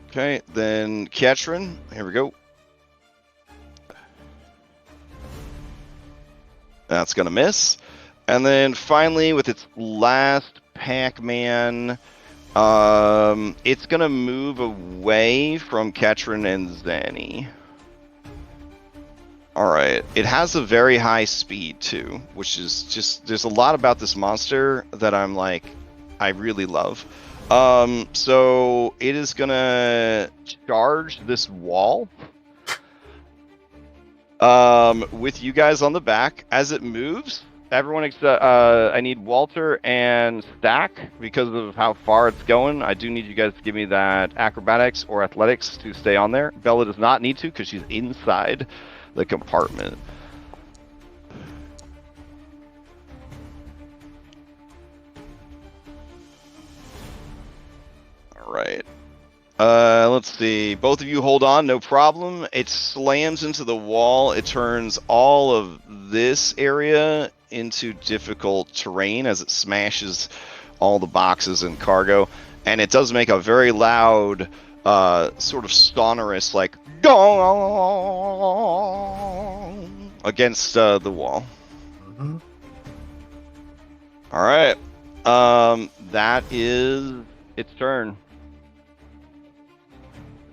Speaker 1: Okay. Then Ketron. Here we go. That's gonna miss. And then finally, with its last Pac-Man, It's gonna move away from Ketrin and Zanny. Alright, it has a very high speed too, which is just, there's a lot about this monster that I'm like, I really love. So it is gonna charge this wall. With you guys on the back. As it moves, everyone except, I need Walter and Stack, because of how far it's going. I do need you guys to give me that acrobatics or athletics to stay on there. Bella does not need to, because she's inside the compartment. All right. Let's see. Both of you hold on, no problem. It slams into the wall. It turns all of this area into difficult terrain as it smashes all the boxes and cargo. And it does make a very loud, sort of sonorous, like, gong against the wall.
Speaker 3: Mm-hmm.
Speaker 1: All right. That is its turn.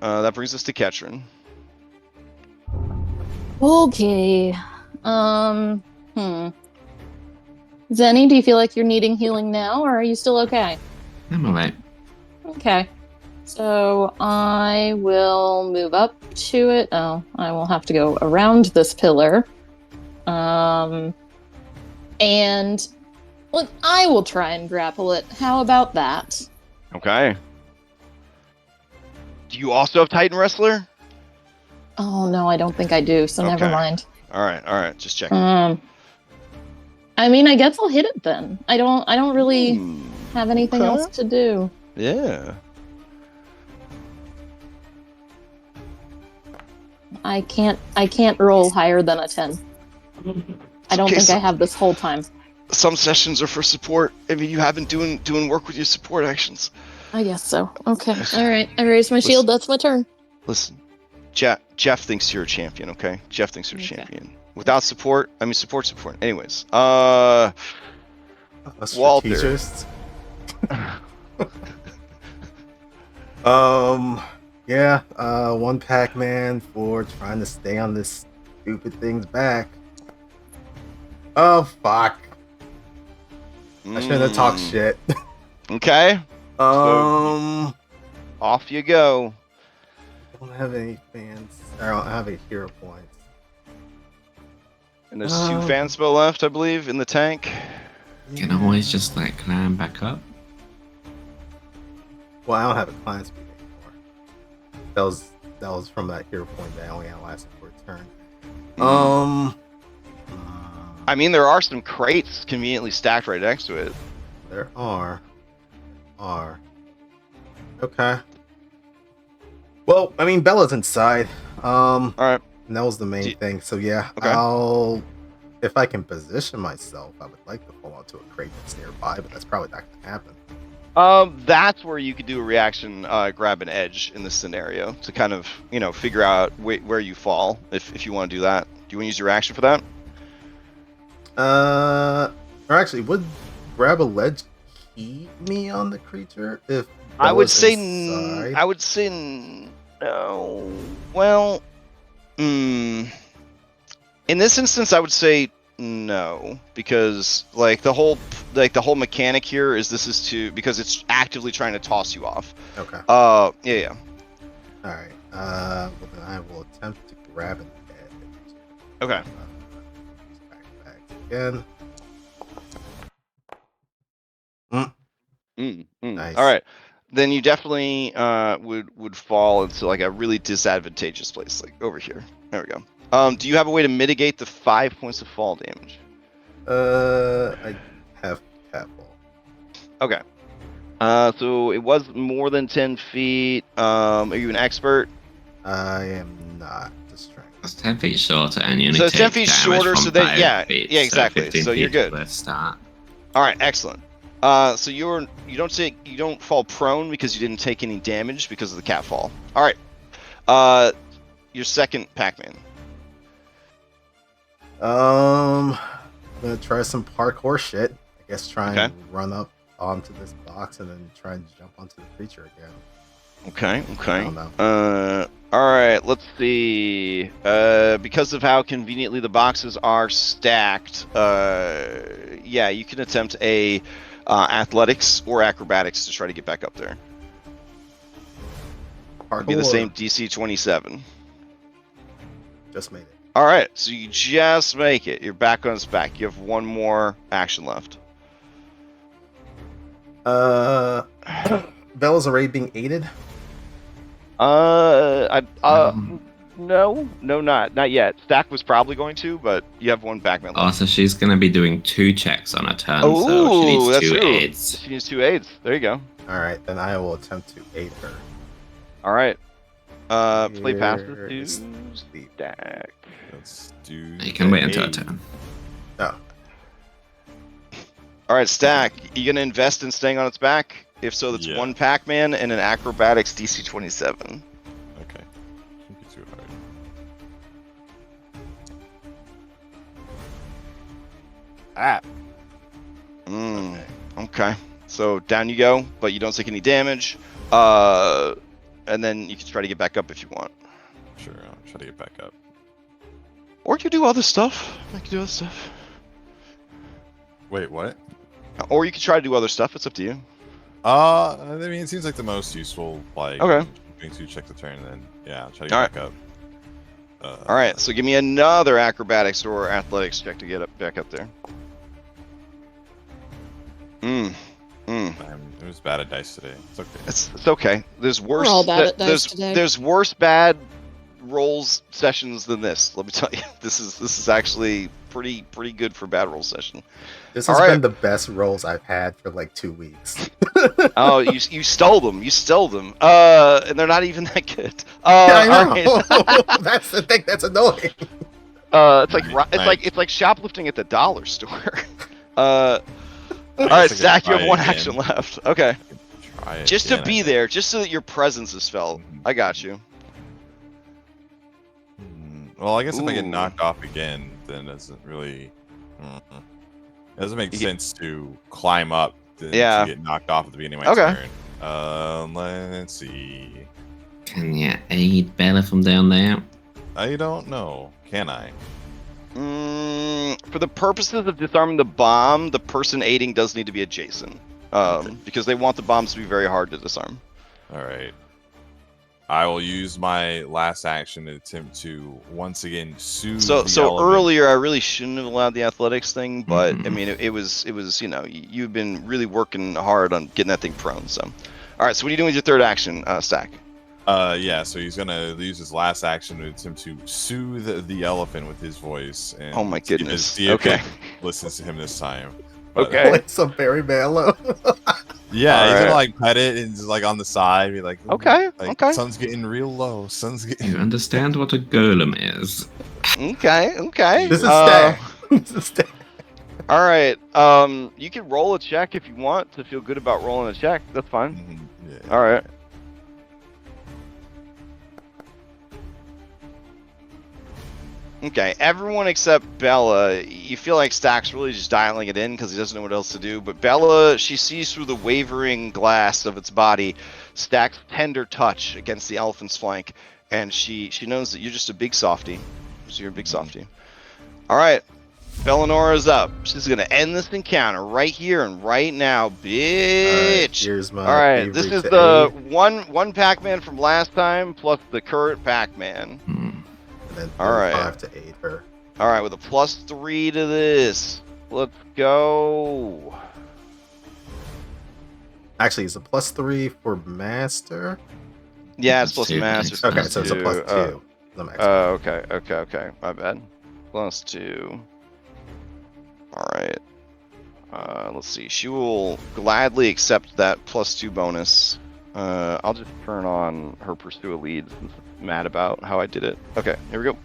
Speaker 1: That brings us to Ketrin.
Speaker 5: Okay. Zenny, do you feel like you're needing healing now, or are you still okay?
Speaker 2: I'm alright.
Speaker 5: Okay. So I will move up to it. Oh, I will have to go around this pillar. And look, I will try and grapple it. How about that?
Speaker 1: Okay. Do you also have Titan Wrestler?
Speaker 5: Oh no, I don't think I do, so never
Speaker 1: Okay.
Speaker 5: mind.
Speaker 1: All right. Just checking.
Speaker 5: I mean, I guess I'll hit it then. I don't really have anything
Speaker 1: okay.
Speaker 5: else to do.
Speaker 1: Yeah.
Speaker 5: I can't roll higher than a 10. I don't think I have this whole time.
Speaker 1: Some sessions are for support. I mean, you have been doing work with your support actions.
Speaker 5: I guess so. Okay. All right. I raised my shield. That's my turn.
Speaker 1: Listen, Jeff thinks you're a champion. Okay, Jeff thinks you're a
Speaker 5: Okay.
Speaker 1: champion. Without support, I mean support. Anyways,
Speaker 3: A
Speaker 1: Walter.
Speaker 3: strategist. Yeah, one Pac-Man for trying to stay on this stupid thing's back. Oh, fuck. I shouldn't have talked shit.
Speaker 1: Okay,
Speaker 3: Um,
Speaker 1: off you go.
Speaker 3: I don't have any fans. I don't have any hero points.
Speaker 1: And there's 2 fan spell left, I believe, in the tank.
Speaker 2: Can I always just like climb back up?
Speaker 3: Well, I don't have a climb speed anymore. That was from that hero point that only had lasted for a turn.
Speaker 1: I mean, there are some crates conveniently stacked right next to it.
Speaker 3: There are. Okay. Well, I mean, Bella's inside.
Speaker 1: All right.
Speaker 3: And that was the main thing. So yeah,
Speaker 1: Okay.
Speaker 3: if I can position myself, I would like to fall onto a crate that's nearby, but that's probably not going to happen.
Speaker 1: That's where you could do a reaction, grab an edge in this scenario to kind of, figure out where you fall if you want to do that. Do you want to use your action for that?
Speaker 3: Or actually, would grab a ledge keep me on the creature if
Speaker 1: I would
Speaker 3: Bella's
Speaker 1: say
Speaker 3: inside?
Speaker 1: I would say no. Well, in this instance, I would say no, because the whole mechanic here is because it's actively trying to toss you off.
Speaker 3: Okay.
Speaker 1: Yeah.
Speaker 3: All right. Well, then I will attempt to grab an edge.
Speaker 1: Okay.
Speaker 3: Back again. Nice.
Speaker 1: All right. Then you definitely would fall into like a really disadvantageous place, like over here. There we go. Do you have a way to mitigate the 5 points of fall damage?
Speaker 3: I have cat ball.
Speaker 1: Okay. So it was more than 10 feet. Are you an expert?
Speaker 3: I am not the strength.
Speaker 2: That's 10 feet shorter, and you only
Speaker 1: So it's
Speaker 2: take
Speaker 1: 10 feet
Speaker 2: damage
Speaker 1: shorter,
Speaker 2: from
Speaker 1: so that
Speaker 2: 5 feet,
Speaker 1: yeah, exactly.
Speaker 2: 15
Speaker 1: So you're
Speaker 2: feet
Speaker 1: good.
Speaker 2: Let's start.
Speaker 1: All right, excellent. So you don't fall prone because you didn't take any damage because of the cat fall. All right. Your second Pac-Man.
Speaker 3: I'm gonna try some parkour shit. I guess try and run up onto this box and then try and jump onto the creature again.
Speaker 1: Okay.
Speaker 3: I don't know.
Speaker 1: All right. Let's see. Because of how conveniently the boxes are stacked, yeah, you can attempt a athletics or acrobatics to try to get back up there. It'd be the
Speaker 3: Parkour.
Speaker 1: same DC 27.
Speaker 3: Just made it.
Speaker 1: All right, so you just make it. You're back on its back. You have one more action left.
Speaker 3: Bella's already being aided.
Speaker 1: No, not yet. Stack was probably going to, but you have one backman left.
Speaker 2: Also, she's going to be doing 2 checks on a turn, so she
Speaker 1: Oh,
Speaker 2: needs
Speaker 1: that's
Speaker 2: 2
Speaker 1: true.
Speaker 2: aids.
Speaker 1: She needs 2 aids. There you go.
Speaker 3: All right, then I will attempt to aid her.
Speaker 1: All right. Play passes
Speaker 3: Here
Speaker 1: to
Speaker 3: is the-
Speaker 1: Stack.
Speaker 4: Let's do.
Speaker 2: You can wait until a
Speaker 4: eight.
Speaker 2: turn.
Speaker 3: Oh,
Speaker 1: All right, Stack. You gonna invest in staying on its back? If so, that's
Speaker 4: Yeah.
Speaker 1: one Pac-Man and an acrobatics DC 27.
Speaker 4: Okay. Shouldn't be too hard. Ah.
Speaker 1: Mm, okay. So down you go, but you don't take any damage. And then you can try to get back up if you want.
Speaker 4: Sure. I'll try to get back up.
Speaker 1: Or you can do other stuff. I can do other stuff.
Speaker 4: Wait, what?
Speaker 1: Or you can try to do other stuff. It's up to you.
Speaker 4: I mean, it seems like the most useful. Like,
Speaker 1: Okay.
Speaker 4: Going to check the turn, and then yeah, I'll try to get
Speaker 1: Alright.
Speaker 4: back up.
Speaker 1: All right. So give me another acrobatics or athletics check to get up back up there.
Speaker 4: It was bad at dice today. It's okay.
Speaker 1: It's okay. There's worse.
Speaker 5: all bad at dice today.
Speaker 1: There's worse bad rolls sessions than this. Let me tell you. This is actually pretty good for bad roll session.
Speaker 3: this
Speaker 1: All
Speaker 3: has
Speaker 1: right.
Speaker 3: been the best rolls I've had for like 2 weeks.
Speaker 1: Oh, you stole them. You stole them. And they're not even that good.
Speaker 3: I
Speaker 1: all right.
Speaker 3: know. That's the thing that's annoying.
Speaker 1: It's like
Speaker 4: Nice.
Speaker 1: it's like shoplifting at the dollar store. All right, Zach, you have one action left. Okay,
Speaker 4: Try it
Speaker 1: just to
Speaker 4: again,
Speaker 1: be
Speaker 4: I
Speaker 1: there, just so that your presence is felt. I got you.
Speaker 4: Well, I guess if I get
Speaker 1: Ooh.
Speaker 4: knocked off again, then it doesn't really. It doesn't make
Speaker 1: You-
Speaker 4: sense to climb up to
Speaker 1: Yeah.
Speaker 4: get knocked off at the beginning of my
Speaker 1: Okay.
Speaker 4: turn. Let's see.
Speaker 2: Can you aid Bella from down there?
Speaker 4: I don't know. Can I?
Speaker 1: For the purposes of disarming the bomb, the person aiding does need to be adjacent, because they want the bombs to be very hard to disarm.
Speaker 4: All right. I will use my last action to attempt to once again soothe
Speaker 1: So
Speaker 4: the element.
Speaker 1: earlier I really shouldn't have allowed the athletics thing, but I
Speaker 2: Mhm.
Speaker 1: mean it was you've been really working hard on getting that thing prone. So, all right. So what are you doing with your third action, Stack?
Speaker 4: Yeah, so he's gonna use his last action to attempt to soothe the elephant with his voice. And
Speaker 1: Oh my
Speaker 4: see if-
Speaker 1: goodness.
Speaker 4: See if
Speaker 1: Okay.
Speaker 4: it listens to him this time. But,
Speaker 1: Okay.
Speaker 3: Like some Barry Manilow.
Speaker 4: Yeah, he's
Speaker 1: Alright.
Speaker 4: gonna like pet it and just like on the side, be like, "Ooh,"
Speaker 1: Okay,
Speaker 4: like,
Speaker 1: okay.
Speaker 4: sun's getting real low. Sun's getting.
Speaker 2: You understand what a golem is?
Speaker 1: Okay.
Speaker 3: This is Stack. This is Stack.
Speaker 1: All right. You can roll a check if you want to feel good about rolling a check. That's fine.
Speaker 4: Mhm, yeah.
Speaker 1: All right. Okay, everyone except Bella, you feel like Stack's really just dialing it in because he doesn't know what else to do. But Bella, she sees through the wavering glass of its body Stack's tender touch against the elephant's flank, and she knows that you're just a big softie. So you're a big softie. All right, Bellanora's up. She's gonna end this encounter right here and right now, bitch.
Speaker 3: Here's my.
Speaker 1: All right, this
Speaker 3: favorite
Speaker 1: is
Speaker 3: to
Speaker 1: the
Speaker 3: aid,
Speaker 1: one Pac-Man from last time plus the current Pac-Man.
Speaker 2: Hmm.
Speaker 3: and then
Speaker 1: all right.
Speaker 3: 35 to aid her.
Speaker 1: All right, with a +3 to this. Let's go.
Speaker 3: Actually, it's a +3 for master.
Speaker 1: Yeah, it's plus
Speaker 2: Two,
Speaker 1: master.
Speaker 2: thanks.
Speaker 3: Okay, so it's a +2. The master.
Speaker 1: Okay. My bad. +2. All right. Let's see. She will gladly accept that +2 bonus. I'll just turn on her pursue a lead since it's mad about how I did it. Okay, here we go.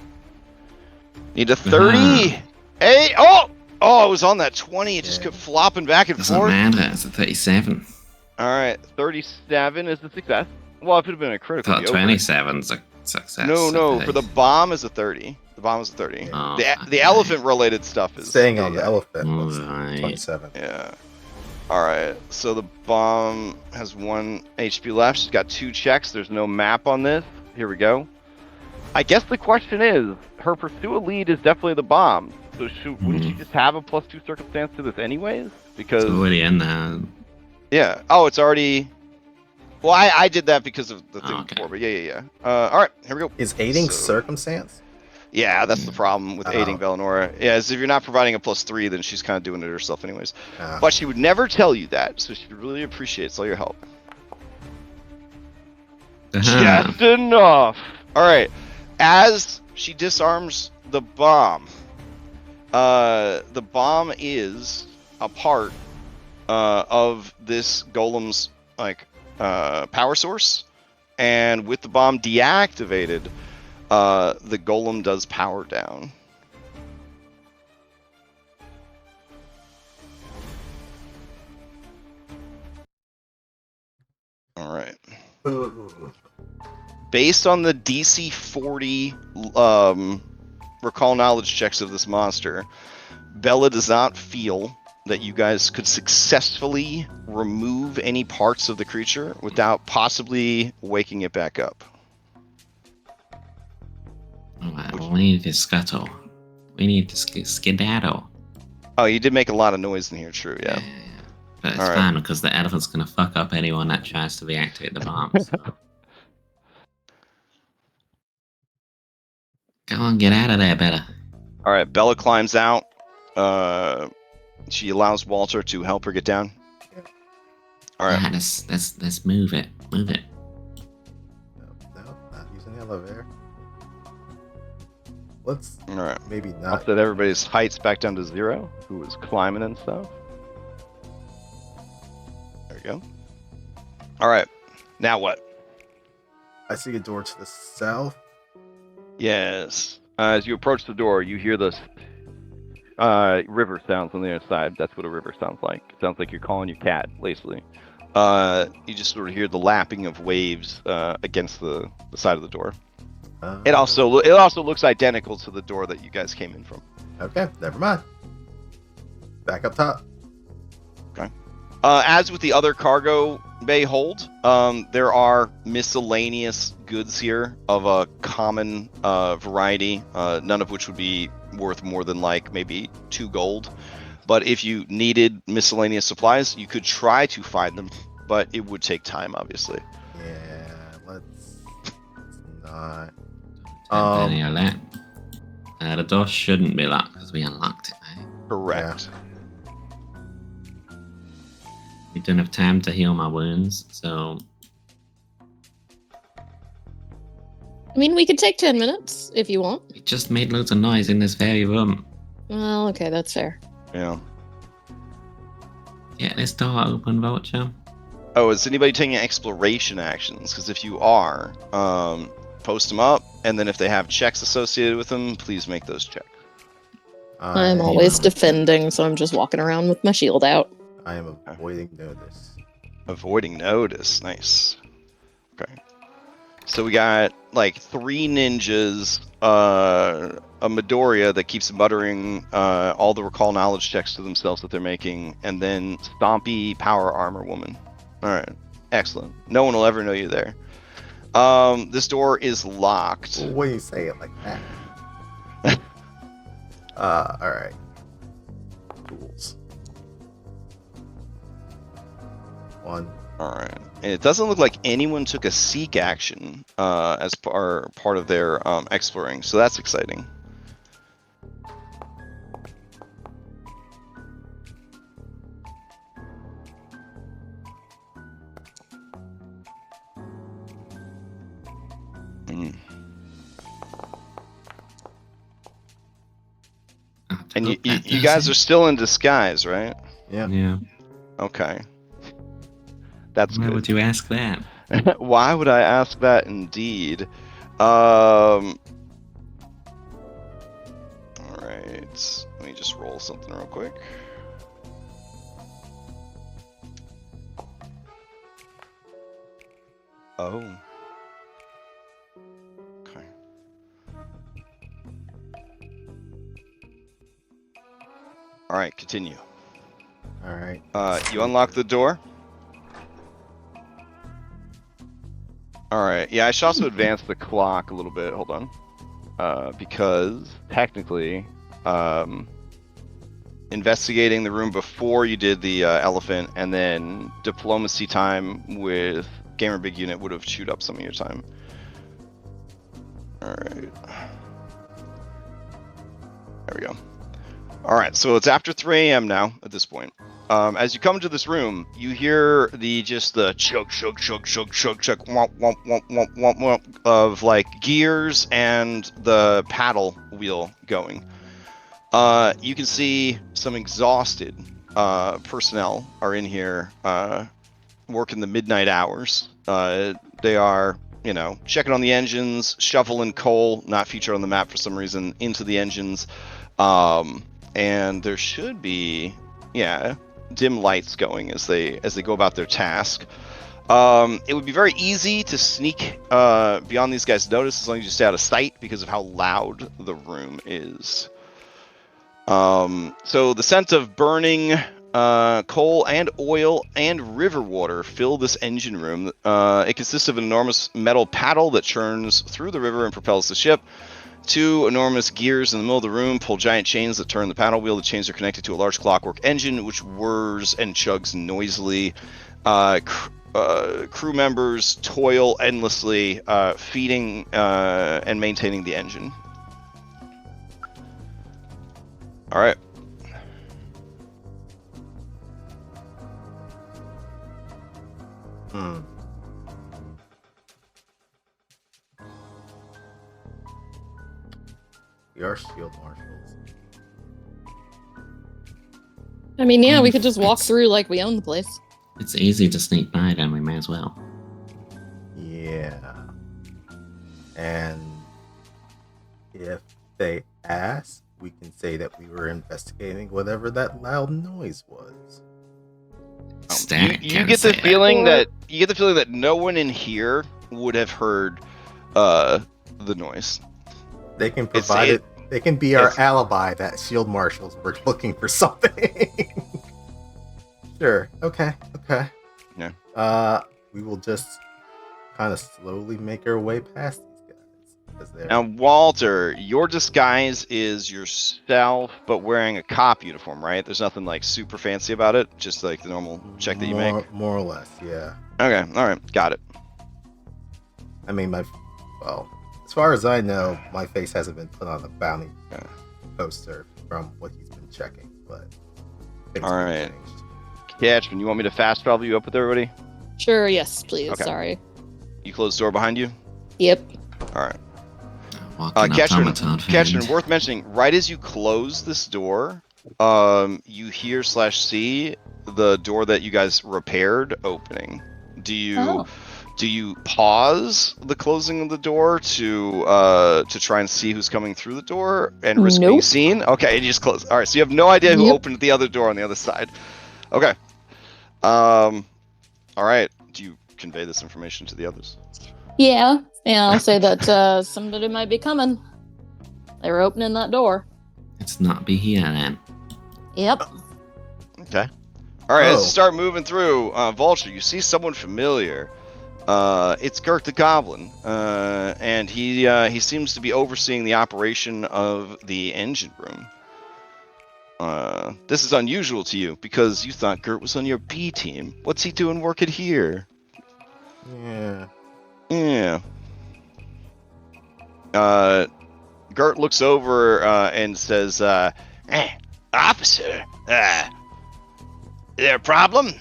Speaker 1: Need a 30. Hey, oh, it was on that 20. It just
Speaker 3: Yeah.
Speaker 1: kept flopping back and
Speaker 2: Doesn't
Speaker 1: forth.
Speaker 2: matter. It's a 37.
Speaker 1: All right, 37 is the success. Well, if it had been a critical,
Speaker 2: Thought
Speaker 1: it'd be over.
Speaker 2: 27's a success.
Speaker 1: No.
Speaker 2: I
Speaker 1: For the
Speaker 2: think.
Speaker 1: bomb is a 30. The bomb is a 30.
Speaker 2: Oh,
Speaker 1: The
Speaker 2: okay.
Speaker 1: elephant related stuff is
Speaker 3: Staying on the
Speaker 1: yeah,
Speaker 3: elephant was
Speaker 2: Alright.
Speaker 3: 27.
Speaker 1: Yeah. All right, so the bomb has 1 HP left. She's got 2 checks. There's no map on this. Here we go. I guess the question is, her pursuit lead is definitely the bomb. So wouldn't she just have a +2 circumstance to this anyways? Because
Speaker 2: It's already in there.
Speaker 1: yeah. Oh, it's already. Well, I did that because of the thing
Speaker 2: Okay.
Speaker 1: before, but yeah. All right, here we go.
Speaker 3: Is aiding
Speaker 1: So-
Speaker 3: circumstance?
Speaker 1: Yeah, that's the problem with aiding Valinora. Yeah, is if you're not providing a +3, then she's kind of doing it herself anyways. But she would never tell you that, so she really appreciates all your help. Just enough. All right. As she disarms the bomb is a part of this golem's power source, and with the bomb deactivated, the golem does power down. All right. Based on the DC 40 recall knowledge checks of this monster, Bella does not feel that you guys could successfully remove any parts of the creature without possibly waking it back up.
Speaker 2: Alright, well, we need to scuttle. We need to skedaddle.
Speaker 1: Oh, you did make a lot of noise in here, true, yeah.
Speaker 2: But it's
Speaker 1: Alright.
Speaker 2: fine because the elephant's gonna fuck up anyone that tries to reactivate the bomb. So. Go on, get out of there, Bella.
Speaker 1: Alright, Bella climbs out. She allows Walter to help her get down. Alright.
Speaker 2: Let's move it. Move it.
Speaker 3: No, not using the elevator. Let's
Speaker 1: Alright.
Speaker 3: maybe
Speaker 1: I'll
Speaker 3: not.
Speaker 1: set everybody's heights back down to 0, who was climbing and stuff. There we go. Alright. Now what?
Speaker 3: I see a door to the south.
Speaker 1: Yes. As you approach the door, you hear the river sounds on the other side. That's what a river sounds like. It sounds like you're calling your cat, basically. You just sort of hear the lapping of waves against the side of the door. It also looks identical to the door that you guys came in from.
Speaker 3: Okay, never mind. Back up top.
Speaker 1: Okay. As with the other cargo bay hold, there are miscellaneous goods here of a common variety, none of which would be worth more than like maybe 2 gold. But if you needed miscellaneous supplies, you could try to find them, but it would take time, obviously.
Speaker 3: Yeah, let's not.
Speaker 2: Any of that. The door shouldn't be locked because we unlocked it, right?
Speaker 1: Correct.
Speaker 2: We don't have time to heal my wounds, so
Speaker 5: I mean, we could take 10 minutes if you want.
Speaker 2: we just made loads of noise in this very room.
Speaker 5: Well, okay, that's fair.
Speaker 1: Yeah.
Speaker 2: Get this door open, Vulture.
Speaker 1: Oh, is anybody taking exploration actions? Because if you are, post them up, and then if they have checks associated with them, please make those checks.
Speaker 5: I'm always defending, so I'm just walking around with my shield out.
Speaker 3: I am avoiding notice.
Speaker 1: Avoiding notice. Nice. Okay. So we got like 3 ninjas, a Midoriya that keeps muttering all the recall knowledge checks to themselves that they're making, and then Stompy Power Armor Woman. Alright. Excellent. No one will ever know you there. This door is locked.
Speaker 3: When you say it like that. Alright. Tools. 1.
Speaker 1: Alright. And it doesn't look like anyone took a seek action as part of their exploring, so that's exciting. And you guys are still in disguise, right?
Speaker 3: Yeah.
Speaker 2: Yeah.
Speaker 1: Okay. That's
Speaker 2: Why
Speaker 1: good.
Speaker 2: would you ask that?
Speaker 1: Why would I ask that indeed? Alright. Let me just roll something real quick. Oh. Okay. Alright, continue.
Speaker 3: All right.
Speaker 1: You unlock the door. All right. Yeah, I should also advance the clock a little bit. Hold on. Because technically, investigating the room before you did the elephant, and then diplomacy time with Gamer Big Unit would have chewed up some of your time. All right. There we go. All right, so it's after 3 a.m. now at this point. As you come into this room, you hear the chug, chug, chug, chug, chug, chug, womp, womp, womp, womp, womp, womp of like gears and the paddle wheel going. You can see some exhausted personnel are in here working the midnight hours. They are, checking on the engines, shoveling coal, not featured on the map for some reason, into the engines. And there should be, dim lights going as they go about their task. It would be very easy to sneak beyond these guys' notice as long as you stay out of sight because of how loud the room is. So the scent of burning coal and oil and river water fill this engine room. It consists of an enormous metal paddle that churns through the river and propels the ship. 2 enormous gears in the middle of the room pull giant chains that turn the paddle wheel. The chains are connected to a large clockwork engine, which whirs and chugs noisily. Crew members toil endlessly, feeding and maintaining the engine. All right.
Speaker 3: We are shield marshals.
Speaker 5: I mean, yeah, we could just walk through like we own the place.
Speaker 2: It's easy to sneak by, then we may as well.
Speaker 3: Yeah. And if they ask, we can say that we were investigating whatever that loud noise was.
Speaker 1: You get the feeling that no one in here would have heard the noise.
Speaker 3: They can provide it. They can be our alibi that shield marshals were looking for something. Sure. Okay.
Speaker 1: Yeah.
Speaker 3: We will just kind of slowly make our way past these guys.
Speaker 1: Now, Walter, your disguise is yourself, but wearing a cop uniform, right? There's nothing like super fancy about it. Just like the normal check that you make.
Speaker 3: More or less, yeah.
Speaker 1: Okay. All right. Got it.
Speaker 3: I mean, as far as I know, my face hasn't been put on the bounty poster from what he's been checking, but
Speaker 1: all right. Catchman, you want me to fast travel you up with everybody?
Speaker 5: Sure, yes, please.
Speaker 1: Okay.
Speaker 5: Sorry.
Speaker 1: You close the door behind you?
Speaker 5: Yep.
Speaker 1: All right. Catchman, worth mentioning, right as you close this door, you hear /see the door that you guys repaired opening. Do you pause the closing of the door to try and see who's coming through the door and risk being seen? Okay, and you just close. All right, so you have no idea who opened the other door on the other side. Okay. All right. Do you convey this information to the others?
Speaker 5: Yeah, I'll say that somebody might be coming. They were opening that door.
Speaker 2: Let's not be here then.
Speaker 5: Yep.
Speaker 1: Okay. All right, as you start moving through, Vulture, you see someone familiar. It's Gert the Goblin, and he seems to be overseeing the operation of the engine room. This is unusual to you because you thought Gert was on your B team. What's he doing working here? Yeah. Gert looks over and says, "Officer, is there a problem?"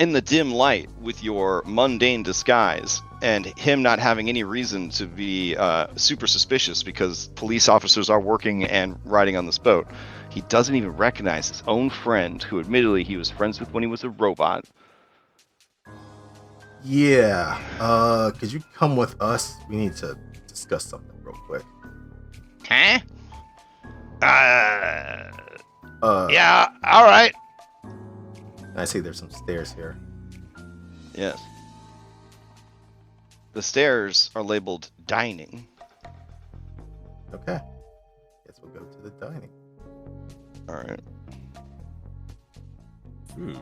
Speaker 1: In the dim light, with your mundane disguise, and him not having any reason to be super suspicious because police officers are working and riding on this boat, he doesn't even recognize his own friend, who admittedly he was friends with when he was a robot.
Speaker 3: Yeah, could you come with us? We need to discuss something real quick.
Speaker 1: Huh? Yeah, all right.
Speaker 3: I see there's some stairs here.
Speaker 1: Yes. The stairs are labeled dining.
Speaker 3: Okay. Guess we'll go to the dining.
Speaker 1: All right.
Speaker 4: Food.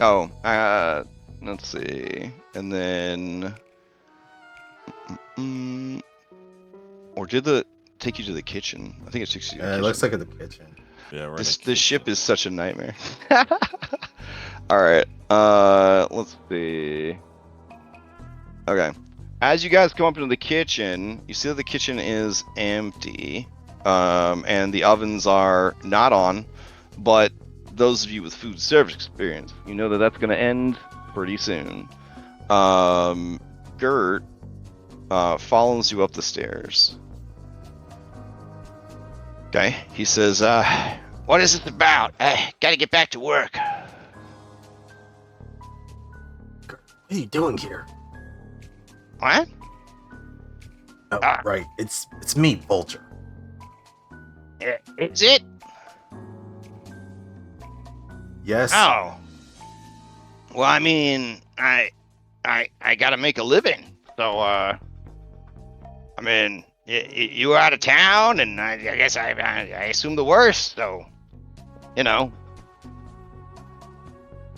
Speaker 1: Oh, let's see. And then, or did the take you to the kitchen? I think it takes you to the kitchen.
Speaker 3: It looks like at the kitchen.
Speaker 4: Yeah, we're
Speaker 1: This ship
Speaker 4: kitchen.
Speaker 1: is such a nightmare. All right. Let's see. Okay. As you guys come up into the kitchen, you see that the kitchen is empty, and the ovens are not on. But those of you with food service experience, you know that that's going to end pretty soon. Gert follows you up the stairs. Okay. He says, "What is this about? I gotta get back to work."
Speaker 3: What are you doing here?
Speaker 1: What?
Speaker 3: Oh, right. It's me, Vulture.
Speaker 1: Is it?
Speaker 3: Yes.
Speaker 1: Oh. Well, I mean, I gotta make a living. So, I mean, you were out of town, and I guess I assume the worst. So, you know.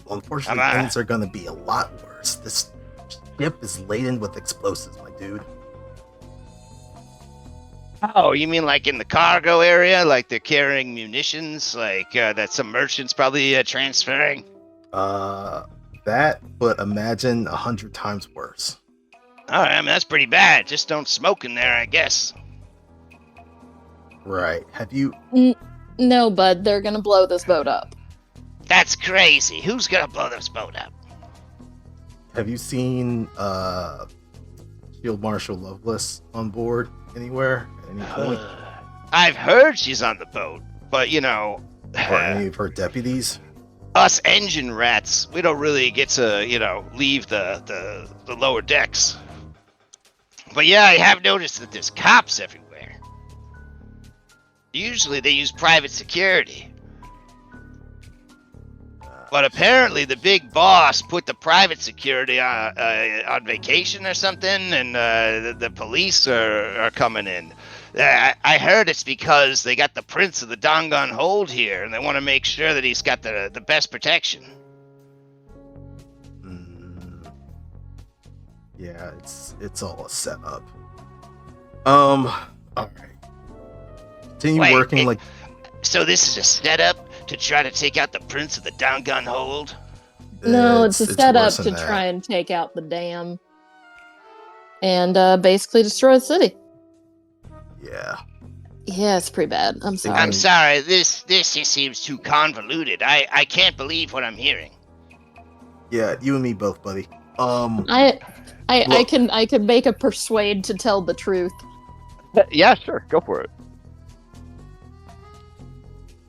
Speaker 3: Well, unfortunately, things are gonna be a lot worse. This ship is laden with explosives, my dude.
Speaker 1: Oh, you mean like in the cargo area? Like they're carrying munitions? Like that some merchants probably transferring?
Speaker 3: That, but imagine 100 times worse.
Speaker 1: Oh, I mean, that's pretty bad. Just don't smoke in there, I guess.
Speaker 3: Right. Have you...
Speaker 5: No, bud, they're gonna blow this boat up.
Speaker 1: That's crazy. Who's gonna blow this boat up?
Speaker 3: Have you seen Field Marshal Lovelace on board anywhere at any point?
Speaker 1: I've heard she's on the boat, but you know,
Speaker 3: Or any of her deputies?
Speaker 1: us engine rats, we don't really get to, you know, leave the lower decks. But yeah, I have noticed that there's cops everywhere. Usually they use private security. But apparently the big boss put the private security on vacation or something, and the police are coming in. I heard it's because they got the Prince of the Dongun Hold here, and they want to make sure that he's got the best protection.
Speaker 3: Yeah, it's all a setup. All right. Continue working like...
Speaker 1: So this is a setup to try to take out the Prince of the Dongun Hold?
Speaker 5: No, it's a setup
Speaker 3: worse
Speaker 5: to
Speaker 3: than that.
Speaker 5: try and take out the dam and basically destroy the city.
Speaker 3: Yeah.
Speaker 5: Yeah, it's pretty bad. I'm sorry.
Speaker 1: I'm sorry, this just seems too convoluted. I can't believe what I'm hearing.
Speaker 3: Yeah, you and me both, buddy.
Speaker 5: I could make a persuade to tell the truth.
Speaker 1: Yeah, sure, go for it.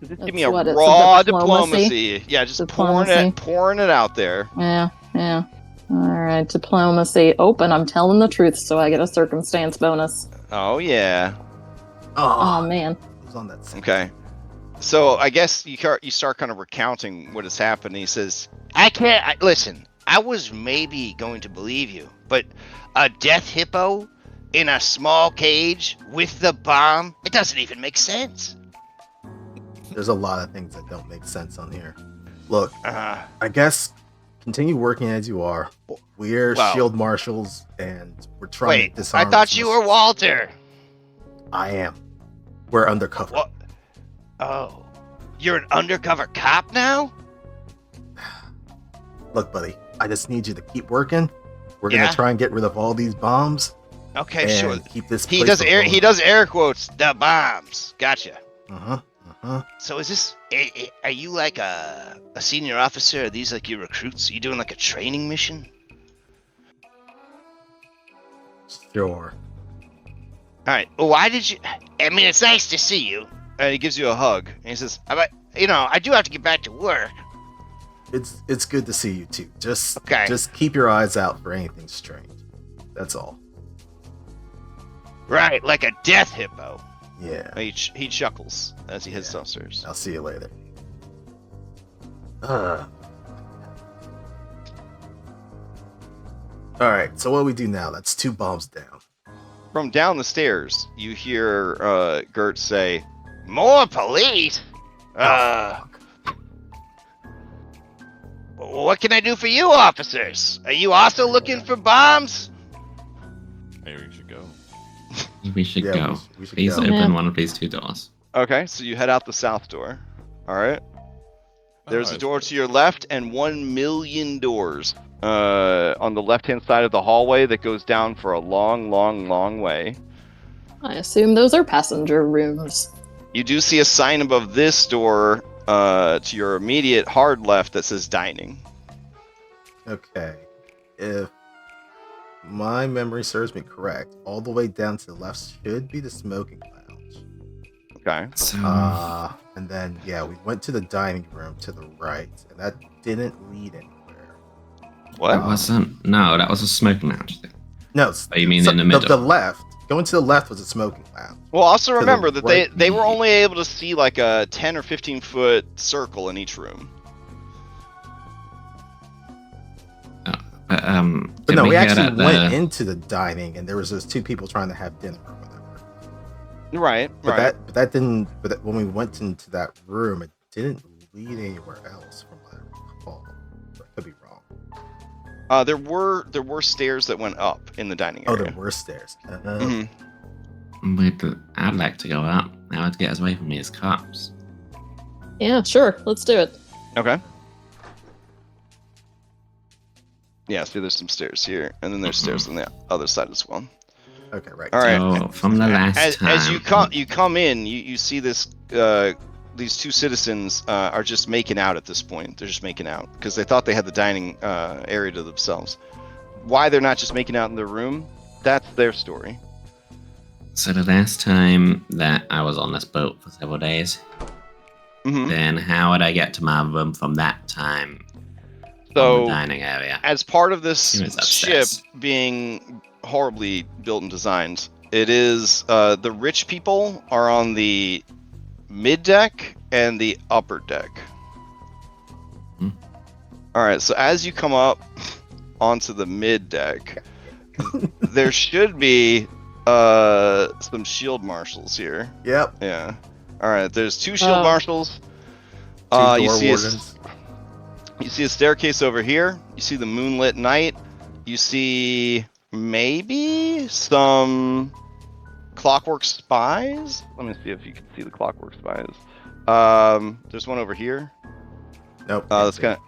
Speaker 1: Just give me a
Speaker 5: What, it's a
Speaker 1: raw
Speaker 5: diplomacy?
Speaker 1: diplomacy. Yeah, just
Speaker 5: Diplomacy.
Speaker 1: pouring it out there.
Speaker 5: Yeah. All right, diplomacy. Open. I'm telling the truth, so I get a circumstance bonus.
Speaker 1: Oh yeah.
Speaker 5: Oh man.
Speaker 3: It was on that same.
Speaker 1: Okay. So I guess you start kind of recounting what has happened. He says, listen, I was maybe going to believe you, but a death hippo in a small cage with the bomb, it doesn't even make sense.
Speaker 3: There's a lot of things that don't make sense on here. Look,
Speaker 1: Uh,
Speaker 3: I guess continue working as you are. We're
Speaker 1: Well-
Speaker 3: shield marshals, and we're trying
Speaker 1: wait,
Speaker 3: to disarm.
Speaker 1: I thought
Speaker 3: this
Speaker 1: you were Walter.
Speaker 3: I am. We're undercover.
Speaker 1: What? Oh, you're an undercover cop now?
Speaker 3: Look, buddy, I just need you to keep working. We're
Speaker 1: Yeah?
Speaker 3: gonna try and get rid of all these bombs
Speaker 1: Okay,
Speaker 3: and
Speaker 1: sure.
Speaker 3: keep this.
Speaker 1: He
Speaker 3: place
Speaker 1: does
Speaker 3: afloat.
Speaker 1: air quotes. The bombs. Gotcha.
Speaker 3: Uh-huh.
Speaker 1: So is this? Are you like a senior officer? Are these like your recruits? Are you doing like a training mission?
Speaker 3: Sure.
Speaker 1: All right. Well, why did you? I mean, it's nice to see you. And he gives you a hug. And he says, I do have to get back to work.
Speaker 3: It's good to see you too. Just
Speaker 1: Okay.
Speaker 3: keep your eyes out for anything strange. That's all.
Speaker 1: Right, like a death hippo.
Speaker 3: Yeah.
Speaker 1: He chuckles as he heads downstairs.
Speaker 3: I'll see you later. All right. So what do we do now? That's 2 bombs down.
Speaker 1: From down the stairs, you hear Gert say, "More police?
Speaker 3: Fuck.
Speaker 1: What can I do for you, officers? Are you also looking for bombs?"
Speaker 4: Maybe we should go.
Speaker 2: We should
Speaker 3: Yeah,
Speaker 2: go.
Speaker 3: we should
Speaker 2: Please
Speaker 3: go.
Speaker 2: open
Speaker 5: Yeah.
Speaker 2: one of these 2 doors.
Speaker 1: Okay, so you head out the south door. All right. There's a
Speaker 4: Alright,
Speaker 1: door to your left and 1,000,000 doors on the left-hand side of the hallway that goes down for a long, long, long way.
Speaker 5: I assume those are passenger rooms.
Speaker 1: You do see a sign above this door to your immediate hard left that says dining.
Speaker 3: Okay. If my memory serves me correct, all the way down to the left should be the smoking lounge.
Speaker 1: Okay.
Speaker 2: So
Speaker 3: And then, yeah, we went to the dining room to the right, and that didn't lead anywhere.
Speaker 1: What?
Speaker 2: that wasn't. No, that was a smoking lounge thing.
Speaker 3: No,
Speaker 2: Oh, you mean in the middle?
Speaker 3: The left. Going to the left was a smoking lounge.
Speaker 1: Well, also
Speaker 3: the
Speaker 1: remember that
Speaker 3: right.
Speaker 1: they were only able to see like a 10 or 15 foot circle in each room.
Speaker 2: But
Speaker 3: But
Speaker 2: did
Speaker 3: no, we
Speaker 2: hear
Speaker 3: actually
Speaker 2: that the-
Speaker 3: went into the dining, and there was those 2 people trying to have dinner or whatever.
Speaker 1: Right.
Speaker 3: But that didn't. But when we went into that room, it didn't lead anywhere else, from what I recall. I could be wrong.
Speaker 1: There were stairs that went up in the dining
Speaker 3: Oh,
Speaker 1: area.
Speaker 3: there were stairs.
Speaker 1: Mhm.
Speaker 2: I'd like to go up. That would get us away from these cops.
Speaker 5: Yeah, sure. Let's do it.
Speaker 1: Okay. Yeah, see, there's some stairs here, and then there's stairs on the other side as well.
Speaker 3: Okay, right.
Speaker 1: All right.
Speaker 2: So from the last time,
Speaker 1: As you come in, you see this. These 2 citizens are just making out at this point. They're just making out because they thought they had the dining area to themselves. Why they're not just making out in their room? That's their story.
Speaker 2: So the last time that I was on this boat for several days,
Speaker 1: Mhm.
Speaker 2: then how would I get to my room from that time from
Speaker 1: So,
Speaker 2: the dining area?
Speaker 1: as part of this
Speaker 2: He was
Speaker 1: ship
Speaker 2: upstairs.
Speaker 1: being horribly built and designed, it is the rich people are on the mid deck and the upper deck.
Speaker 2: Hmm.
Speaker 1: All right, so as you come up onto the mid deck, there should be some shield marshals here.
Speaker 3: Yep.
Speaker 1: Yeah. All right, there's 2 shield
Speaker 5: Oh.
Speaker 1: marshals.
Speaker 3: 2 door
Speaker 1: You see
Speaker 3: wardens.
Speaker 1: you see a staircase over here. You see the moonlit night. You see maybe some Clockwork spies. Let me see if you can see the Clockwork spies. There's one over here.
Speaker 3: Nope.
Speaker 1: That's kind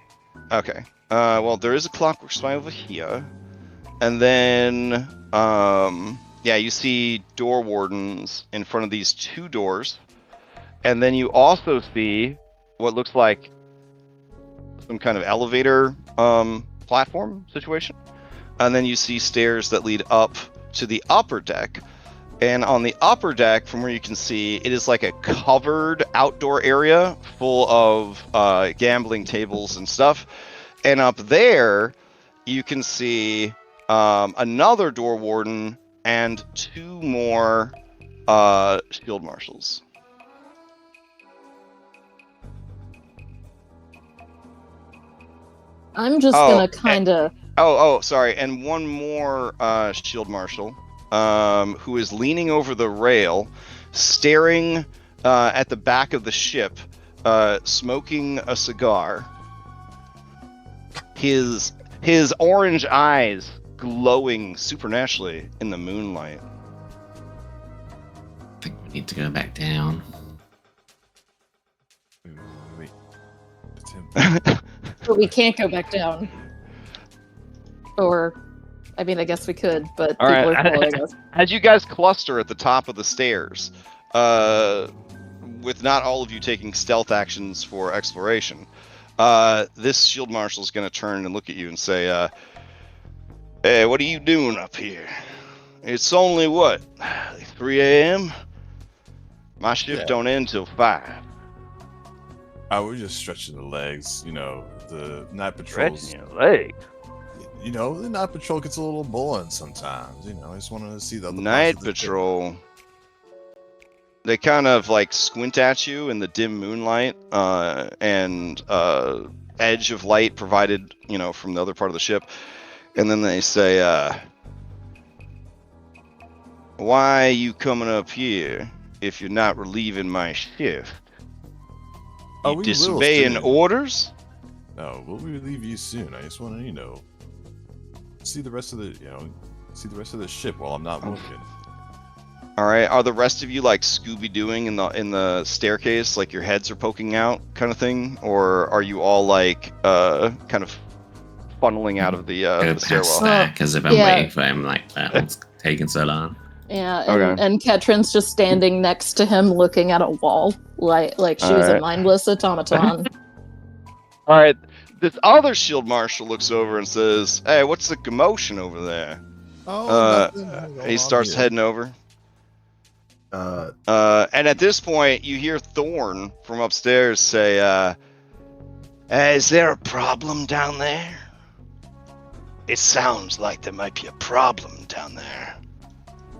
Speaker 1: of okay. Well, there is a Clockwork spy over here, and then yeah, you see door wardens in front of these 2 doors, and then you also see what looks like some kind of elevator platform situation, and then you see stairs that lead up to the upper deck. And on the upper deck, from where you can see, it is like a covered outdoor area full of gambling tables and stuff. And up there, you can see another door warden and 2 more shield marshals.
Speaker 5: I'm just
Speaker 1: Oh,
Speaker 5: gonna kind of.
Speaker 1: Sorry, and 1 more shield marshal who is leaning over the rail, staring at the back of the ship, smoking a cigar. His orange eyes glowing supernaturally in the moonlight.
Speaker 2: I think we need to go back down.
Speaker 4: Wait. It's him.
Speaker 5: But we can't go back down. Or, I mean, I guess we could, but
Speaker 1: All
Speaker 5: people
Speaker 1: right.
Speaker 5: are following us.
Speaker 1: As you guys cluster at the top of the stairs, with not all of you taking stealth actions for exploration, this shield marshal is going to turn and look at you and say, "Hey, what are you doing up here? It's only what, 3 a.m.? My shift
Speaker 4: Yeah.
Speaker 1: don't end till 5.
Speaker 4: I was just stretching the legs, the night patrols.
Speaker 1: Stretching your leg.
Speaker 4: The night patrol gets a little boring sometimes. I just wanted to see the other
Speaker 1: Night
Speaker 4: parts of the ship.
Speaker 1: patrol. They kind of like squint at you in the dim moonlight and edge of light provided, from the other part of the ship. And then they say, why are you coming up here if you're not relieving my shift?
Speaker 4: Oh,
Speaker 1: You
Speaker 4: we will
Speaker 1: disobeying
Speaker 4: soon.
Speaker 1: orders?
Speaker 4: No, we'll relieve you soon. I just want to, see the rest of the, ship while I'm not working.
Speaker 1: All right. Are the rest of you like Scooby-Dooing in the staircase, like your heads are poking out, kind of thing, or are you all like kind of funneling out of the
Speaker 2: Go
Speaker 1: stairwell?
Speaker 2: past that because if I'm
Speaker 5: Yeah.
Speaker 2: waiting for him, like it's taking so long.
Speaker 5: Yeah,
Speaker 1: Okay.
Speaker 5: and Ketrin's just standing next to him, looking at a wall, like she was a
Speaker 1: Alright.
Speaker 5: mindless automaton.
Speaker 1: All right. This other shield marshal looks over and says, "Hey, what's the commotion over there?"
Speaker 4: Oh, nothing going
Speaker 1: He
Speaker 4: on
Speaker 1: starts
Speaker 4: here.
Speaker 1: heading over. And at this point, you hear Thorn from upstairs say, "Hey, is there a problem down there? It sounds like there might be a problem down there."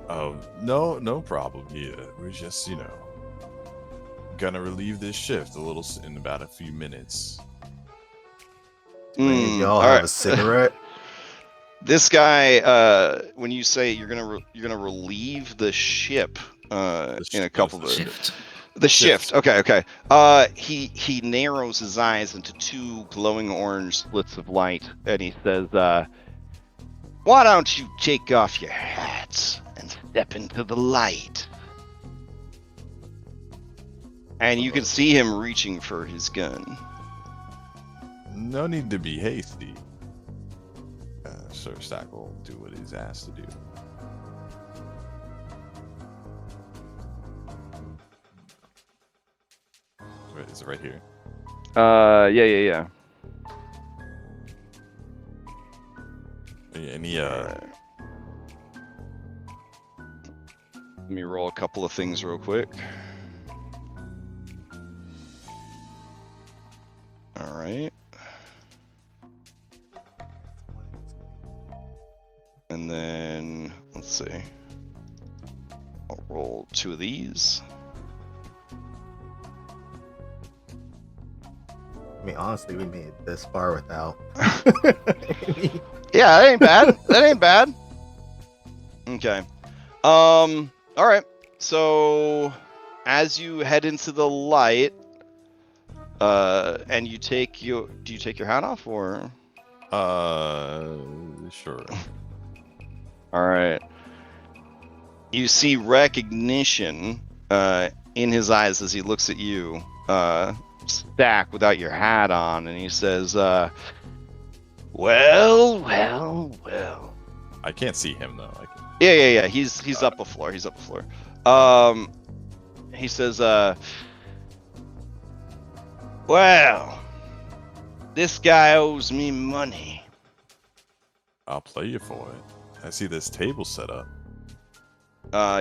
Speaker 4: Oh, no problem here. We're just, gonna relieve this shift in about a few minutes.
Speaker 3: Any of y'all
Speaker 1: all
Speaker 3: have
Speaker 1: right.
Speaker 3: a cigarette?
Speaker 1: This guy, when you say you're gonna relieve the ship, in a couple of
Speaker 2: Shift.
Speaker 1: the shift. Okay. He narrows his eyes into two glowing orange slits of light, and he says, "Why don't you take off your hats and step into the light?" And you can see him reaching for his gun.
Speaker 4: No need to be hasty. Sir Stack will do what he's asked to do. Is it right here?
Speaker 1: Yeah.
Speaker 4: Any
Speaker 1: Let me roll a couple of things real quick. All right. And then, let's see. I'll roll two of these.
Speaker 3: I mean, honestly, we made it this far without.
Speaker 1: Yeah, that ain't bad. That ain't bad. Okay. All right. So, as you head into the light, and do you take your hat off, or?
Speaker 4: Sure.
Speaker 1: All right. You see recognition in his eyes as he looks at you, Stack, without your hat on, and he says, well.
Speaker 4: I can't see him though.
Speaker 1: Yeah. He's up a floor. He's up a floor. He says, well, this guy owes me money.
Speaker 4: I'll play you for it. I see this table set up.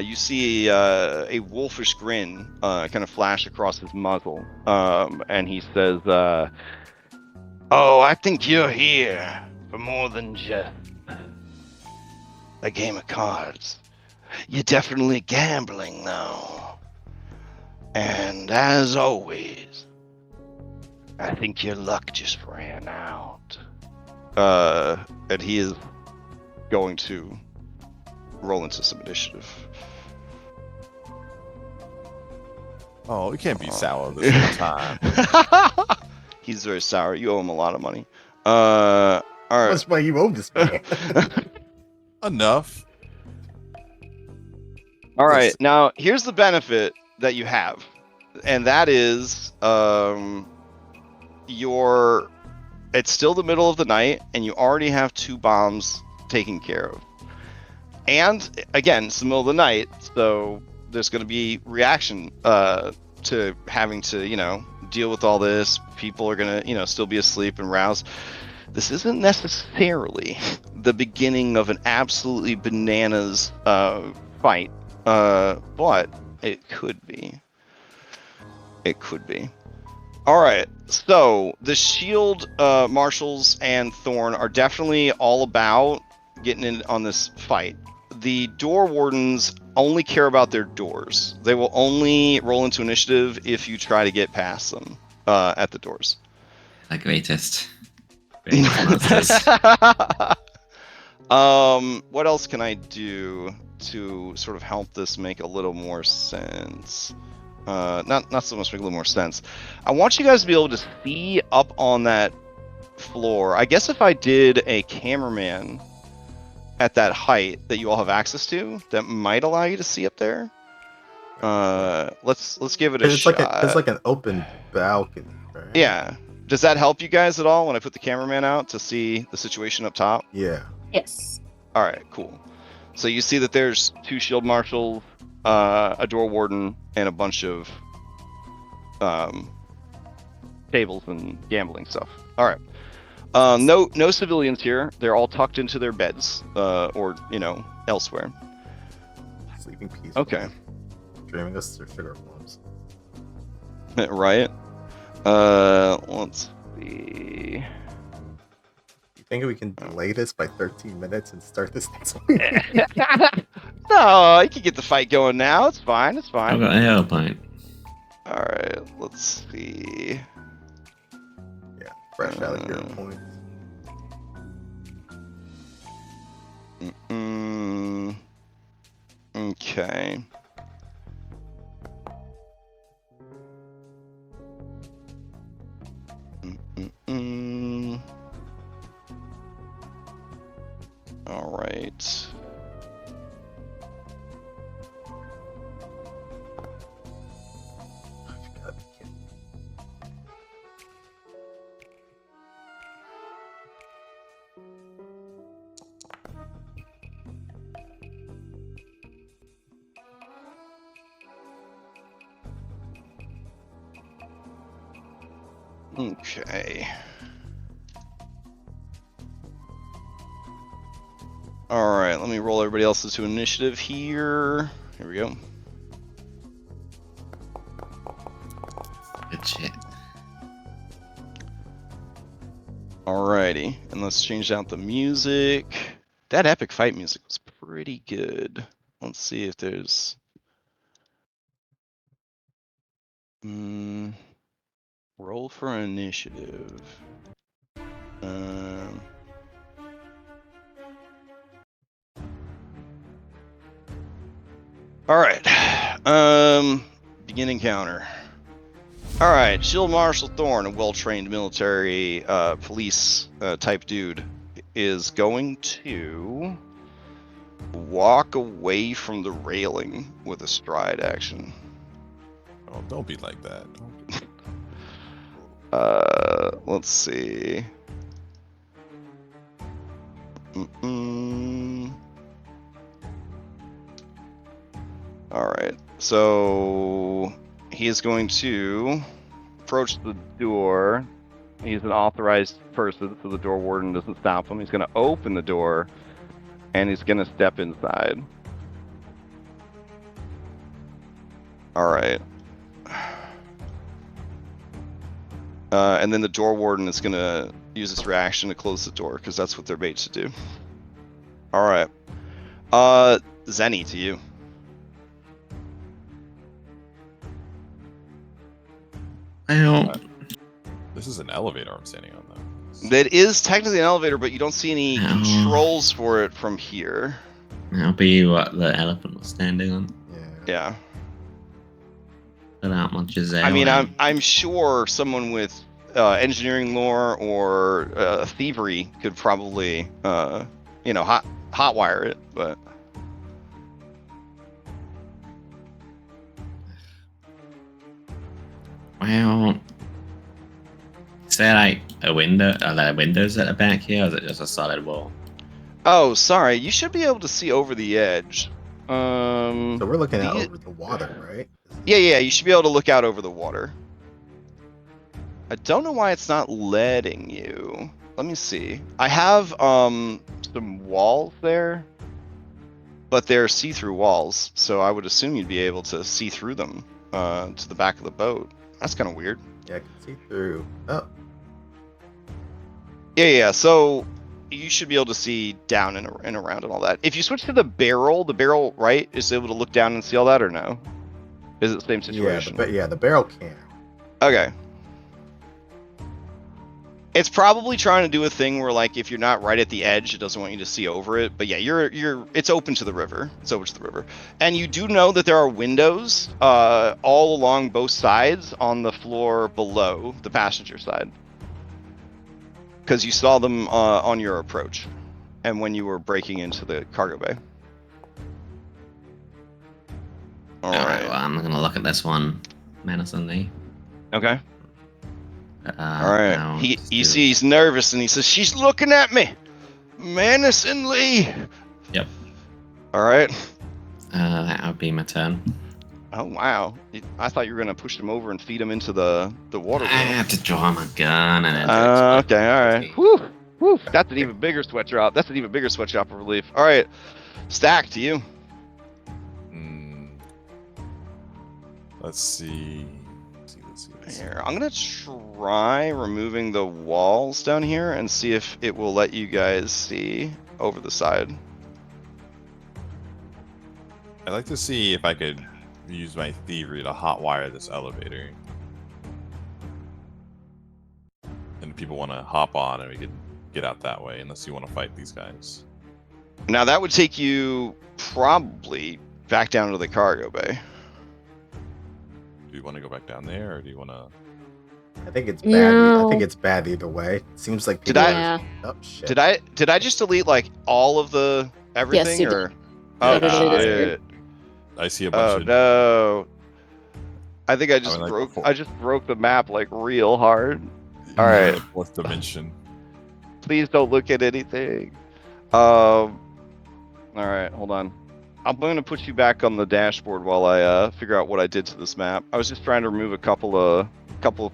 Speaker 1: You see a wolfish grin kind of flash across his muzzle, and he says, oh, I think you're here for more than just a game of cards. You're definitely gambling, though. And as always, I think your luck just ran out. And he is going to roll into some initiative.
Speaker 4: Oh, we can't be sour this whole time.
Speaker 1: He's very sour. You owe him a lot of money. All right.
Speaker 3: That's why you owe this man.
Speaker 4: Enough.
Speaker 1: All right. Now, here's the benefit that you have, and that is, it's still the middle of the night, and you already have 2 bombs taken care of. And again, it's the middle of the night, so there's going to be reaction to having to, deal with all this. People are going to, still be asleep and roused. This isn't necessarily the beginning of an absolutely bananas fight, but it could be. It could be. All right, so the shield marshals and Thorn are definitely all about getting in on this fight. The door wardens only care about their doors. They will only roll into initiative if you try to get past them at the doors.
Speaker 2: The greatest monsters.
Speaker 1: What else can I do to sort of help this make a little more sense? Not so much make a little more sense. I want you guys to be able to see up on that floor. I guess if I did a cameraman at that height that you all have access to, that might allow you to see up there. Let's give it a shot.
Speaker 3: It's like an open balcony, right?
Speaker 1: Yeah. Does that help you guys at all when I put the cameraman out to see the situation up top?
Speaker 3: Yeah.
Speaker 5: Yes.
Speaker 1: All right, cool. So you see that there's 2 shield marshals, a door warden, and a bunch of tables and gambling stuff. All right. No civilians here. They're all tucked into their beds, or elsewhere.
Speaker 3: Sleeping peacefully.
Speaker 1: Okay.
Speaker 3: Dreaming us their sugar plums.
Speaker 1: Right. Let's see.
Speaker 3: You think we can delay this by 13 minutes and start this next week?
Speaker 1: No, you can get the fight going now. It's fine. It's fine.
Speaker 2: I've got a hell point.
Speaker 1: All right. Let's see.
Speaker 3: Yeah, fresh out of hero points.
Speaker 1: Okay. All right. Okay. All right, let me roll everybody else into initiative here. Here we go.
Speaker 2: Good shit.
Speaker 1: Alrighty, and let's change out the music. That epic fight music was pretty good. Let's see if there's... roll for initiative. Alright. Begin encounter. Alright, Shield Marshal Thorn, a well-trained military police type dude, is going to walk away from the railing with a stride action.
Speaker 4: Oh, don't be like that.
Speaker 1: Let's see. Alright, so he is going to approach the door. He's an authorized person, so the door warden doesn't stop him. He's going to open the door, and he's going to step inside. Alright. And then the door warden is going to use its reaction to close the door, because that's what they're made to do. Alright. Zenny, to you.
Speaker 2: Well,
Speaker 4: This is an elevator I'm standing on, though.
Speaker 1: That is technically an elevator, but you don't see any controls for it from here.
Speaker 2: that'll be what the elephant was standing on.
Speaker 1: Yeah.
Speaker 2: Without much as
Speaker 1: I mean, I'm sure someone with engineering lore or thievery could probably, hotwire it, but.
Speaker 2: Well, is there like a window? Are there windows at the back here, or is it just a solid wall?
Speaker 1: Oh, sorry. You should be able to see over the edge.
Speaker 3: So we're looking out over the water, right?
Speaker 1: Yeah. You should be able to look out over the water. I don't know why it's not letting you. Let me see. I have some walls there, but they're see-through walls, so I would assume you'd be able to see through them to the back of the boat. That's kind of weird.
Speaker 3: Yeah, I can see through. Oh.
Speaker 1: Yeah. So you should be able to see down and around and all that. If you switch to the barrel, right, is able to look down and see all that, or no? Is it the same situation?
Speaker 3: Yeah, the barrel can.
Speaker 1: Okay. It's probably trying to do a thing where, like, if you're not right at the edge, it doesn't want you to see over it. But yeah, it's open to the river. It's open to the river, and you do know that there are windows all along both sides on the floor below the passenger side, because you saw them on your approach, and when you were breaking into the cargo bay. All right.
Speaker 2: Well, I'm gonna look at this one menacingly.
Speaker 1: Okay.
Speaker 2: All
Speaker 1: All right. You see, he's nervous, and he says, "She's looking at me, menacingly."
Speaker 2: Yep.
Speaker 1: All right.
Speaker 2: That would be my turn.
Speaker 1: Oh wow! I thought you were gonna push him over and feed him into the water.
Speaker 2: I have to draw my gun and then.
Speaker 1: Okay. All right. Whew. Whew. That's an even bigger sweat drop. That's an even bigger sweat drop of relief. All right. Stack to you.
Speaker 4: Let's see.
Speaker 1: Here, I'm gonna try removing the walls down here and see if it will let you guys see over the side.
Speaker 4: I'd like to see if I could use my thievery to hotwire this elevator. And people want to hop on and we could get out that way, unless you want to fight these guys.
Speaker 1: Now that would take you probably back down to the cargo bay.
Speaker 4: Do you want to go back down there, or do you want to?
Speaker 3: I think it's bad.
Speaker 5: No.
Speaker 3: I think it's bad either way. Seems like
Speaker 1: Did
Speaker 3: people
Speaker 1: I-
Speaker 5: Yeah.
Speaker 3: Oh shit!
Speaker 1: Did I just delete like all of the everything?
Speaker 5: you did.
Speaker 1: Or
Speaker 2: Yeah,
Speaker 1: oh
Speaker 2: you did.
Speaker 1: shit!
Speaker 4: I see a
Speaker 1: Oh
Speaker 4: bunch of.
Speaker 1: no! I think I just
Speaker 4: mean, like,
Speaker 1: broke.
Speaker 4: before-
Speaker 1: I just broke the map like real hard. All right.
Speaker 4: Fourth dimension.
Speaker 1: Please don't look at anything. All right, hold on. I'm going to put you back on the dashboard while I figure out what I did to this map. I was just trying to remove a couple of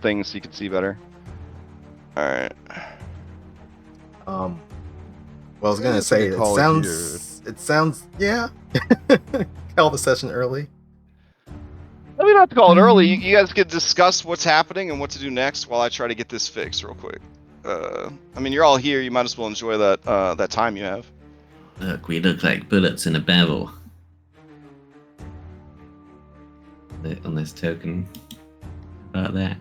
Speaker 1: things so you could see better. All right.
Speaker 3: Well, I was gonna
Speaker 4: Yeah,
Speaker 3: say
Speaker 4: we can call
Speaker 3: it sounds yeah. Call the session early.
Speaker 1: Let me not call it early. You guys can discuss what's happening and what to do next while I try to get this fixed real quick. I mean, you're all here. You might as well enjoy that time you have.
Speaker 2: Look, we look like bullets in a barrel. On this token. About that.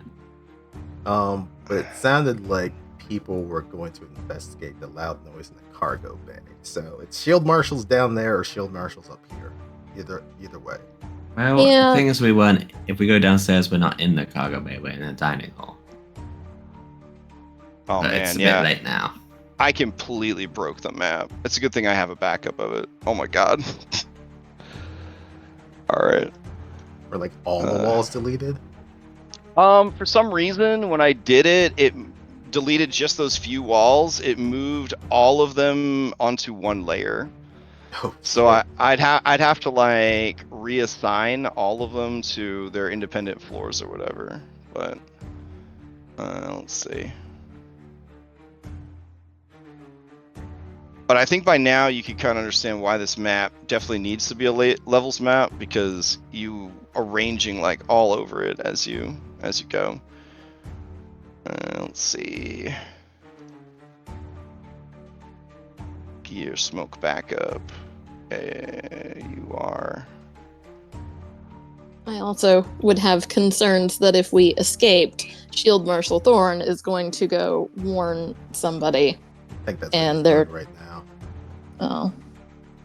Speaker 3: But it sounded like people were going to investigate the loud noise in the cargo bay. So it's shield marshals down there or shield marshals up here. Either way.
Speaker 2: Well,
Speaker 5: Yeah.
Speaker 2: the thing is, if we go downstairs, we're not in the cargo bay, we're in the dining hall.
Speaker 1: Oh
Speaker 2: But it's
Speaker 1: man,
Speaker 2: a
Speaker 1: yeah.
Speaker 2: bit late now.
Speaker 1: I completely broke the map. It's a good thing I have a backup of it. Oh my god. All right.
Speaker 3: Or like all the walls deleted.
Speaker 1: For some reason, when I did it, it deleted just those few walls. It moved all of them onto one layer.
Speaker 3: Oh,
Speaker 1: So
Speaker 3: shit.
Speaker 1: I'd have to like reassign all of them to their independent floors or whatever. But let's see. But I think by now you can kind of understand why this map definitely needs to be a levels map, because you are ranging like all over it as you go. Let's see. Gear smoke backup. You are.
Speaker 5: I also would have concerns that if we escaped, Shield Marshal Thorn is going to go warn somebody.
Speaker 3: I think that's
Speaker 5: and
Speaker 3: what he's
Speaker 5: they're-
Speaker 3: doing right now.
Speaker 5: Oh.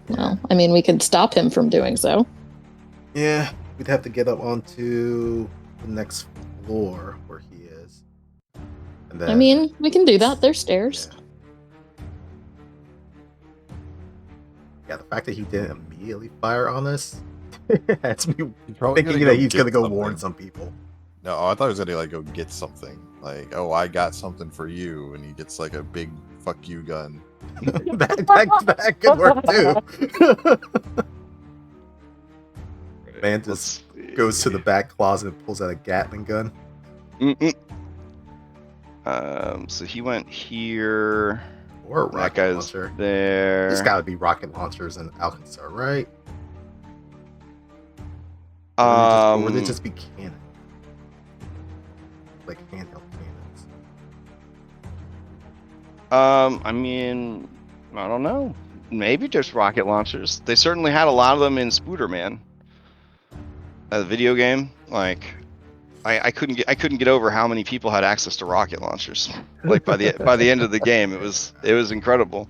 Speaker 5: Well, I mean, we could stop him from doing so.
Speaker 3: Yeah, we'd have to get up onto the next floor where he is. And then,
Speaker 5: I mean, we can do that. There's stairs.
Speaker 3: Yeah, the fact that he didn't immediately fire on us has me
Speaker 4: He's probably
Speaker 3: thinking
Speaker 4: gonna
Speaker 3: that he's
Speaker 4: get
Speaker 3: gonna go
Speaker 4: something.
Speaker 3: warn some people.
Speaker 4: No, I thought he was gonna like go get something. Like, oh, I got something for you, and he gets like a big fuck you gun.
Speaker 3: that could work too. Man just goes to the back closet and pulls out a Gatling gun.
Speaker 1: So he went here.
Speaker 3: Or a
Speaker 1: That
Speaker 3: rocket
Speaker 1: guy's
Speaker 3: launcher.
Speaker 1: there.
Speaker 3: There's gotta be rocket launchers in Alkenstar, right? Or would it just be cannon? Like handheld cannons.
Speaker 1: I mean, I don't know. Maybe just rocket launchers. They certainly had a lot of them in Spooderman, a video game. Like, I couldn't get over how many people had access to rocket launchers. Like by the end of the game, it was incredible.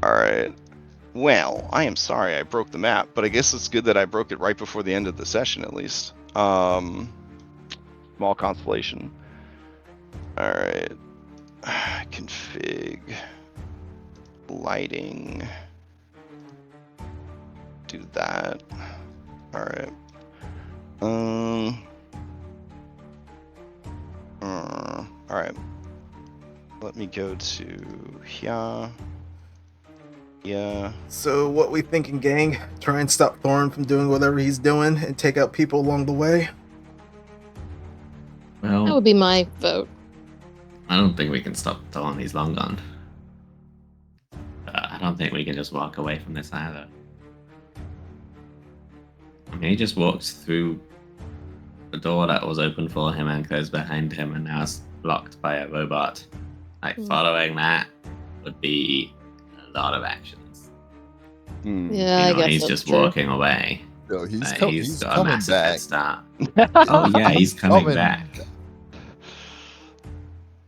Speaker 1: All right. Well, I am sorry I broke the map, but I guess it's good that I broke it right before the end of the session, at least. Small constellation. All right. Config. Lighting. Do that. All right. All right. Let me go to here. Yeah.
Speaker 3: So what we thinking, gang? Try and stop Thorn from doing whatever he's doing and take out people along the way?
Speaker 5: That
Speaker 2: Well,
Speaker 5: would be my vote.
Speaker 2: I don't think we can stop Thorn. He's long gone. I don't think we can just walk away from this either. I mean, he just walks through the door that was open for him and closed behind him, and now it's blocked by a robot. Like, following that would be a lot of actions.
Speaker 5: Yeah, I guess
Speaker 2: he's
Speaker 5: that's
Speaker 2: just
Speaker 5: true.
Speaker 2: walking away.
Speaker 4: Yo, he's
Speaker 2: He's got a
Speaker 4: coming
Speaker 2: massive head
Speaker 4: back.
Speaker 2: start. Oh yeah, he's coming back.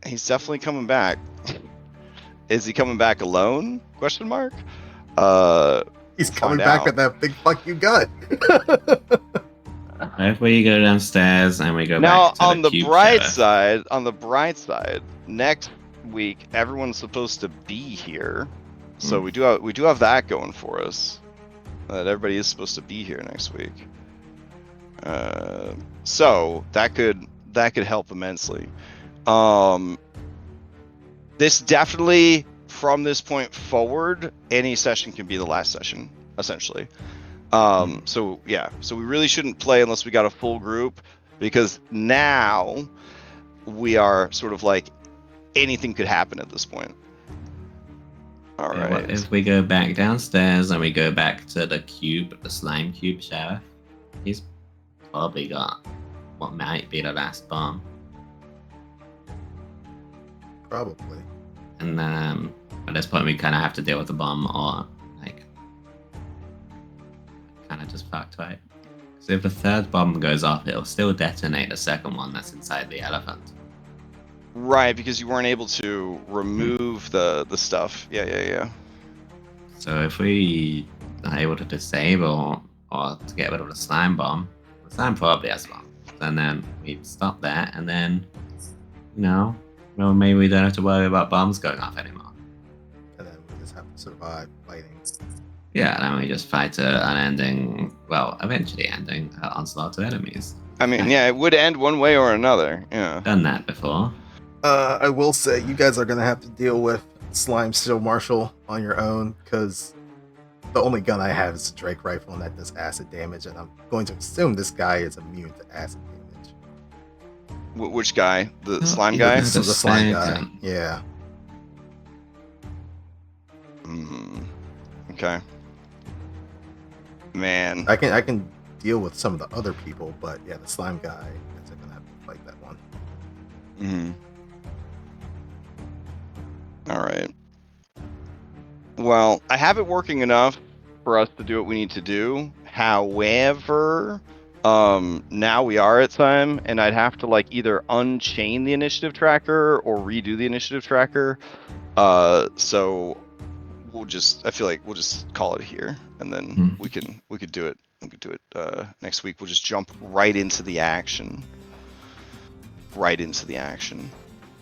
Speaker 1: He's definitely coming back. Is he coming back alone? Question mark.
Speaker 3: He's
Speaker 1: We'll
Speaker 3: coming
Speaker 1: find
Speaker 3: back
Speaker 1: out.
Speaker 3: with that big fuck you got.
Speaker 2: If we go downstairs and we go
Speaker 1: Now,
Speaker 2: back to
Speaker 1: on the
Speaker 2: cube
Speaker 1: bright
Speaker 2: sheriff,
Speaker 1: side, next week everyone's supposed to be here, so
Speaker 2: Hmm.
Speaker 1: we do have that going for us. That everybody is supposed to be here next week. So that could help immensely. This definitely, from this point forward, any session can be the last session, essentially. So yeah, so we really shouldn't play unless we got a full group, because now we are sort of like anything could happen at this point. All
Speaker 2: yeah,
Speaker 1: right.
Speaker 2: what if we go back downstairs and we go back to the cube, the slime cube sheriff? He's probably got what might be the last bomb.
Speaker 3: Probably.
Speaker 2: And then at this point, we kind of have to deal with the bomb, or like, kind of just fucked, right? So if the third bomb goes off, it'll still detonate the second one that's inside the elephant.
Speaker 1: Right, because you weren't able to remove the stuff. Yeah.
Speaker 2: So if we are able to disable or to get rid of the slime bomb, the slime probably has one. And then we stop that, and then, well, maybe we don't have to worry about bombs going off anymore.
Speaker 3: And then we just have to survive fighting.
Speaker 2: Yeah, and then we just fight eventually ending onslaught of enemies.
Speaker 1: I mean, yeah, it would end one way or another. Yeah.
Speaker 2: Done that before.
Speaker 3: I will say you guys are gonna have to deal with Slime Steel Marshal on your own, because the only gun I have is a Drake rifle and that does acid damage, and I'm going to assume this guy is immune to acid damage.
Speaker 1: Which guy? The
Speaker 2: Oh,
Speaker 1: slime
Speaker 2: yeah,
Speaker 1: guy?
Speaker 2: that's-
Speaker 3: So the slime guy,
Speaker 2: Second.
Speaker 3: yeah.
Speaker 1: Okay. Man.
Speaker 3: I can deal with some of the other people, but yeah, the slime guy is gonna have to fight that one.
Speaker 1: All right. Well, I have it working enough for us to do what we need to do. However, now we are at time, and I'd have to like either unchain the initiative tracker or redo the initiative tracker. So I feel like we'll just call it here, and then we could do it. We could do it next week. We'll just jump right into the action.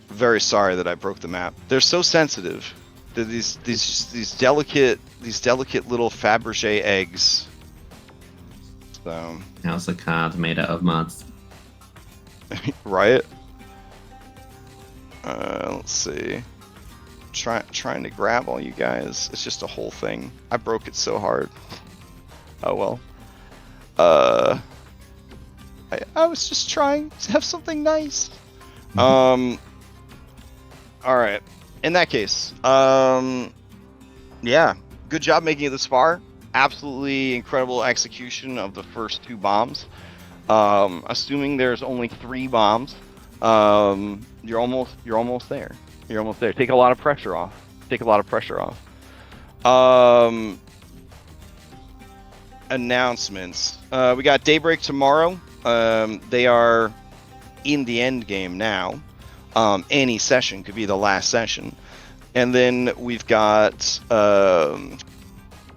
Speaker 1: Very sorry that I broke the map. They're so sensitive. They're these delicate little Fabergé eggs. So
Speaker 2: How's the card made out of mods?
Speaker 1: right. Let's see. Trying to grab all you guys. It's just a whole thing. I broke it so hard. Oh well. I was just trying to have something nice. All right. In that case, yeah, good job making it this far. Absolutely incredible execution of the first 2 bombs. Assuming there's only 3 bombs, you're almost there. Take a lot of pressure off. Announcements. We got Daybreak tomorrow. They are in the end game now. Any session could be the last session. And then we've got a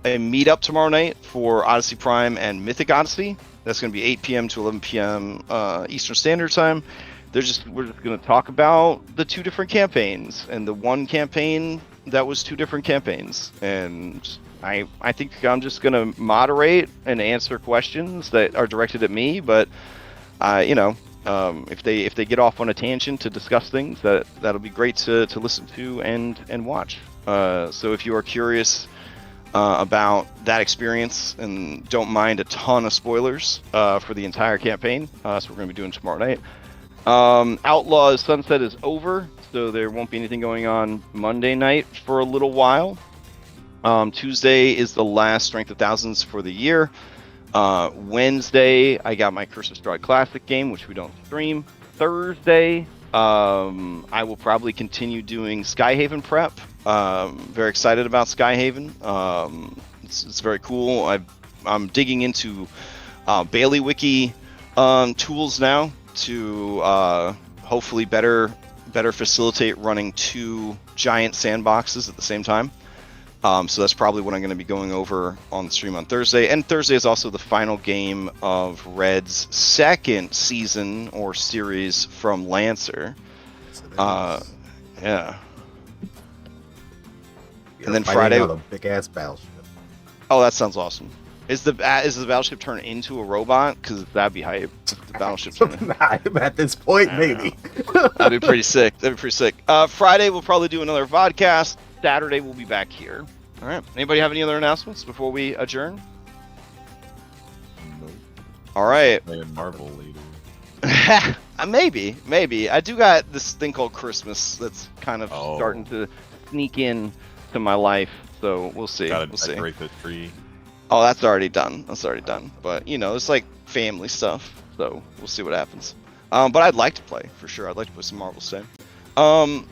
Speaker 1: meetup tomorrow night for Odyssey Prime and Mythic Odyssey. That's going to be 8 p.m. to 11 p.m. Eastern Standard Time. We're just going to talk about the 2 different campaigns and the one campaign that was 2 different campaigns. And I think I'm just going to moderate and answer questions that are directed at me. But if they get off on a tangent to discuss things, that'll be great to listen to and watch. So if you are curious about that experience and don't mind a ton of spoilers for the entire campaign, so we're going to be doing tomorrow night. Outlaws Sunset is over, so there won't be anything going on Monday night for a little while. Tuesday is the last Strength of Thousands for the year. Wednesday, I got my Curse of Strahd Classic game, which we don't stream. Thursday, I will probably continue doing Skyhaven prep. Very excited about Skyhaven. It's very cool. I'm digging into Bailey Wiki tools now to hopefully better facilitate running 2 giant sandboxes at the same time. So that's probably what I'm going to be going over on the stream on Thursday. And Thursday is also the final game of Red's 2nd season or series from Lancer. Yeah. And then Friday,
Speaker 3: a big ass battleship.
Speaker 1: Oh, that sounds awesome. Is the battleship turn into a robot? Because that'd be hype. The battleship turn.
Speaker 3: At this point, maybe.
Speaker 1: That'd be pretty sick. Friday we'll probably do another vodcast. Saturday we'll be back here. All right. Anybody have any other announcements before we adjourn?
Speaker 4: Nope.
Speaker 1: All right.
Speaker 4: Playing Marvel later.
Speaker 1: Maybe. I do got this thing called Christmas that's kind of starting to sneak in to my life. So we'll see.
Speaker 4: Gotta
Speaker 1: we'll see.
Speaker 4: decorate the tree.
Speaker 1: Oh, that's already done. But it's like family stuff. So we'll see what happens. But I'd like to play for sure. I'd like to play some Marvel Say. All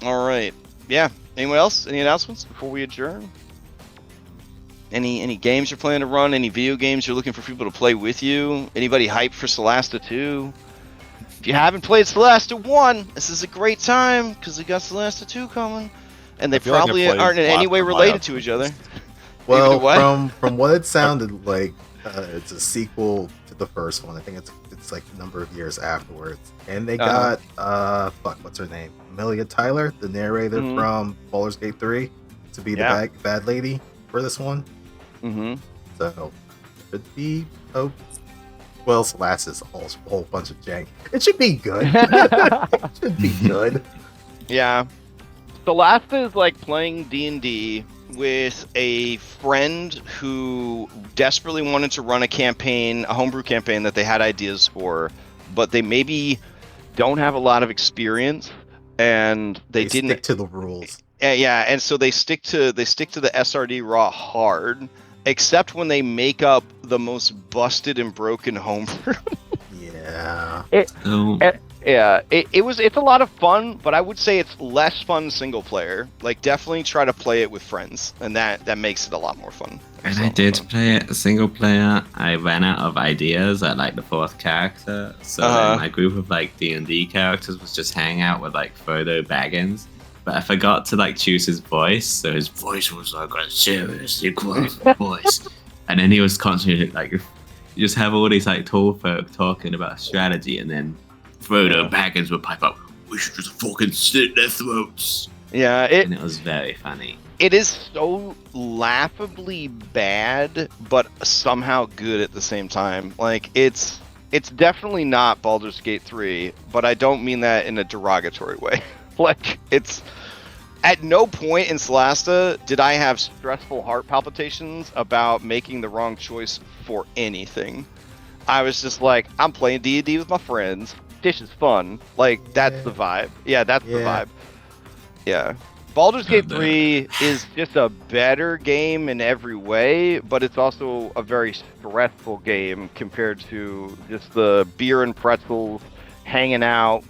Speaker 1: right. Yeah. Anyone else? Any announcements before we adjourn? Any games you're planning to run? Any video games you're looking for people to play with you? Anybody hyped for Solasta 2? If you haven't played Solasta 1, this is a great time because we got Solasta 2 coming. And they probably aren't in any way related to each other.
Speaker 3: Well, from what it sounded like, it's a sequel to the first one. I think it's like a number of years afterwards. And they got what's her name? Amelia Tyler, the narrator from Baldur's Gate 3, to be the bad lady for this one. Mm-hmm. So should be well, Solasta is a whole bunch of jank. It should be good. It should be good.
Speaker 1: Yeah. Solasta is like playing D&D with a friend who desperately wanted to run a homebrew campaign that they had ideas for, but they maybe don't have a lot of experience, and they didn't
Speaker 3: stick to the rules.
Speaker 1: Yeah, and so they stick to the SRD raw hard, except when they make up the most busted and broken homebrew.
Speaker 3: Yeah.
Speaker 1: It's a lot of fun, but I would say it's less fun single player. Like, definitely try to play it with friends, and that makes it a lot more fun.
Speaker 2: And I did play it single player. I ran out of ideas at like the 4th character, so my group of like D&D characters was just hanging out with like Frodo Baggins. But I forgot to like choose his voice, so his voice was like a seriously quiet voice, and then he was constantly like, you just have all these like tall folk talking about strategy, and then Frodo Baggins would pipe up, "We should just fucking slit their throats."
Speaker 1: Yeah,
Speaker 2: and it was very funny.
Speaker 1: It is so laughably bad, but somehow good at the same time. Like, it's definitely not Baldur's Gate 3, but I don't mean that in a derogatory way. Like, it's at no point in Solasta did I have stressful heart palpitations about making the wrong choice for anything. I was just like, I'm playing D&D with my friends. This is fun. Like, that's the vibe. Yeah, that's the vibe. Yeah. Baldur's Gate 3 is just a better game in every way, but it's also a very stressful game compared to just the beer and pretzels, hanging out,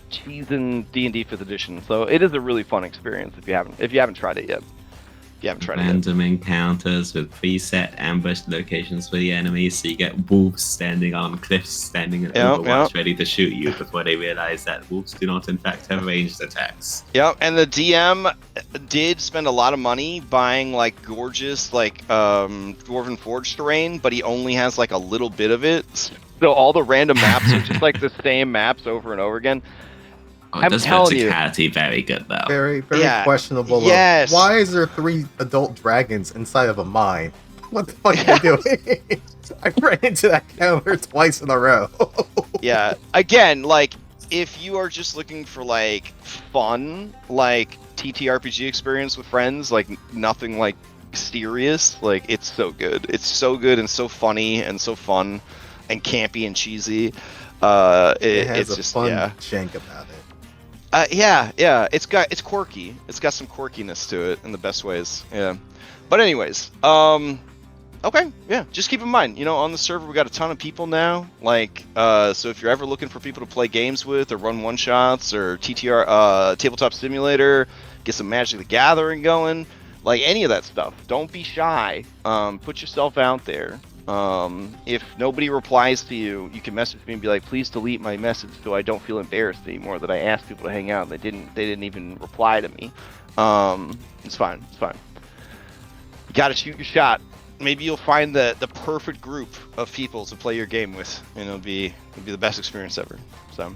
Speaker 1: cheesing D&D 5th edition. So it is a really fun experience if you haven't tried it yet. If you haven't tried it yet.
Speaker 2: Random encounters with preset ambush locations for the enemies, so you get wolves standing on cliffs, standing in Overwatch, ready to shoot you before they realize that wolves do not in fact have ranged attacks.
Speaker 1: Yep, and the DM did spend a lot of money buying like gorgeous like Dwarven Forge terrain, but he only has like a little bit of it. So all the random maps are just like the same maps over and over again.
Speaker 2: Oh,
Speaker 1: I'm
Speaker 2: this
Speaker 1: telling you.
Speaker 2: verticality very good though.
Speaker 3: Very, very
Speaker 1: Yeah,
Speaker 3: questionable.
Speaker 1: yes.
Speaker 3: Why is there 3 adult dragons inside of a mine? What the fuck are you doing? I ran into that counter twice in a row.
Speaker 1: Yeah, again, like if you are just looking for like fun, like TTRPG experience with friends, like nothing like serious, like it's so good. It's so good and so funny and so fun and campy and cheesy.
Speaker 3: It has
Speaker 1: it's
Speaker 3: a
Speaker 1: just
Speaker 3: fun
Speaker 1: yeah.
Speaker 3: jank about it.
Speaker 1: Yeah, it's quirky. It's got some quirkiness to it in the best ways. Yeah. But anyways, okay, yeah, just keep in mind, you know, on the server we got a ton of people now. Like, so if you're ever looking for people to play games with or run one-shots or TTR tabletop simulator, get some Magic the Gathering going, like any of that stuff, don't be shy. Put yourself out there. If nobody replies to you, you can message me and be like, please delete my message so I don't feel embarrassed anymore that I asked people to hang out and they didn't even reply to me. It's fine. You gotta shoot your shot. Maybe you'll find the perfect group of people to play your game with, and it'll be the best experience ever. So,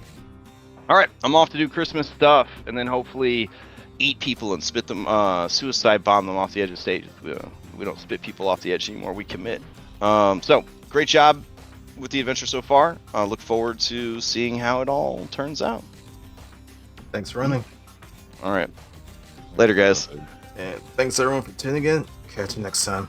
Speaker 1: all right, I'm off to do Christmas stuff, and then hopefully eat people and spit them, suicide bomb them off the edge of stages. We don't spit people off the edge anymore. We commit. So great job with the adventure so far. Look forward to seeing how it all turns out.
Speaker 3: Thanks for running.
Speaker 1: All right, later, guys.
Speaker 3: And thanks everyone for tuning in. Catch you next time.